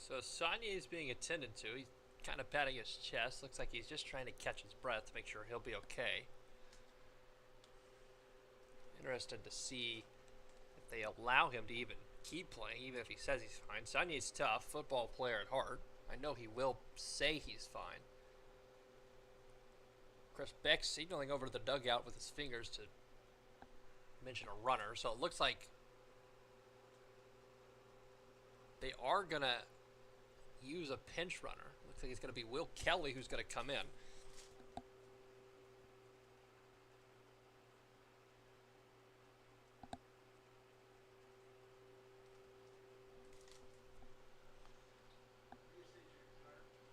S1: So Sonye is being attended to. He's kind of patting his chest. Looks like he's just trying to catch his breath to make sure he'll be okay. Interested to see if they allow him to even keep playing, even if he says he's fine. Sonye's tough, football player at heart. I know he will say he's fine. Chris Beck signaling over to the dugout with his fingers to mention a runner. So it looks like they are going to use a pinch runner. Looks like it's going to be Will Kelly who's going to come in.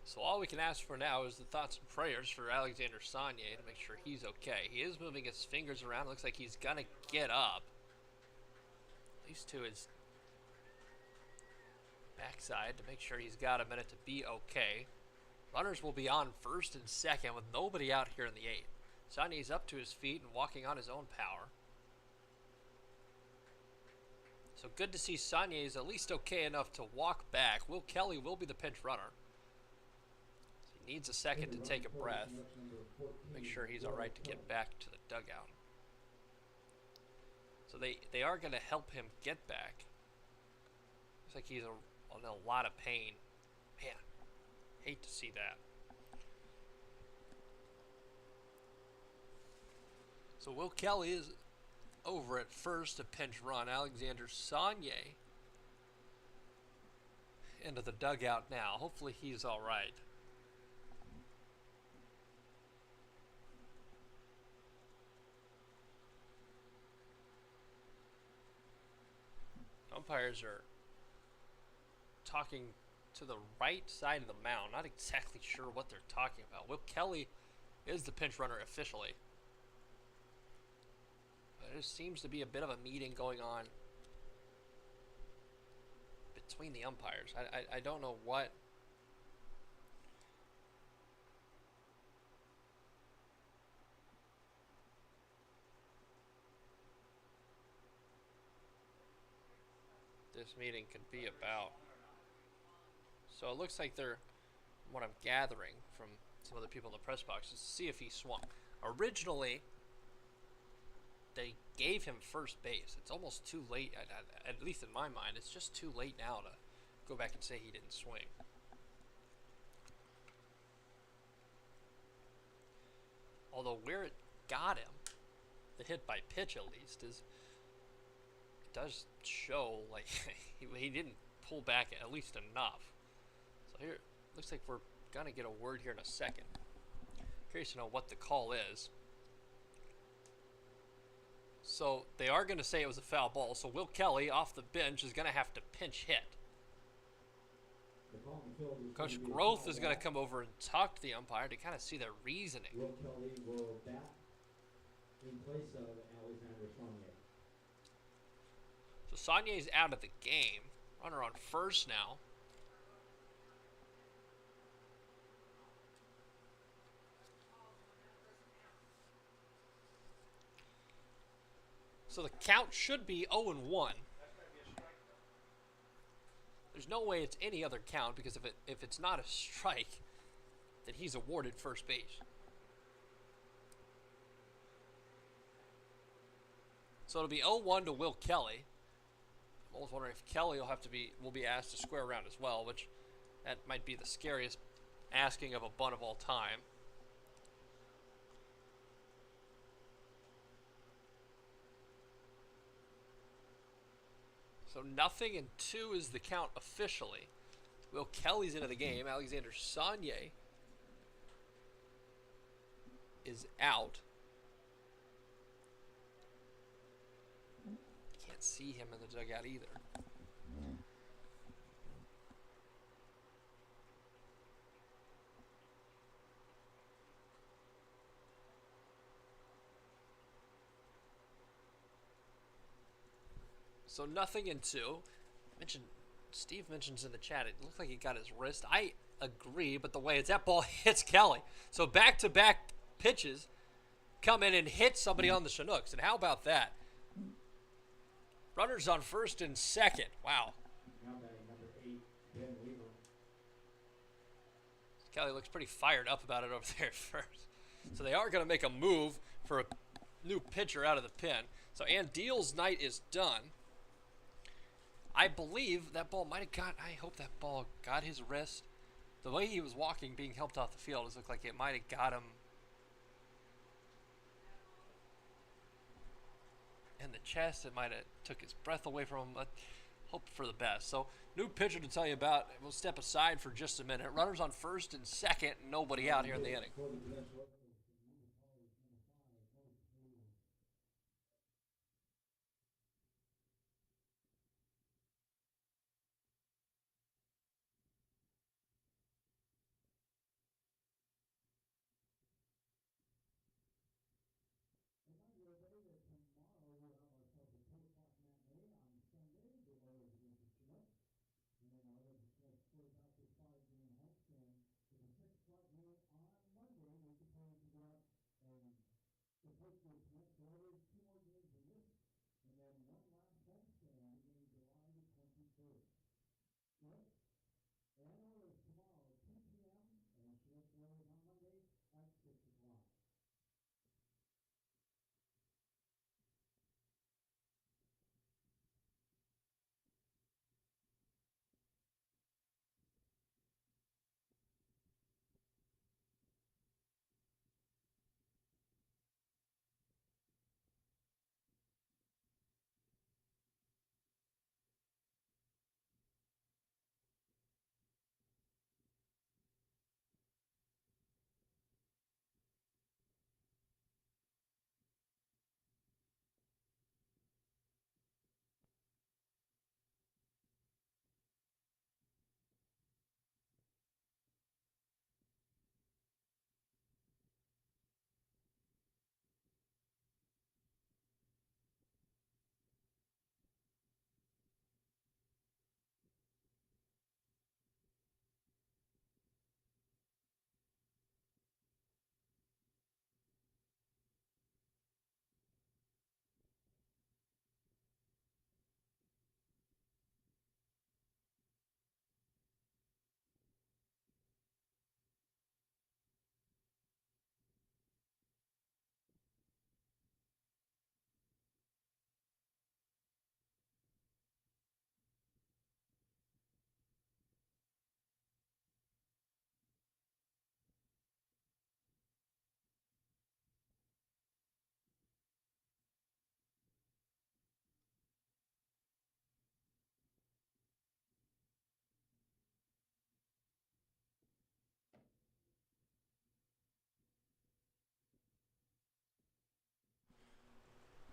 S1: So all we can ask for now is the thoughts and prayers for Alexander Sonye to make sure he's okay. He is moving his fingers around. Looks like he's going to get up. At least to his backside to make sure he's got a minute to be okay. Runners will be on first and second with nobody out here in the 8th. Sonye's up to his feet and walking on his own power. So good to see Sonye is at least okay enough to walk back. Will Kelly will be the pinch runner. He needs a second to take a breath. Make sure he's all right to get back to the dugout. So they are going to help him get back. Looks like he's in a lot of pain. Man, hate to see that. So Will Kelly is over at first, a pinch run. Alexander Sonye into the dugout now. Hopefully he's all right. Umpires are talking to the right side of the mound. Not exactly sure what they're talking about. Will Kelly is the pinch runner officially. There seems to be a bit of a meeting going on between the umpires. I don't know what. This meeting could be about. So it looks like they're, what I'm gathering from some of the people in the press box, is to see if he swung. Originally, they gave him first base. It's almost too late, at least in my mind. It's just too late now to go back and say he didn't swing. Although where it got him, the hit by pitch at least, is it does show like he didn't pull back at least enough. So here, looks like we're going to get a word here in a second. Curious to know what the call is. So they are going to say it was a foul ball. So Will Kelly off the bench is going to have to pinch hit. Coach Groth is going to come over and talk to the umpire to kind of see their reasoning.
S2: Will Kelly will bat in place of Alexander Saunier.
S1: So Saunier's out of the game. Runner on first now. So the count should be 0-1. There's no way it's any other count, because if it's not a strike, then he's awarded first base. So it'll be 0-1 to Will Kelly. I'm always wondering if Kelly will be asked to square around as well, which that might be the scariest asking of a bunt of all time. So 0-2 is the count officially. Will Kelly's into the game. Alexander Saunier is out. Can't see him in the dugout either. So 0-2. Steve mentions in the chat, it looked like he got his wrist. I agree, but the way that ball hits Kelly. So back-to-back pitches come in and hit somebody on the Chinooks. And how about that? Runners on first and second. Wow.
S2: Now batting number 8, Ben Weaver.
S1: Kelly looks pretty fired up about it over there at first. So they are going to make a move for a new pitcher out of the pen. So Andiel's night is done. I believe that ball might have got, I hope that ball got his wrist. The way he was walking, being helped off the field, it looked like it might have got him in the chest. It might have took his breath away from him. But hope for the best. So, new pitcher to tell you about. We'll step aside for just a minute. Runners on first and second. Nobody out here in the inning.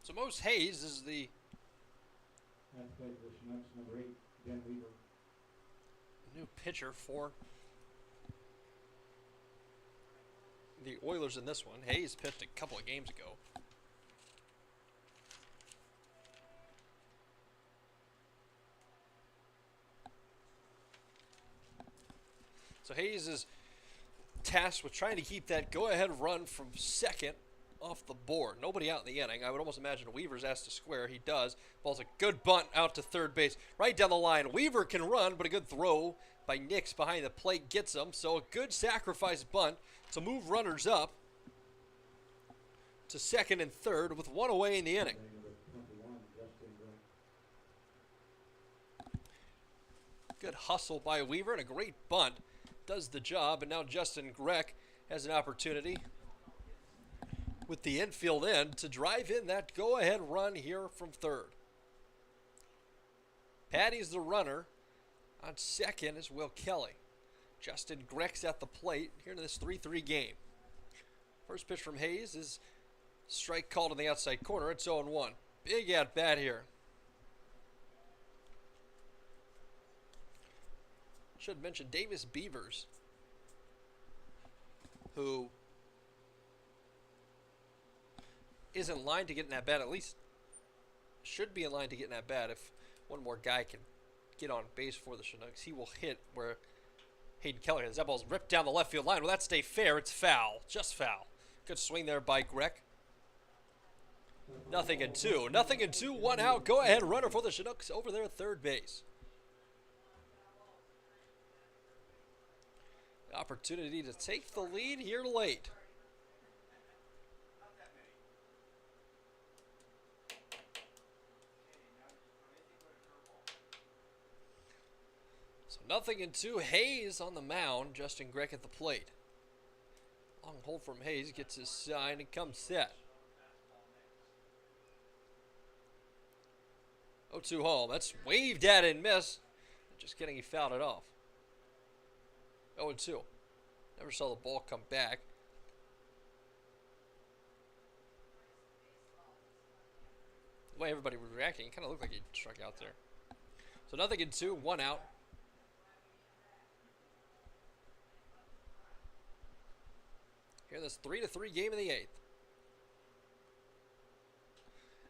S1: So Mose Hayes is the
S2: That's played for the Chinooks, number 8, Ben Weaver.
S1: new pitcher for the Oilers in this one. Hayes pitched a couple of games ago. So Hayes is tasked with trying to keep that go-ahead run from second off the board. Nobody out in the inning. I would almost imagine Weaver's asked to square. He does. Ball's a good bunt out to third base. Right down the line. Weaver can run, but a good throw by Nix behind the plate gets him. So a good sacrifice bunt to move runners up to second and third with one away in the inning. Good hustle by Weaver and a great bunt. Does the job, and now Justin Grech has an opportunity with the infield end to drive in that go-ahead run here from third. Patty's the runner. On second is Will Kelly. Justin Grech's at the plate here in this 3-3 game. First pitch from Hayes is strike called in the outside corner. It's 0-1. Big at bat here. Should mention Davis Beavers, who is in line to get in that bat, at least should be in line to get in that bat if one more guy can get on base for the Chinooks. He will hit where Hayden Keller hits. That ball's ripped down the left field line. Will that stay fair? It's foul. Just foul. Good swing there by Grech. 0-2. 0-2. One out. Go ahead runner for the Chinooks over there at third base. Opportunity to take the lead here late. So 0-2. Hayes on the mound. Justin Grech at the plate. Long hold from Hayes. Gets his sign and comes set. 0-2 home. That's waved at and missed. Just kidding, he fouled it off. 0-2. Never saw the ball come back. The way everybody was reacting, it kind of looked like he struck out there. So 0-2, one out. Here in this 3-3 game in the 8th.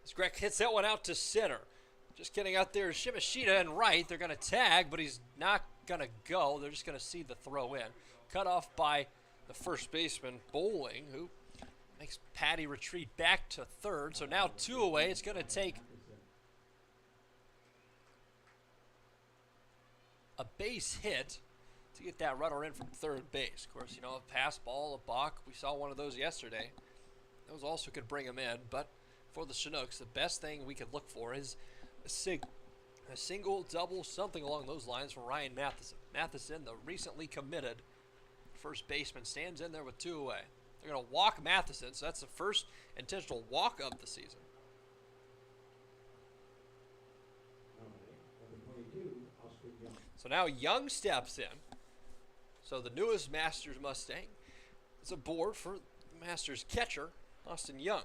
S1: As Grech hits that one out to center. Just getting out there, Shimashita and right. They're going to tag, but he's not going to go. They're just going to see the throw in. Cut off by the first baseman, Bowling, who makes Patty retreat back to third. So now 2 away. It's going to take a base hit to get that runner in from third base. Of course, you know, a pass ball, a balk. We saw one of those yesterday. Those also could bring him in. But for the Chinooks, the best thing we could look for is a single, double, something along those lines for Ryan Matheson. Matheson, the recently committed first baseman, stands in there with 2 away. They're going to walk Matheson, so that's the first intentional walk of the season. So now Young steps in. So the newest Masters Mustang is aboard for Masters catcher, Austin Young.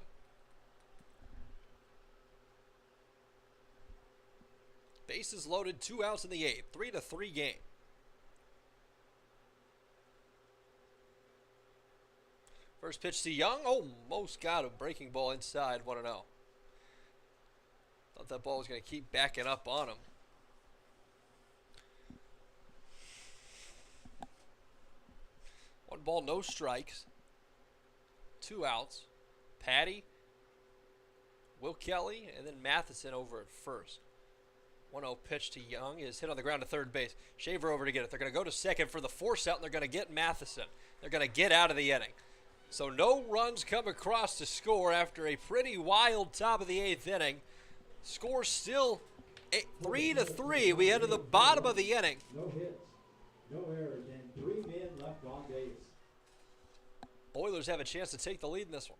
S1: Bases loaded, 2 outs in the 8th, 3-3 game. First pitch to Young. Almost got a breaking ball inside. 1-0. Thought that ball was going to keep backing up on him. One ball, no strikes. 2 outs. Patty, Will Kelly, and then Matheson over at first. 1-0 pitch to Young is hit on the ground to third base. Shaver over to get it. They're going to go to second for the force out, and they're going to get Matheson. They're going to get out of the inning. So no runs come across to score after a pretty wild top of the 8th inning. Score still 3-3. We head to the bottom of the inning.
S2: No hits, no errors, and 3 men left on base.
S1: Oilers have a chance to take the lead in this one.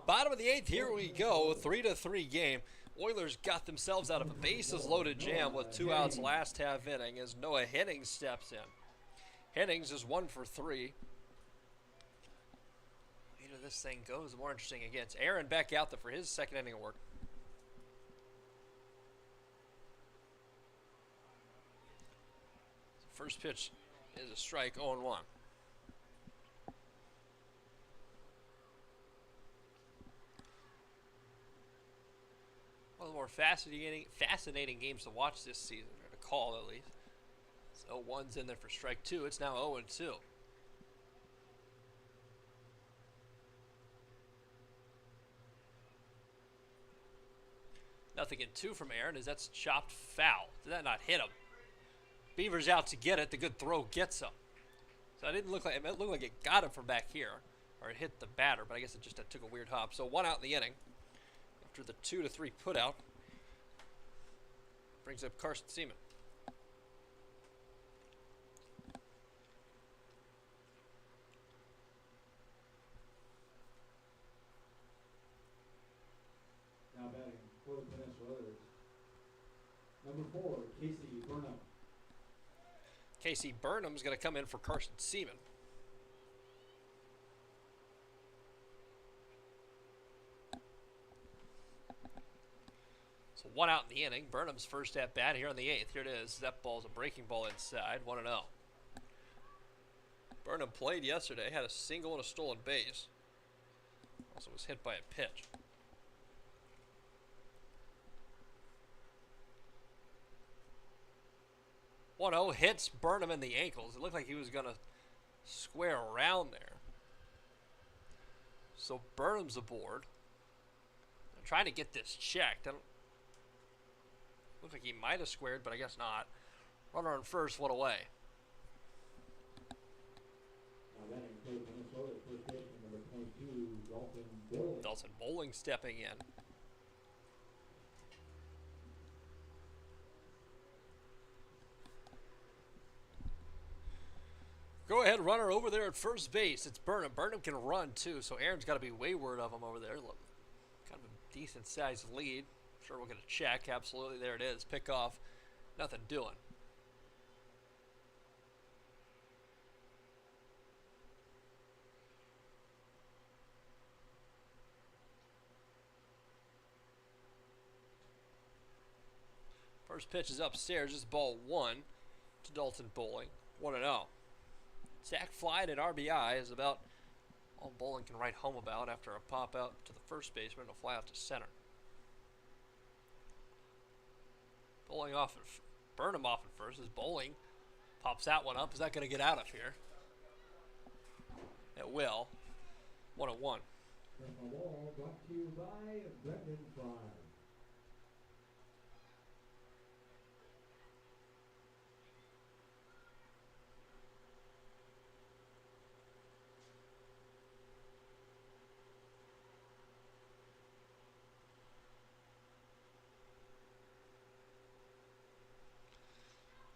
S1: Bottom of the 8th, here we go. 3-3 game. Oilers got themselves out of a bases-loaded jam with 2 outs last half inning as Noah Hennings steps in. Hennings is 1 for 3. The later this thing goes, the more interesting it gets. Aaron back out there for his second inning of work. First pitch is a strike, 0-1. One of the more fascinating games to watch this season, or to call at least. So 0-1's in there for strike 2. It's now 0-2. Nothing in 2 from Aaron as that's chopped foul. Did that not hit him? Beaver's out to get it. The good throw gets him. So it looked like it got him from back here, or it hit the batter, but I guess it just took a weird hop. So 1 out in the inning. After the 2-3 put out, brings up Carson Seaman.
S2: Now batting for the Peninsula Oilers. Number 4, Casey Burnham.
S1: Casey Burnham's going to come in for Carson Seaman. So 1 out in the inning. Burnham's first at bat here on the 8th. Here it is. That ball's a breaking ball inside. 1-0. Burnham played yesterday. Had a single and a stolen base. Also was hit by a pitch. Hits Burnham in the ankles. It looked like he was going to square around there. So Burnham's aboard. I'm trying to get this checked. Looks like he might have squared, but I guess not. Runner on first, 1 away.
S2: Now batting for the Minnesota, first baseman number 22, Dalton Bowling.
S1: Dalton Bowling stepping in. Go ahead, runner over there at first base. It's Burnham. Burnham can run too, so Aaron's got to be wayward of him over there. Look, kind of a decent sized lead. Sure, we'll get a check. Absolutely, there it is. Pick off. Nothing doing. First pitch is upstairs. This is ball 1 to Dalton Bowling. 1-0. Sack fly and an RBI is about all Bowling can write home about after a pop out to the first baseman and a fly out to center. Bowling off at Burnham off at first as Bowling pops that one up. Is that going to get out of here? It will. 1-1.
S2: Personal ball brought to you by Brendan Fry.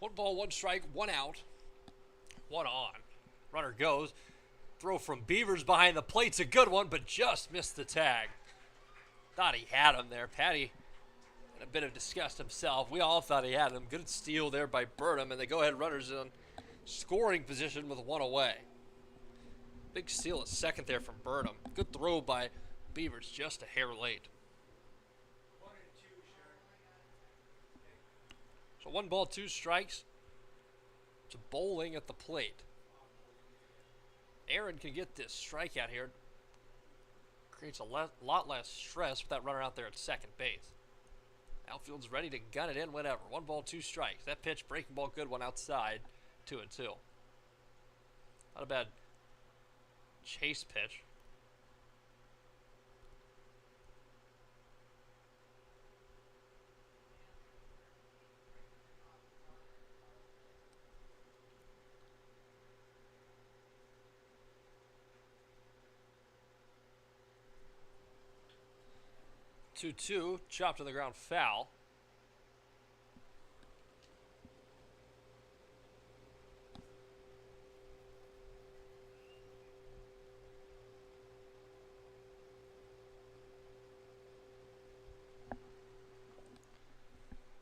S1: One ball, 1 strike, 1 out, 1 on. Runner goes. Throw from Beavers behind the plate's a good one, but just missed the tag. Thought he had him there. Patty in a bit of disgust himself. We all thought he had him. Good steal there by Burnham, and they go ahead runners in scoring position with 1 away. Big steal at second there from Burnham. Good throw by Beavers, just a hair late. So 1 ball, 2 strikes to Bowling at the plate. Aaron can get this strikeout here. Creates a lot less stress with that runner out there at second base. Outfield's ready to gun it in, whatever. 1 ball, 2 strikes. That pitch, breaking ball, good one outside. 2-2. Not a bad chase pitch. Two, chopped to the ground, foul.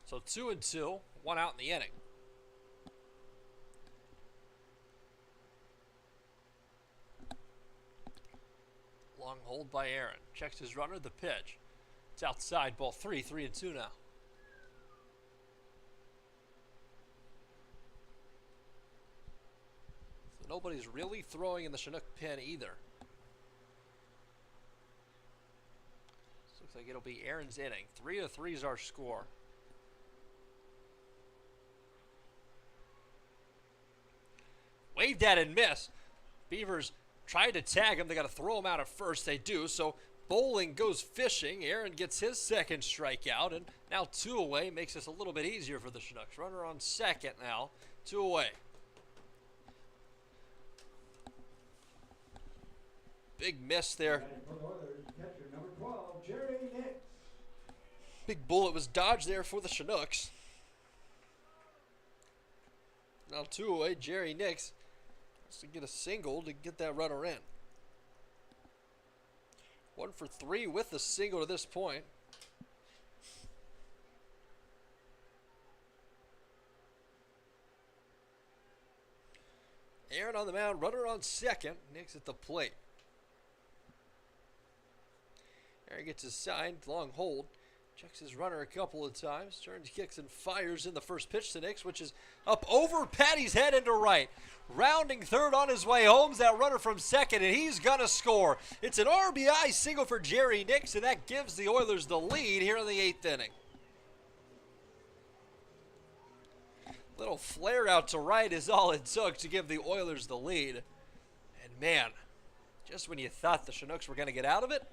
S1: So 2-2, 1 out in the inning. Long hold by Aaron. Checks his runner, the pitch. It's outside, ball 3, 3-2 now. So nobody's really throwing in the Chinook pen either. This looks like it'll be Aaron's inning. 3-3 is our score. Waved at and missed. Beavers tried to tag him. They got to throw him out at first. They do. So Bowling goes fishing. Aaron gets his second strikeout. And now 2 away makes this a little bit easier for the Chinooks. Runner on second now. 2 away. Big miss there.
S2: Catcher number 12, Jerry Nix.
S1: Big bullet was dodged there for the Chinooks. Now 2 away. Jerry Nix has to get a single to get that runner in. 1 for 3 with the single to this point. Aaron on the mound, runner on second. Nix at the plate. Aaron gets his sign, long hold. Checks his runner a couple of times. Turns, kicks, and fires in the first pitch to Nix, which is up over Patty's head into right. Rounding third on his way home is that runner from second, and he's going to score. It's an RBI single for Jerry Nix, and that gives the Oilers the lead here in the 8th inning. Little flare out to right is all it took to give the Oilers the lead. And man, just when you thought the Chinooks were going to get out of it,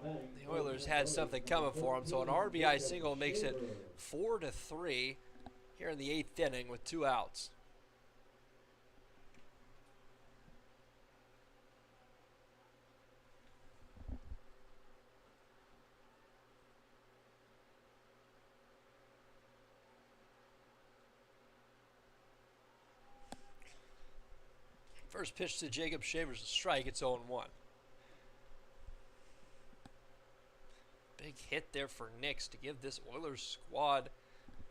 S1: the Oilers had something coming for them. So an RBI single makes it 4-3 here in the 8th inning with 2 outs. First pitch to Jacob Shavers, a strike. It's 0-1. Big hit there for Nix to give this Oilers squad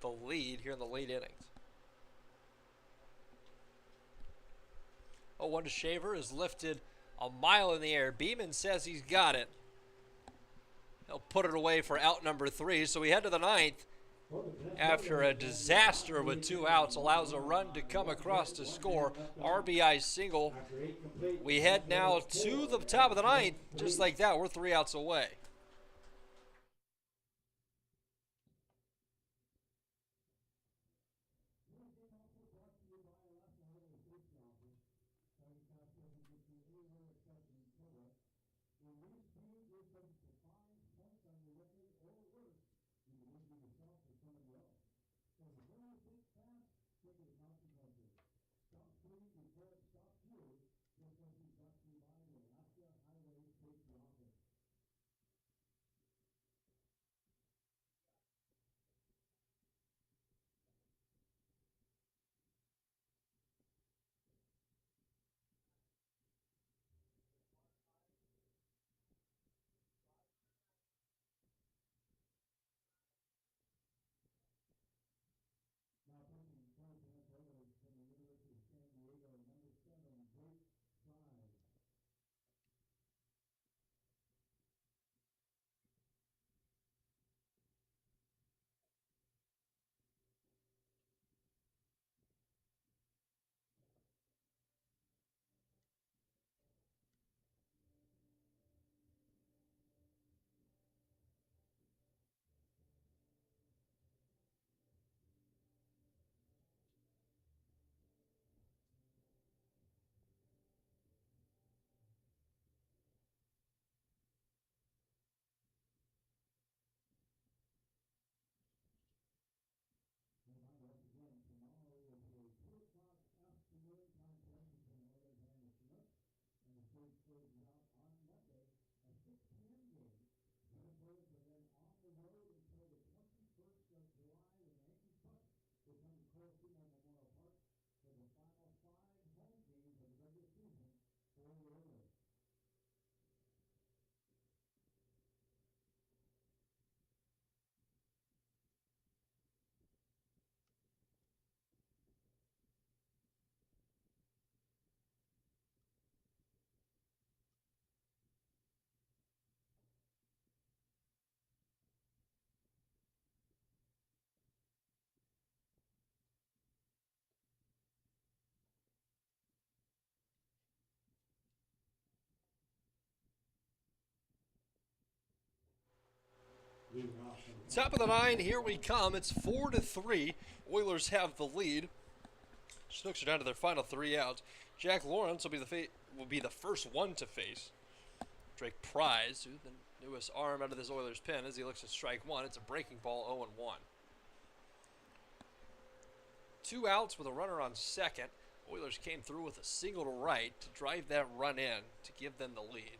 S1: the lead here in the late innings. 0-1 to Shaver is lifted a mile in the air. Beeman says he's got it. He'll put it away for out number 3. So we head to the 9th. After a disaster with 2 outs, allows a run to come across to score. RBI single. We head now to the top of the 9th. Just like that, we're 3 outs away. Top of the 9, here we come. It's 4-3. Oilers have the lead. Chinooks are down to their final 3 outs. Jack Lawrence will be the first one to face Drake Prize, who's the newest arm out of this Oilers pen as he looks at strike 1. It's a breaking ball, 0-1. 2 outs with a runner on second. Oilers came through with a single to right to drive that run in to give them the lead.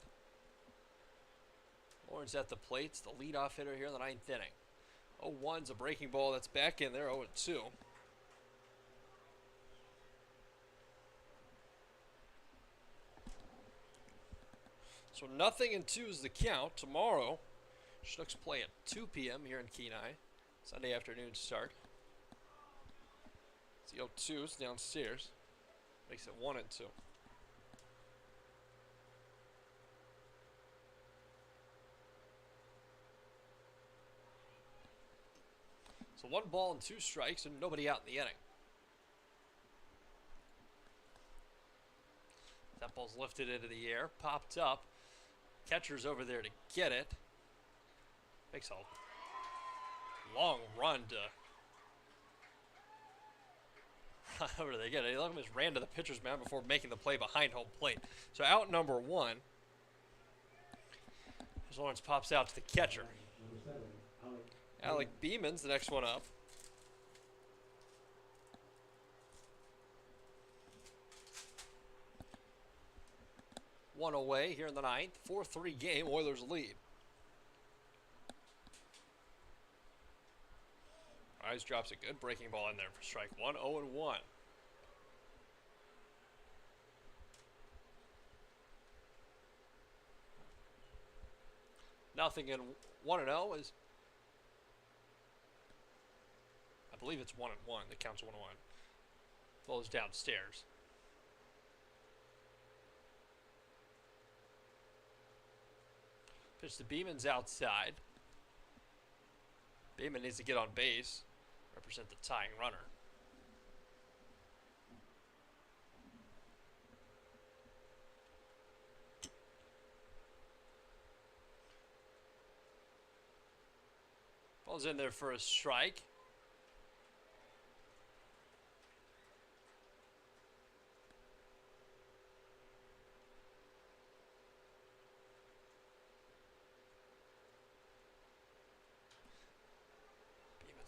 S1: Lawrence at the plate. It's the leadoff hitter here in the 9th inning. 0-1's a breaking ball that's back in there, 0-2. So 0-2 is the count. Tomorrow, Chinooks play at 2 p.m. here in Kenai. Sunday afternoon start. It's the 0-2, it's downstairs. Makes it 1-2. So 1 ball and 2 strikes and nobody out in the inning. That ball's lifted into the air, popped up. Catcher's over there to get it. Makes a long run to over to get it. He almost ran to the pitcher's mound before making the play behind home plate. So out number 1. As Lawrence pops out to the catcher. Alec Beeman's the next one up. One away here in the 9th. 4-3 game. Oilers lead. Eyes drops a good breaking ball in there for strike 1. 0-1. Nothing in 1-0 is. I believe it's 1-1. The count's 1-1. Ball is downstairs. Pitch to Beeman's outside. Beeman needs to get on base, represent the tying runner. Ball's in there for a strike.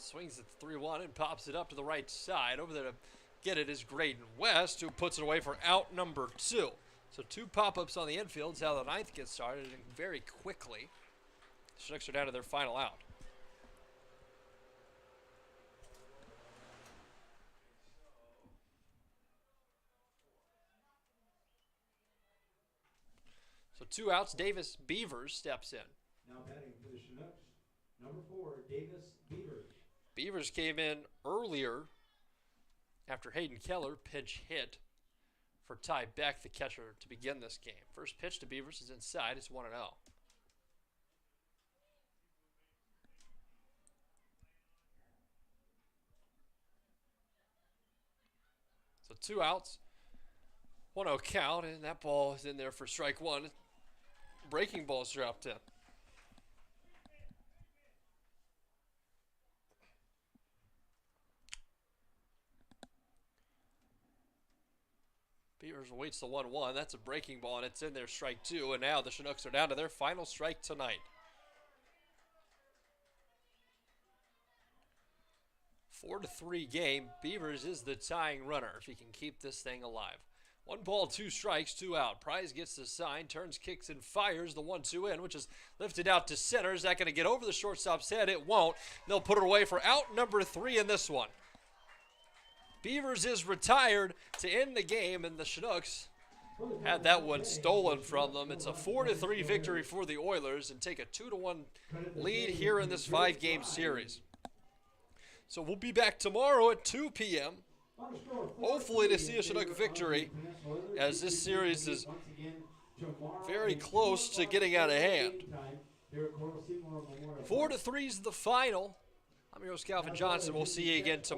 S1: Swings at 3-1 and pops it up to the right side. Over there to get it is Graydon West, who puts it away for out number 2. So 2 pop-ups on the infield is how the 9th gets started, and very quickly. The Chinooks are down to their final out. So 2 outs. Davis Beavers steps in.
S2: Now batting for the Chinooks, number 4, Davis Beavers.
S1: Beavers came in earlier after Hayden Keller pinch hit for Ty Beck, the catcher, to begin this game. First pitch to Beavers is inside. It's 1-0. So 2 outs, 1-0 count, and that ball is in there for strike 1. Breaking ball's dropped in. Beavers waits the 1-1. That's a breaking ball, and it's in there, strike 2. And now the Chinooks are down to their final strike tonight. 4-3 game. Beavers is the tying runner if he can keep this thing alive. 1 ball, 2 strikes, 2 out. Prize gets the sign, turns, kicks, and fires the 1-2 in, which is lifted out to center. Is that going to get over the shortstop's head? It won't. They'll put it away for out number 3 in this one. Beavers is retired to end the game, and the Chinooks had that one stolen from them. It's a 4-3 victory for the Oilers and take a 2-1 lead here in this 5-game series. So we'll be back tomorrow at 2 p.m. hopefully to see a Chinook victory, as this series is very close to getting out of hand. 4-3 is the final. I'm your host, Calvin Johnson. We'll see you again tomorrow.